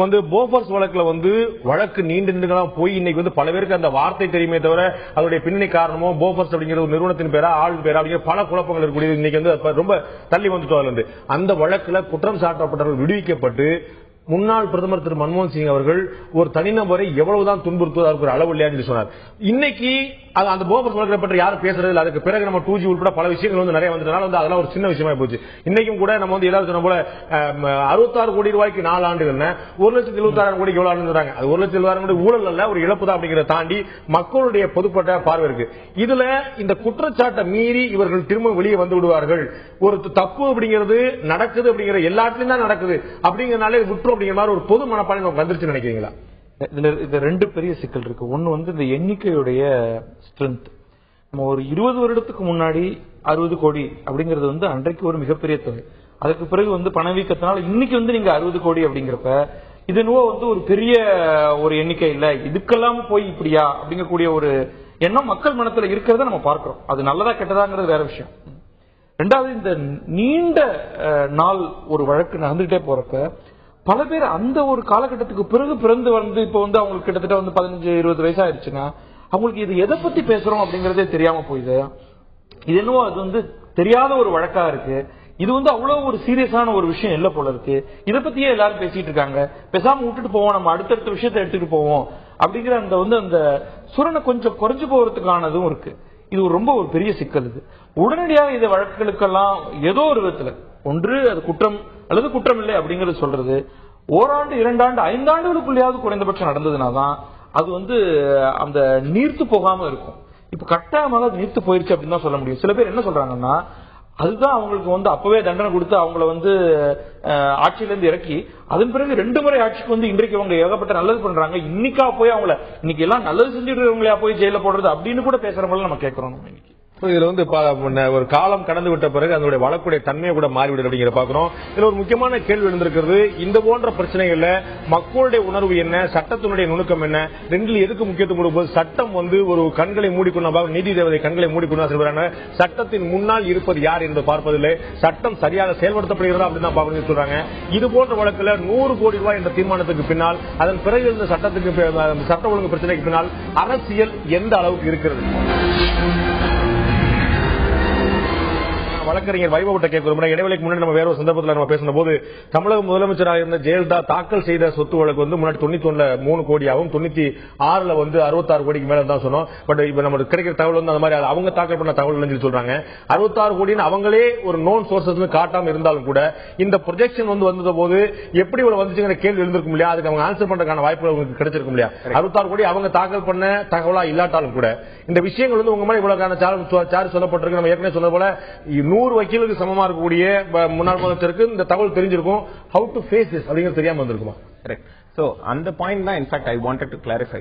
வந்து போஃபர்ஸ் வழக்குல வந்து வழக்கு நீண்டு போய் இன்னைக்கு வந்து பல பேருக்கு அந்த வார்த்தை தெரியுமே தவிர அதோடைய பின்னணி காரணமோ போஃபர்ஸ் அப்படிங்கிற ஒரு நிறுவனத்தின் பேரா ஆள் பேரா அப்படிங்கிற பல குழப்பங்கள் இருக்கக்கூடிய இன்னைக்கு வந்து ரொம்ப தள்ளி வந்துட்டு இருந்து அந்த வழக்குல குற்றம் சாட்டப்பட்டவர்கள் விடுவிக்கப்பட்டு முன்னாள் பிரதமர் திரு மன்மோகன் சிங் அவர்கள் ஒரு தனிநபரை எவ்வளவுதான் துன்புறுத்துவதற்கு ஒரு அளவு இல்லையான்னு சொன்னார். இன்னைக்கு அந்த போஃபர்ஸ் வழக்கை பற்றி யாரும் பேசுறது. அதுக்கு பிறகு நம்ம 2G உட்பட பல விஷயங்கள் வந்து நிறைய வந்ததுனால வந்து அதெல்லாம் ஒரு சின்ன விஷயமா போச்சு. இன்னைக்கும் கூட நம்ம வந்து ஏதாவது சொன்ன போல 66 கோடி ரூபாய்க்கு 4 ஆண்டுகள் 1,76,000 கோடிக்கு எவ்வளவு ஆண்டுறாங்க. அது 1,76,000 கோடி ஊழல் அல்ல, ஒரு இழப்பு தான் அப்படிங்கிறத தாண்டி மக்களுடைய பொதுப்பட்ட பார்வை இருக்கு. இதுல இந்த குற்றச்சாட்டை மீறி இவர்கள் திரும்ப வெளியே வந்து விடுவார்கள். ஒரு தப்பு அப்படிங்கிறது நடக்குது அப்படிங்கிற எல்லாத்திலும் தான் நடக்குது அப்படிங்கறதுனால விட்டுரும் அப்படிங்கிற மாதிரி ஒரு பொது மனப்பான்மை வந்துருச்சு நினைக்கிறீங்களா? இதுல ரெண்டு பெரிய சிக்கல் இருக்கு. ஒன்னு வந்து இந்த எண்ணிக்கையுடைய ஸ்ட்ரென்த். நம்ம ஒரு 20 வருடத்துக்கு முன்னாடி 60 கோடி அப்படிங்கிறது வந்து அன்றைக்கு ஒரு மிகப்பெரிய தொகை. அதுக்கு பிறகு வந்து பணவீக்கத்தினால இன்னைக்கு வந்து நீங்க 60 கோடி அப்படிங்கிறப்ப இது வந்து ஒரு பெரிய ஒரு எண்ணிக்கை இல்ல, இதுக்கெல்லாம் போய் இப்படியா அப்படிங்கக்கூடிய ஒரு எண்ணம் மக்கள் மனத்துல இருக்கிறத நம்ம பார்க்கிறோம். அது நல்லதா கெட்டதாங்கிறது வேற விஷயம். ரெண்டாவது, இந்த நீண்ட நாள் ஒரு வழக்கு நடந்துகிட்டே போறப்ப பல பேர் அந்த ஒரு காலகட்டத்துக்கு பிறகு பிறந்து வந்து இப்ப வந்து அவங்களுக்கு கிட்டத்தட்ட வந்து 15-20 வயசு ஆயிடுச்சுன்னா அவங்களுக்கு இது எதை பத்தி பேசுறோம் அப்படிங்கறதே தெரியாம போயிடுது. இது என்னவோ அது வந்து தெரியாத ஒரு வழக்கா இருக்கு. இது வந்து அவ்வளவு ஒரு சீரியஸான ஒரு விஷயம் இல்ல போல இருக்கு. இதை பத்தியே எல்லாரும் பேசிட்டு இருக்காங்க. பேசாம விட்டுட்டு போவோம், நம்ம அடுத்தடுத்த விஷயத்தை எடுத்துட்டு போவோம் அப்படிங்கிற அந்த சுரணை கொஞ்சம் குறைஞ்சு போறதுக்கானதும் இருக்கு. இது ரொம்ப ஒரு பெரிய சிக்கல். இது உடனடியாக இந்த வழக்குகளுக்கெல்லாம் ஏதோ ஒரு விதத்துல ஒன்று அது குற்றம் அல்லது குற்றம் இல்லை அப்படிங்கறது சொல்றது ஓராண்டு 2 ஆண்டு 5 ஆண்டுகளுக்குள்ளேயாவது குறைந்தபட்சம் நடந்ததுனாதான் அது வந்து அந்த நீர்த்து போகாம இருக்கும். இப்ப கட்டாயமாக அது நீர்த்து போயிருச்சு அப்படின்னு தான் சொல்ல முடியும். சில பேர் என்ன சொல்றாங்கன்னா அதுதான் அவங்களுக்கு வந்து அப்பவே தண்டனை கொடுத்து அவங்களை வந்து ஆட்சியிலிருந்து இறக்கி அதன் பிறகு 2 முறை ஆட்சிக்கு வந்து இன்றைக்கு அவங்க ஏகப்பட்ட நல்லது பண்றாங்க. இன்னைக்கா போய் அவங்கள இன்னைக்கு எல்லாம் நல்லது செஞ்சுட்டு போய் ஜெயில போடுறது அப்படின்னு கூட பேசுறவங்கள நம்ம கேட்கிறோம். இன்னைக்கு இதுல வந்து ஒரு காலம் கடந்து விட்ட பிறகு அதனுடைய வழக்குடைய தன்மையை கூட மாறிவிடுது அப்படிங்கிற பாக்குறோம். இதுல ஒரு முக்கியமான கேள்வி எழுந்திருக்கிறது. இந்த போன்ற பிரச்சனைகள்ல மக்களுடைய உணர்வு என்ன, சட்டத்தினுடைய நுணுக்கம் என்ன, ரெண்டில் எதுக்கு முக்கியத்துவம் கொடுப்பது? சட்டம் வந்து ஒரு கண்களை மூடிக்கொண்டு நீதி தேவதை கண்களை மூடிக்கொண்டு சொல்றாங்க. சட்டத்தின் முன்னால் இருப்பது யார் என்று பார்ப்பதில்லை, சட்டம் சரியாக செயல்படுத்தப்படுகிறதா அப்படின்னு தான் பார்க்கணும்னு சொல்றாங்க. இது போன்ற வழக்குல 100 கோடி ரூபாய் என்ற தீர்மானத்துக்கு பின்னால் அதன் பிறகு இருந்த சட்ட ஒழுங்கு பிரச்சனைக்கு பின்னால் அரசியல் எந்த அளவுக்கு இருக்கிறது? வழக்கறிஞர் வைபவத்தை கேட்க விரும்புகிறேன். இடைவெளிக்கு முன்னாடி நம்ம வேற ஒரு சந்தர்ப்பத்தில் நம்ம பேசின போது தமிழக முதலமைச்சராக இருந்த ஜெயலலிதா தாக்கல் செய்த சொத்து வழக்கு வந்து முன்னாடி 91 3 கோடியாகவும் 96 வந்து 66 கோடிக்கு மேல தான் சொன்னோம். பட் இப்ப நம்ம கிடைக்கிற தகவல் வந்து அந்த மாதிரி அவங்க தாக்கல் பண்ண தகவல் சொல்றாங்க. 66 கோடின்னு அவங்களே ஒரு நோன் சோர்சஸ் காட்டாம இருந்தாலும் கூட இந்த ப்ரொஜெக்ஷன் வந்து வந்த போது எப்படி ஒரு வந்துச்சுங்கிற கேள்வி எழுந்திருக்கும் இல்லையா? அதுக்கு அவங்க ஆன்சர் பண்றதுக்கான வாய்ப்புகள் உங்களுக்கு கிடைச்சிருக்கும் இல்லையா? 66 கோடி அவங்க தாக்கல் பண்ண தகவலா இல்லாட்டாலும் கூட இந்த விஷயங்கள் வந்து உங்க மாதிரி இவ்வளவு சார்ஜ் சொல்லப்பட்டிருக்கு. நம்ம ஏற்கனவே சொன்ன போல 100 வக்கீலுக்கு சமமா இருக்கக்கூடிய முன்னாள் முதலமைச்சருக்கு இந்த தகவல் தெரிஞ்சிருக்கும். ஹவு டு ஃபேஸ் திஸ் அப்படிங்கிறது தெரியாம வந்திருக்குமா? கரெக்ட். சோ அந்த பாயிண்ட் தான் in fact I wanted to clarify.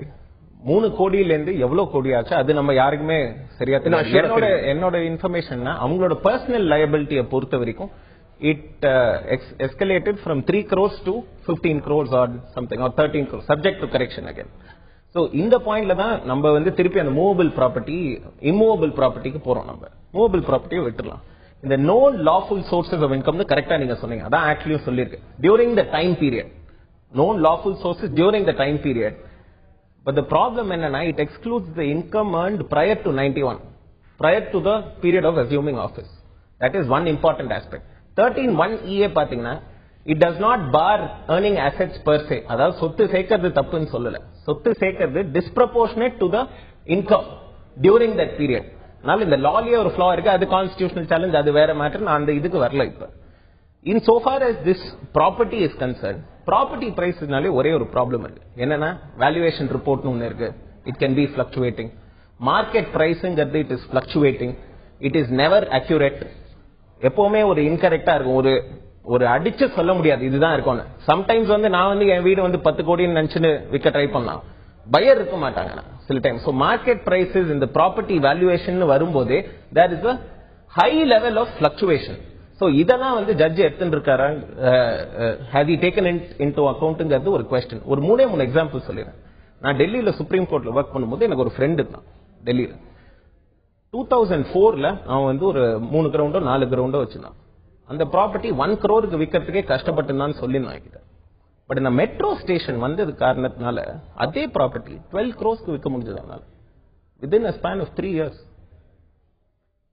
3 கோடியில இருந்து எவ்வளவு கோடி ஆச்சு அது நம்ம யாருக்குமே சரியா தெரியல. என்னோட இன்ஃபர்மேஷன் அவங்களோட பர்சனல் லயபிலிட்டியை பொறுத்த வரைக்கும் it escalated from 3 crores to 15 crores or something or 13 crores subject to correction again. So இந்த பாயிண்ட்ல தான் நம்ம வந்து திருப்பி அந்த மூவபிள் ப்ராப்பர்ட்டி இம்மூவபிள் ப்ராப்பர்ட்டிக்கு போறோம். நம்ம மூவபிள் ப்ராப்பர்ட்டியை விட்டுறலாம். இந்த known lawful sources of income கரெக்டா நீங்க சொன்னீங்க. அதான் ஆக்சுவலி சொல்லிருக்கு during the time period, known lawful sources during the time period. But the problem என்னன்னா it excludes the income earned prior to 91, prior to the period of assuming office. That is one important aspect. 13(1)(EA பாத்தீங்கன்னா it does not bar earning assets per se. அதாவது சொத்து சேர்க்கறது தப்புன்னு சொல்லல, சொத்து சேர்க்கறது disproportionate to the income during that period. அதனால இந்த லாலியே ஒரு ஃப்ளா இருக்கு, அது கான்ஸ்டிடியூஷனல் சேலஞ்ச், அது வேற மேட்டர். நான் அந்த இதுக்கு வரல இப்ப. In so far as this property is concerned, property priceனாலே ஒரே ஒரு ப்ராப்ளம் இருக்கு. என்னன்னா வேல்யூவேஷன் ரிப்போர்ட்னு ஒன்னு இருக்கு. It can be fluctuating. Market pricingங்கிறது it is fluctuating. It is never accurate. எப்பவுமே ஒரு இன்கரெக்டா இருக்கும். ஒரு அடிச்சு சொல்ல முடியாது இதுதான் இருக்கும்னு. சம்டைம்ஸ் வந்து நான் வந்து என் வீடு வந்து 10 கோடின்னு நினைச்சுன்னு விற்க ட்ரை பண்ணலாம், பையர் இருக்க மாட்டாங்க சில டைம். ஸோ மார்க்கெட் பிரைசஸ் இந்த ப்ராப்பர்ட்டி வேல்யூவேஷன் வரும்போதே there is a high level of fluctuation. So இதெல்லாம் வந்து ஜட்ஜ் எடுத்துட்டு இருக்காரா, ஹேவ் யூ டேக்கன் இன்டு அக்கௌண்ட்ங்கிறது ஒரு கொஸ்டின். ஒரு 3 எக்ஸாம்பிள் சொல்லிடுறேன். நான் டெல்லியில சுப்ரீம் கோர்ட்ல ஒர்க் பண்ணும்போது எனக்கு ஒரு ஃப்ரெண்ட் இருந்தான் டெல்லியில. 2004ல அவன் வந்து ஒரு 3 கிரவுண்டோ 4 கிரவுண்டோ வச்சிருந்தான். அந்த ப்ராப்பர்ட்டி 1 crore விற்கிறதுக்கே கஷ்டப்பட்டுதான் சொல்லியிருந்தான் கிட்ட. பட் இந்த மெட்ரோ ஸ்டேஷன் வந்தது காரணத்தினால அதே ப்ராப்பர்ட்டி 12 crores விற்க முடிஞ்சது within a span of 3 years.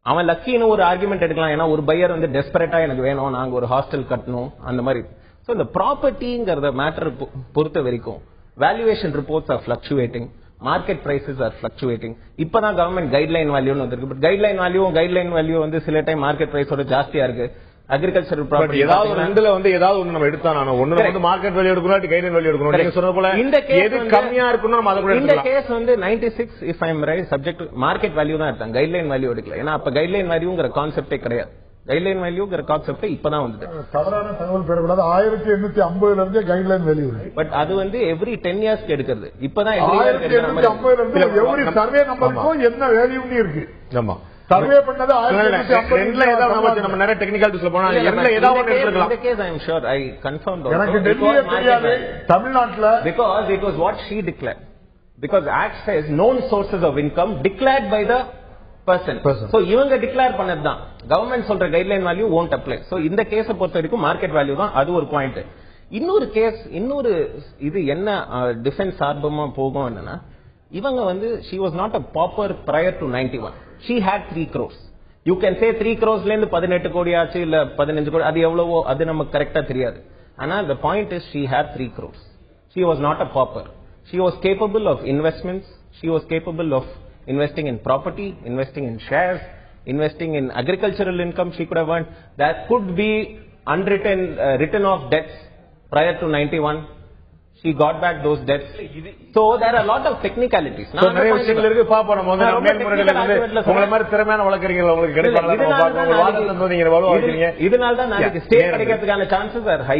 அவன் லக்கின்னு ஒரு ஆர்குமெண்ட் எடுக்கலாம், ஏன்னா ஒரு பையர் வந்து டெஸ்பரேட்டா எனக்கு வேணும், நாங்க ஒரு ஹாஸ்டல் கட்டணும் அந்த மாதிரி. சோ இந்த ப்ராப்பர்ட்டிங்கிறத மேட்டர் பொறுத்த வரைக்கும் valuation reports are fluctuating, market prices are fluctuating. இப்பதான் கவர்மெண்ட் கைட்லைன் வேல்யூன்னு வந்திருக்கு. பட் கைட்லைன் வேல்யூ வந்து சில டைம் மார்க்கெட் பிரைஸோட ஜாஸ்தியா இருக்கு. அக்ரிகல்ச்சரல் ப்ராப்பர்ட்டி ஏதாவது ரெண்டுல வந்து ஏதாவது ஒண்ணு நம்ம எடுத்தானோ, ஒண்ணு வந்து மார்க்கெட் வேல்யூ எடுக்கணும், கைட்லைன் வேல்யூ எடுக்கணும். நீங்க சொன்ன போல இந்த கேஸ் கம்மியா இருக்கணும் நம்ம அத கூட எடுக்கலாம். இந்த கேஸ் வந்து 96 if I am right subject market value தான் எடுத்தாங்க, கைட்லைன் வேல்யூ எடுக்கல. ஏன்னா அப்ப கைட்லைன் வேல்யூங்கிற கான்செப்டே கிடையாது. கைட்லைன் வேல்யூங்கிற கான்செப்ட் இப்பதான் வந்துட்டு. தவறான தகவல் பெறக்கூடாது. 1850ல இருந்தே கைட்லைன் வேல்யூ இருக்கு. பட் அது வந்து எவ்ரி 10 இயர்ஸ்க்கு எடுக்கிறது. இப்பதான் 1850ல இருந்து எவ்ரி சர்வே நம்பருக்கும் என்ன வேல்யூன்னு இருக்கு. ஆமா, சர்வே பண்ணது 1850ல ஏதாவது நம்ம நிறைய டெக்னிக்கல் போனா எல்லாம் ஏதாவது ஒன்று எடுத்துக்கலாம். இந்த case I am sure I confirmed also. எனக்கு டெல்லியே தெரியாது, தமிழ்நாட்டுல because it was what she declared. Because act says known sources of income declared by the person. So இவங்க டிக்ளேர் பண்ணதுதான். கவர்மெண்ட் சொல்ற guideline value won't apply. So இந்த கேஸை பொறுத்த வரைக்கும் market value தான், அது ஒரு பாயிண்ட். இன்னொரு கேஸ், இன்னொரு இது என்ன டிஃபென்ஸ் சார்பமா போகும் என்னன்னா, இவங்க வந்து she was not a pauper prior to 91. She had 3 crores. You can say 3 crores-ல இருந்து 18 கோடி ஆச்சு இல்ல 15 கோடி, அது எவ்வளவோ அது நமக்கு கரெக்டா தெரியாது. ஆனா the point is she had 3 crores. She was not a pauper. She was capable of investments. She was capable of investing in property, investing in shares, investing in agricultural income. She could have earned. There could be unwritten written off debts prior to 91. She got back those debts. So there are a lot of technicalities. நிறைய விஷயங்கள் இருக்கு. பாப்போம் நம்ம வந்து மேல்முறைகள் வந்து உங்கள மாதிரி திறமையான வழக்கறிஞர்கள் உங்களுக்கு கிடைப்பாங்க. இதனால தான் நாளைக்கு ஸ்டே கிடைக்கிறதுக்கான சான்சஸ் ஆர் ஹை.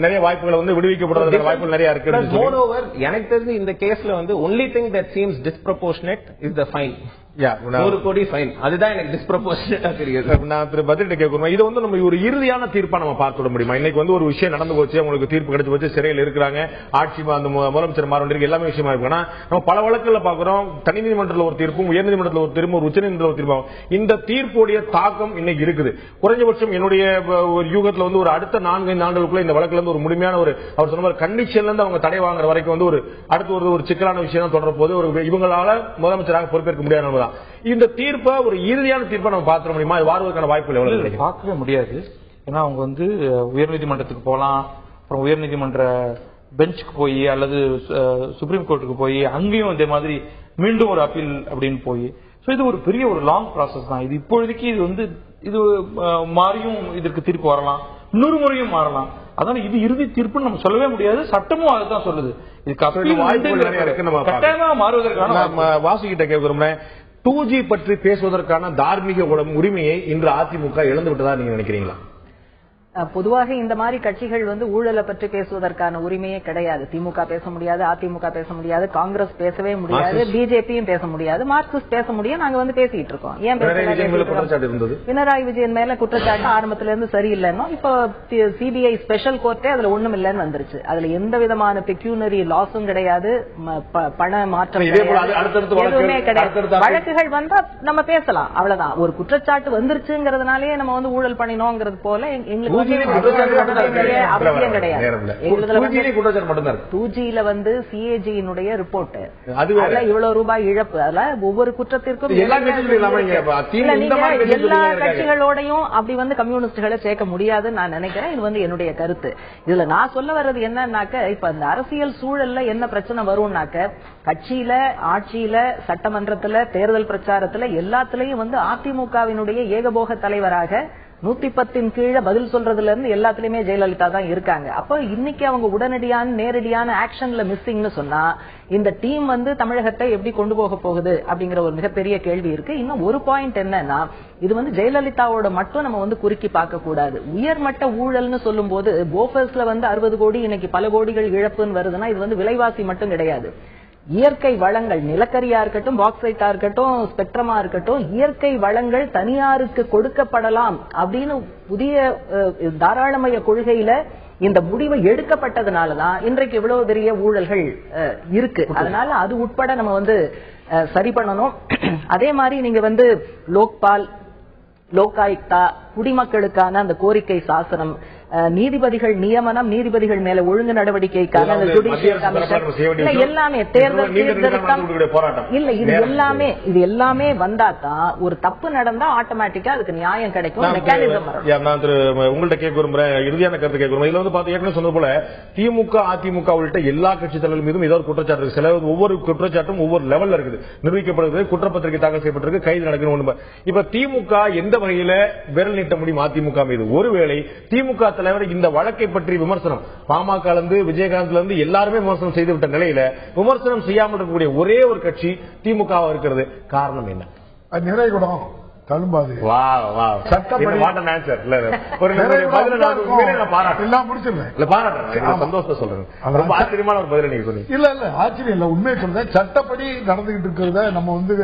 நிறைய வாய்ப்புகள் வந்து விடுவிக்கப்படுறதுக்கான வாய்ப்புகள் நிறைய இருக்கு. மோரோவர் எனக்கு தெரிஞ்சு இந்த கேஸ்ல வந்து only thing that seems disproportionate is the fine. 100 கோடி ஃபைன், அதுதான் எனக்கு டிஸ்ப்ரப்போர்ஷனேட்டா தெரியுது. நான் திரு பதில்கிட்ட கேட்கணும், இது வந்து நம்ம ஒரு இறுதியான தீர்ப்பா நம்ம பார்த்துட முடியுமா? இன்னைக்கு வந்து ஒரு விஷயம் நடந்து போச்சு, உங்களுக்கு தீர்ப்பு கிடைச்சு போச்சு, சிறையில் இருக்கிறாங்க, ஆட்சி அந்த முதலமைச்சர் மாறி எல்லாமே விஷயமா இருக்கு. நம்ம பல வழக்குல பாக்குறோம், தனி நீதிமன்றத்தில் ஒரு தீர்ப்பும், உயர்நீதிமன்றத்தில் ஒரு தீர்ப்பும், ஒரு உச்சநீதிமன்றத்தில் ஒரு தீர்ப்பாகும். இந்த தீர்ப்புடைய தாக்கம் இன்னைக்கு இருக்குது. குறைஞ்சபட்சம் என்னுடைய ஒரு யூகத்துல வந்து ஒரு அடுத்த 4-5 ஆண்டுகளுக்குள்ள இந்த வழக்குல இருந்து ஒரு முழுமையான ஒரு அவர் சொன்ன மாதிரி கண்டிஷன்ல இருந்து அவங்க தடை வாங்குற வரைக்கும் வந்து ஒரு அடுத்து ஒரு சிக்கலான விஷயம் தான் தொடர போது. ஒரு இவங்களால முதலமைச்சராக பொறுப்பேற்க முடியாது. இந்த தீர்ப்பை ஒரு இறுதியான தீர்ப்பை நம்ம பார்த்துட முடியுமா? வாருவதற்கான வாய்ப்புகள் எவ்வளவு? பார்க்கவே முடியாது. ஏன்னா அவங்க வந்து உயர்நீதிமன்றத்துக்கு போகலாம், அப்புறம் உயர்நீதிமன்ற பெஞ்சுக்கு போய் அல்லது சுப்ரீம் கோர்ட்டுக்கு போய் அங்கேயும் இதே மாதிரி மீண்டும் ஒரு அப்பீல் அப்படின்னு போய், இது ஒரு பெரிய ஒரு லாங் ப்ராசஸ் தான். இது இப்பொழுதைக்கு இது வந்து இது மாறியும் இதற்கு தீர்ப்பு வரலாம், இன்னொரு முறையும் மாறலாம். அதனால இது இறுதி தீர்ப்புன்னு நம்ம சொல்லவே முடியாது. சட்டமும் அதுதான் சொல்லுது. இதுக்கு அப்பீல் கட்டாயமா மாறுவதற்கான வாசிக்கிட்ட கேட்கிறோம். 2G பற்றி பேசுவதற்கான தார்மீக உரிமையை இன்று அதிமுக இழந்து விட்டதா நீங்க நினைக்கிறீங்களா? பொதுவாக இந்த மாதிரி கட்சிகள் வந்து ஊழலை பற்றி பேசுவதற்கான உரிமையே கிடையாது. திமுக பேச முடியாது, அதிமுக பேச முடியாது, காங்கிரஸ் பேசவே முடியாது, பிஜேபியும் பேச முடியாது, மார்க்சிஸ்ட் பேச முடியும். நாங்க வந்து பேசிட்டு இருக்கோம். ஏன் பினராயி விஜயன் மேல குற்றச்சாட்டு ஆரம்பத்துல இருந்து சரியில்லைன்னா இப்போ சிபிஐ ஸ்பெஷல் கோர்ட்டே அதுல ஒண்ணும் இல்லைன்னு வந்துருச்சு. அதுல எந்த விதமான பெக்யூனரி லாஸும் கிடையாது, பண மாற்றம் எதுவுமே கிடையாது. வழக்குகள் வந்தா நம்ம பேசலாம், அவ்வளவுதான். ஒரு குற்றச்சாட்டு வந்துருச்சுங்கிறதுனாலே நம்ம வந்து ஊழல் பண்ணினோங்கிறது போல எங்களுக்கு அவசியம் கிடையாது. 2G வந்து CAG-னுடைய ரிப்போர்ட், அதுல இவ்வளவு ரூபாய் இழப்பு, அதுல ஒவ்வொரு குற்றத்திற்கும் எல்லா கட்சிகளோடையும் அப்படி வந்து கம்யூனிஸ்டுகளை சேர்க்க முடியாதுன்னு நான் நினைக்கிறேன். இது வந்து என்னுடைய கருத்து. இதுல நான் சொல்ல வர்றது என்னன்னாக்க, இப்ப இந்த அரசியல் சூழல்ல என்ன பிரச்சனை வரும்னாக்க, கட்சியில, ஆட்சியில, சட்டமன்றத்துல, தேர்தல் பிரச்சாரத்துல எல்லாத்திலையும் வந்து அதிமுகவினுடைய ஏகபோக தலைவராக 110 கீழே பதில் சொல்றதுல இருந்து எல்லாத்திலுமே ஜெயலலிதா தான் இருக்காங்க. அப்ப இன்னைக்கு அவங்க உடனடியான நேரடியான ஆக்ஷன்ல மிஸ்ஸிங்னு சொன்னா இந்த டீம் வந்து தமிழகத்தை எப்படி கொண்டு போக போகுது அப்படிங்கிற ஒரு மிகப்பெரிய கேள்வி இருக்கு. இன்னும் ஒரு பாயிண்ட் என்னன்னா, இது வந்து ஜெயலலிதாவோட மட்டும் நம்ம வந்து குறுக்கி பார்க்க கூடாது. உயர்மட்ட ஊழல்னு சொல்லும் போது போஃபர்ஸ்ல வந்து 60 கோடி, இன்னைக்கு பல கோடிகள் இழப்புன்னு வருதுன்னா இது வந்து விலைவாசி மட்டும் கிடையாது. இயற்கை வளங்கள், நிலக்கரியா இருக்கட்டும், பாக்சைட்டா இருக்கட்டும், ஸ்பெக்ட்ரமா இருக்கட்டும், இயற்கை வளங்கள் தனியாருக்கு கொடுக்கப்படலாம் அப்படின்னு புதிய தாராளமய கொள்கையில இந்த முடிவு எடுக்கப்பட்டதுனாலதான் இன்றைக்கு இவ்வளவு பெரிய ஊழல்கள் இருக்கு. அதனால அது உட்பட நம்ம வந்து சரி பண்ணணும். அதே மாதிரி நீங்க வந்து லோக்பால், லோகாயுக்தா, குடிமக்களுக்கான அந்த கோரிக்கை சாசனம், நீதிபதிகள் நியமனம், நீதிபதிகள் மேல ஒழுங்கு நடவடிக்கைக்கான எல்லாமே, தேர்தல் சீர்திருத்தம் இல்ல, இது எல்லாமே வந்தாதான் ஒரு தப்பு நடந்தா ஆட்டோமேட்டிக்கா அதுக்கு நியாயம் கிடைக்கும். மெக்கானிசம் நான் உங்கள்ட்ட கேட்க விரும்புறேன், இறுதியான கருத்து கேட்க விரும்புறேன். இதுல வந்து பாத்து ஏற்கனவே சொன்னது போல திமுக, அதிமுக உள்ளிட்ட எல்லா கட்சி தலைவர்கள் மீதும் ஏதாவது குற்றச்சாட்டு இருக்கு. சில ஒவ்வொரு குற்றச்சாட்டும் ஒவ்வொரு லெவல்ல இருக்குது, நிரூபிக்கப்படுகிறது, குற்றப்பத்திரிகை தாக்கல் செய்யப்பட்டிருக்கு, கைது நடக்கணும். இப்ப திமுக எந்த வகையில விரல் நீட்ட முடியும் அதிமுக மீது? ஒருவேளை திமுக தலைவர் இந்த வழக்கை பற்றி விமர்சனம், பாமக விஜயகாந்த்ல இருந்து எல்லாருமே விமர்சனம் செய்துவிட்ட நிலையில விமர்சனம் செய்யாமல் இருக்கக்கூடிய ஒரே ஒரு கட்சி திமுக இருக்கிறது. காரணம் என்ன? நிறைகுடம் தழும்பாது. சந்தோஷத்தை சொல்றேன், ரொம்ப ஆச்சரியமான ஒரு பதில் நீங்க சொன்னீங்க. இல்ல இல்ல ஆச்சரியம் இல்ல, உண்மையை சொல்றேன். சட்டப்படி நடந்துகிட்டு இருக்கிறத நம்ம வந்து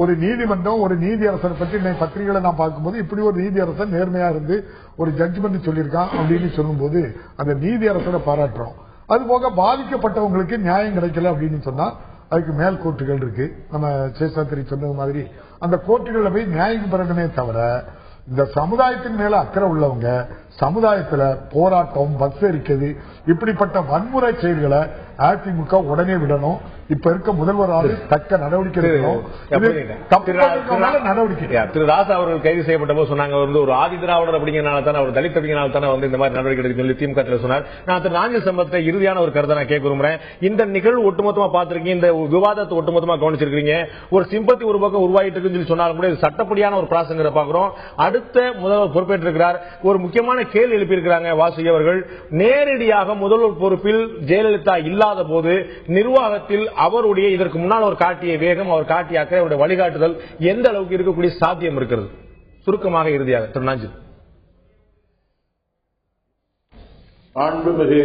ஒரு நீதிமன்றம், ஒரு நீதியரசரை பற்றி பத்திரிகைகளை நான் பார்க்கும்போது இப்படி ஒரு நீதியரசர் நேர்மையா இருந்து ஒரு ஜட்ஜ்மெண்ட் சொல்லியிருக்கான் அப்படின்னு சொல்லும்போது அந்த நீதியரசரை பாராட்டுறோம். அதுபோக பாதிக்கப்பட்டவங்களுக்கு நியாயம் கிடைக்கல அப்படின்னு சொன்னா அதுக்கு மேல் கோர்ட்டுகள் இருக்கு. நம்ம சேஷாத்திரி சொன்னது மாதிரி அந்த கோர்ட்டுகள்ல போய் நியாயம் பெறணுமே தவிர, இந்த சமுதாயத்தின் மேல அக்கறை உள்ளவங்க சமுதாயத்துல போராட்டம், பஸ் எரிக்கிறது, இப்படிப்பட்ட வன்முறை செயல்களை அதிமுக உடனே விடணும். இப்ப இருக்க முதல்வரால் தக்க நடவடிக்கை எடுக்கணும். திரு ராசா அவர்கள் கைது செய்யப்பட்ட போது சொன்னாங்க, ஒரு ஆதி திராவிடர் அப்படிங்கிறனால தான், அவர் தலித் அப்படிங்கிறனால தானே வந்து இந்த மாதிரி நடவடிக்கை எடுக்க சொல்லி திமுக சொன்னார். நான் திரு நாஞ்சில் சம்பத்தை இறுதியான ஒரு கருத்தை நான் கேட்க விரும்புறேன். இந்த நிகழ்வு ஒட்டுமொத்தமா பார்த்திருக்கீங்க, இந்த விவாதத்தை ஒட்டுமொத்தமா கவனிச்சிருக்கீங்க. ஒரு சிம்பத்தி ஒரு பக்கம் உருவாகிட்டு இருக்குன்னு சொல்லி சொன்னாலும் கூட இது சட்டப்படியான ஒரு ப்ராசஸ் பாக்குறோம். அடுத்த முதல்வர் பொறுப்பேற்றிருக்கிறார். ஒரு முக்கியமான கேள்வி எழுப்பியிருக்கிறாங்க வாசுகி அவர்கள். நேரடியாக முதல்வர் பொறுப்பில் ஜெயலலிதா இல்லாத போது நிர்வாகத்தில் அவருடைய இதற்கு முன்னால் அவர் காட்டிய வேகம், அவர் காட்டிய அக்கறை, அவருடைய வழிகாட்டுதல் எந்த அளவுக்கு இருக்கக்கூடிய சாத்தியம் இருக்கிறது? சுருக்கமாக இறுதியாக திரு நாஞ்சில். மாண்புமிகு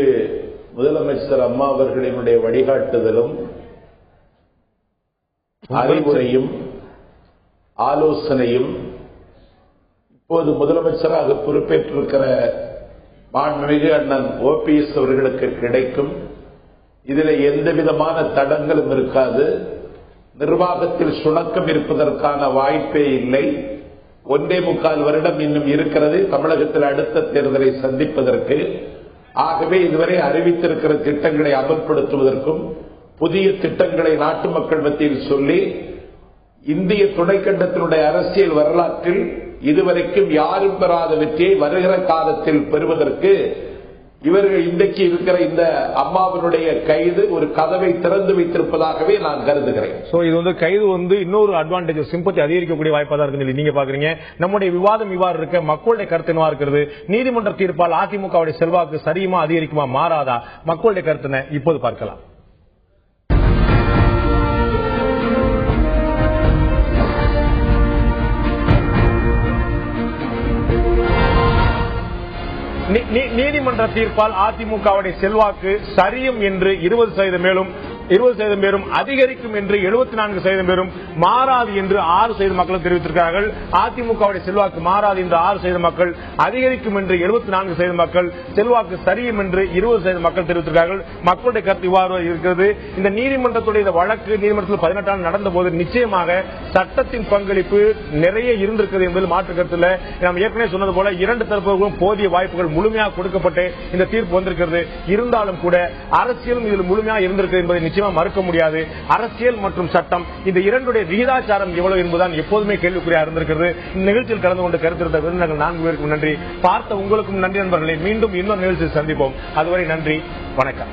முதலமைச்சர் அம்மா அவர்களினுடைய வழிகாட்டுதலும் அறிவுரையும் ஆலோசனையும் இப்போது முதலமைச்சராக பொறுப்பேற்றிருக்கிற மாண்புமிகு அண்ணன் OPS அவர்களுக்கு கிடைக்கும். இதில் எந்த விதமான தடங்களும் இருக்காது. நிர்வாகத்தில் சுணக்கம் இருப்பதற்கான வாய்ப்பே இல்லை. 1.25 வருடம் இன்னும் இருக்கிறது தமிழகத்தில் அடுத்த தேர்தலை சந்திப்பதற்கு. ஆகவே இதுவரை அறிவித்திருக்கிற திட்டங்களை அமல்படுத்துவதற்கும் புதிய திட்டங்களை நாட்டு மக்கள் மத்தியில் சொல்லி இந்திய துணைக்கண்டத்தினுடைய அரசியல் வரலாற்றில் இதுவரைக்கும் யாரும் பெறாத வெற்றியை வருகிற காலத்தில் பெறுவதற்கு இவர்கள் இன்றைக்கு இருக்கிற இந்த அம்மாவினுடைய கைது ஒரு கதவை திறந்து வைத்திருப்பதாகவே நான் கருதுகிறேன். இது வந்து கைது வந்து இன்னொரு அட்வான்டேஜ், சிம்பத்தி அதிகரிக்கக்கூடிய வாய்ப்பா தான் இருக்கு நீங்க பாக்குறீங்க. நம்முடைய விவாதம் இவ்வாறு இருக்க, மக்களுடைய கருத்து என்னவா இருக்கிறது? நீதிமன்ற தீர்ப்பால் அதிமுகவுடைய செல்வாக்கு சரியுமா, அதிகரிக்குமா, மாறாதா? மக்களுடைய கருத்து இப்போது பார்க்கலாம். நீதிமன்ற தீர்ப்பால் அதிமுகவுடைய செல்வாக்கு சரியும் என்று 20% மேலும் 20% பேரும் அதிகரிக்கும் என்று 74% பேரும் மாறாது என்று 6% மக்கள் தெரிவித்திருக்கிறார்கள். அதிமுகவுடைய செல்வாக்கு மாறாது என்று 6% மக்கள், அதிகரிக்கும் என்று 74% மக்கள், செல்வாக்கு சரியும் என்று 20% மக்கள் தெரிவித்திருக்கிறார்கள். மக்களுடைய கருத்து இவ்வாறு இருக்கிறது. இந்த நீதிமன்றத்துடைய வழக்கு நீதிமன்றத்தில் 18 நடந்த போது நிச்சயமாக சட்டத்தின் பங்களிப்பு நிறைய இருந்திருக்கிறது என்பதில் மாற்று கருத்தில் நாம் ஏற்கனவே சொன்னது போல இரண்டு தரப்புகளும் போதிய வாய்ப்புகள் முழுமையாக கொடுக்கப்பட்டு இந்த தீர்ப்பு வந்திருக்கிறது. இருந்தாலும் கூட அரசியலும் இதில் முழுமையாக இருந்திருக்கிறது என்பதை நிச்சயமாக மறுக்க முடியாது. அரசியல் மற்றும் சட்டம் இந்த இரண்டுடைய விகிதாச்சாரம் எவ்வளவு என்பதுதான் எப்போதுமே கேள்விக்குறியாக இருந்திருக்கிறது. இந்த நிகழ்ச்சியில் கலந்து கொண்டு கருத்திருந்த விருந்தினர்கள் 4 பேருக்கும் நன்றி. பார்த்த உங்களுக்கும் நன்றி நண்பர்களே. மீண்டும் இன்னொரு நிகழ்ச்சியில் சந்திப்போம். அதுவரை நன்றி, வணக்கம்.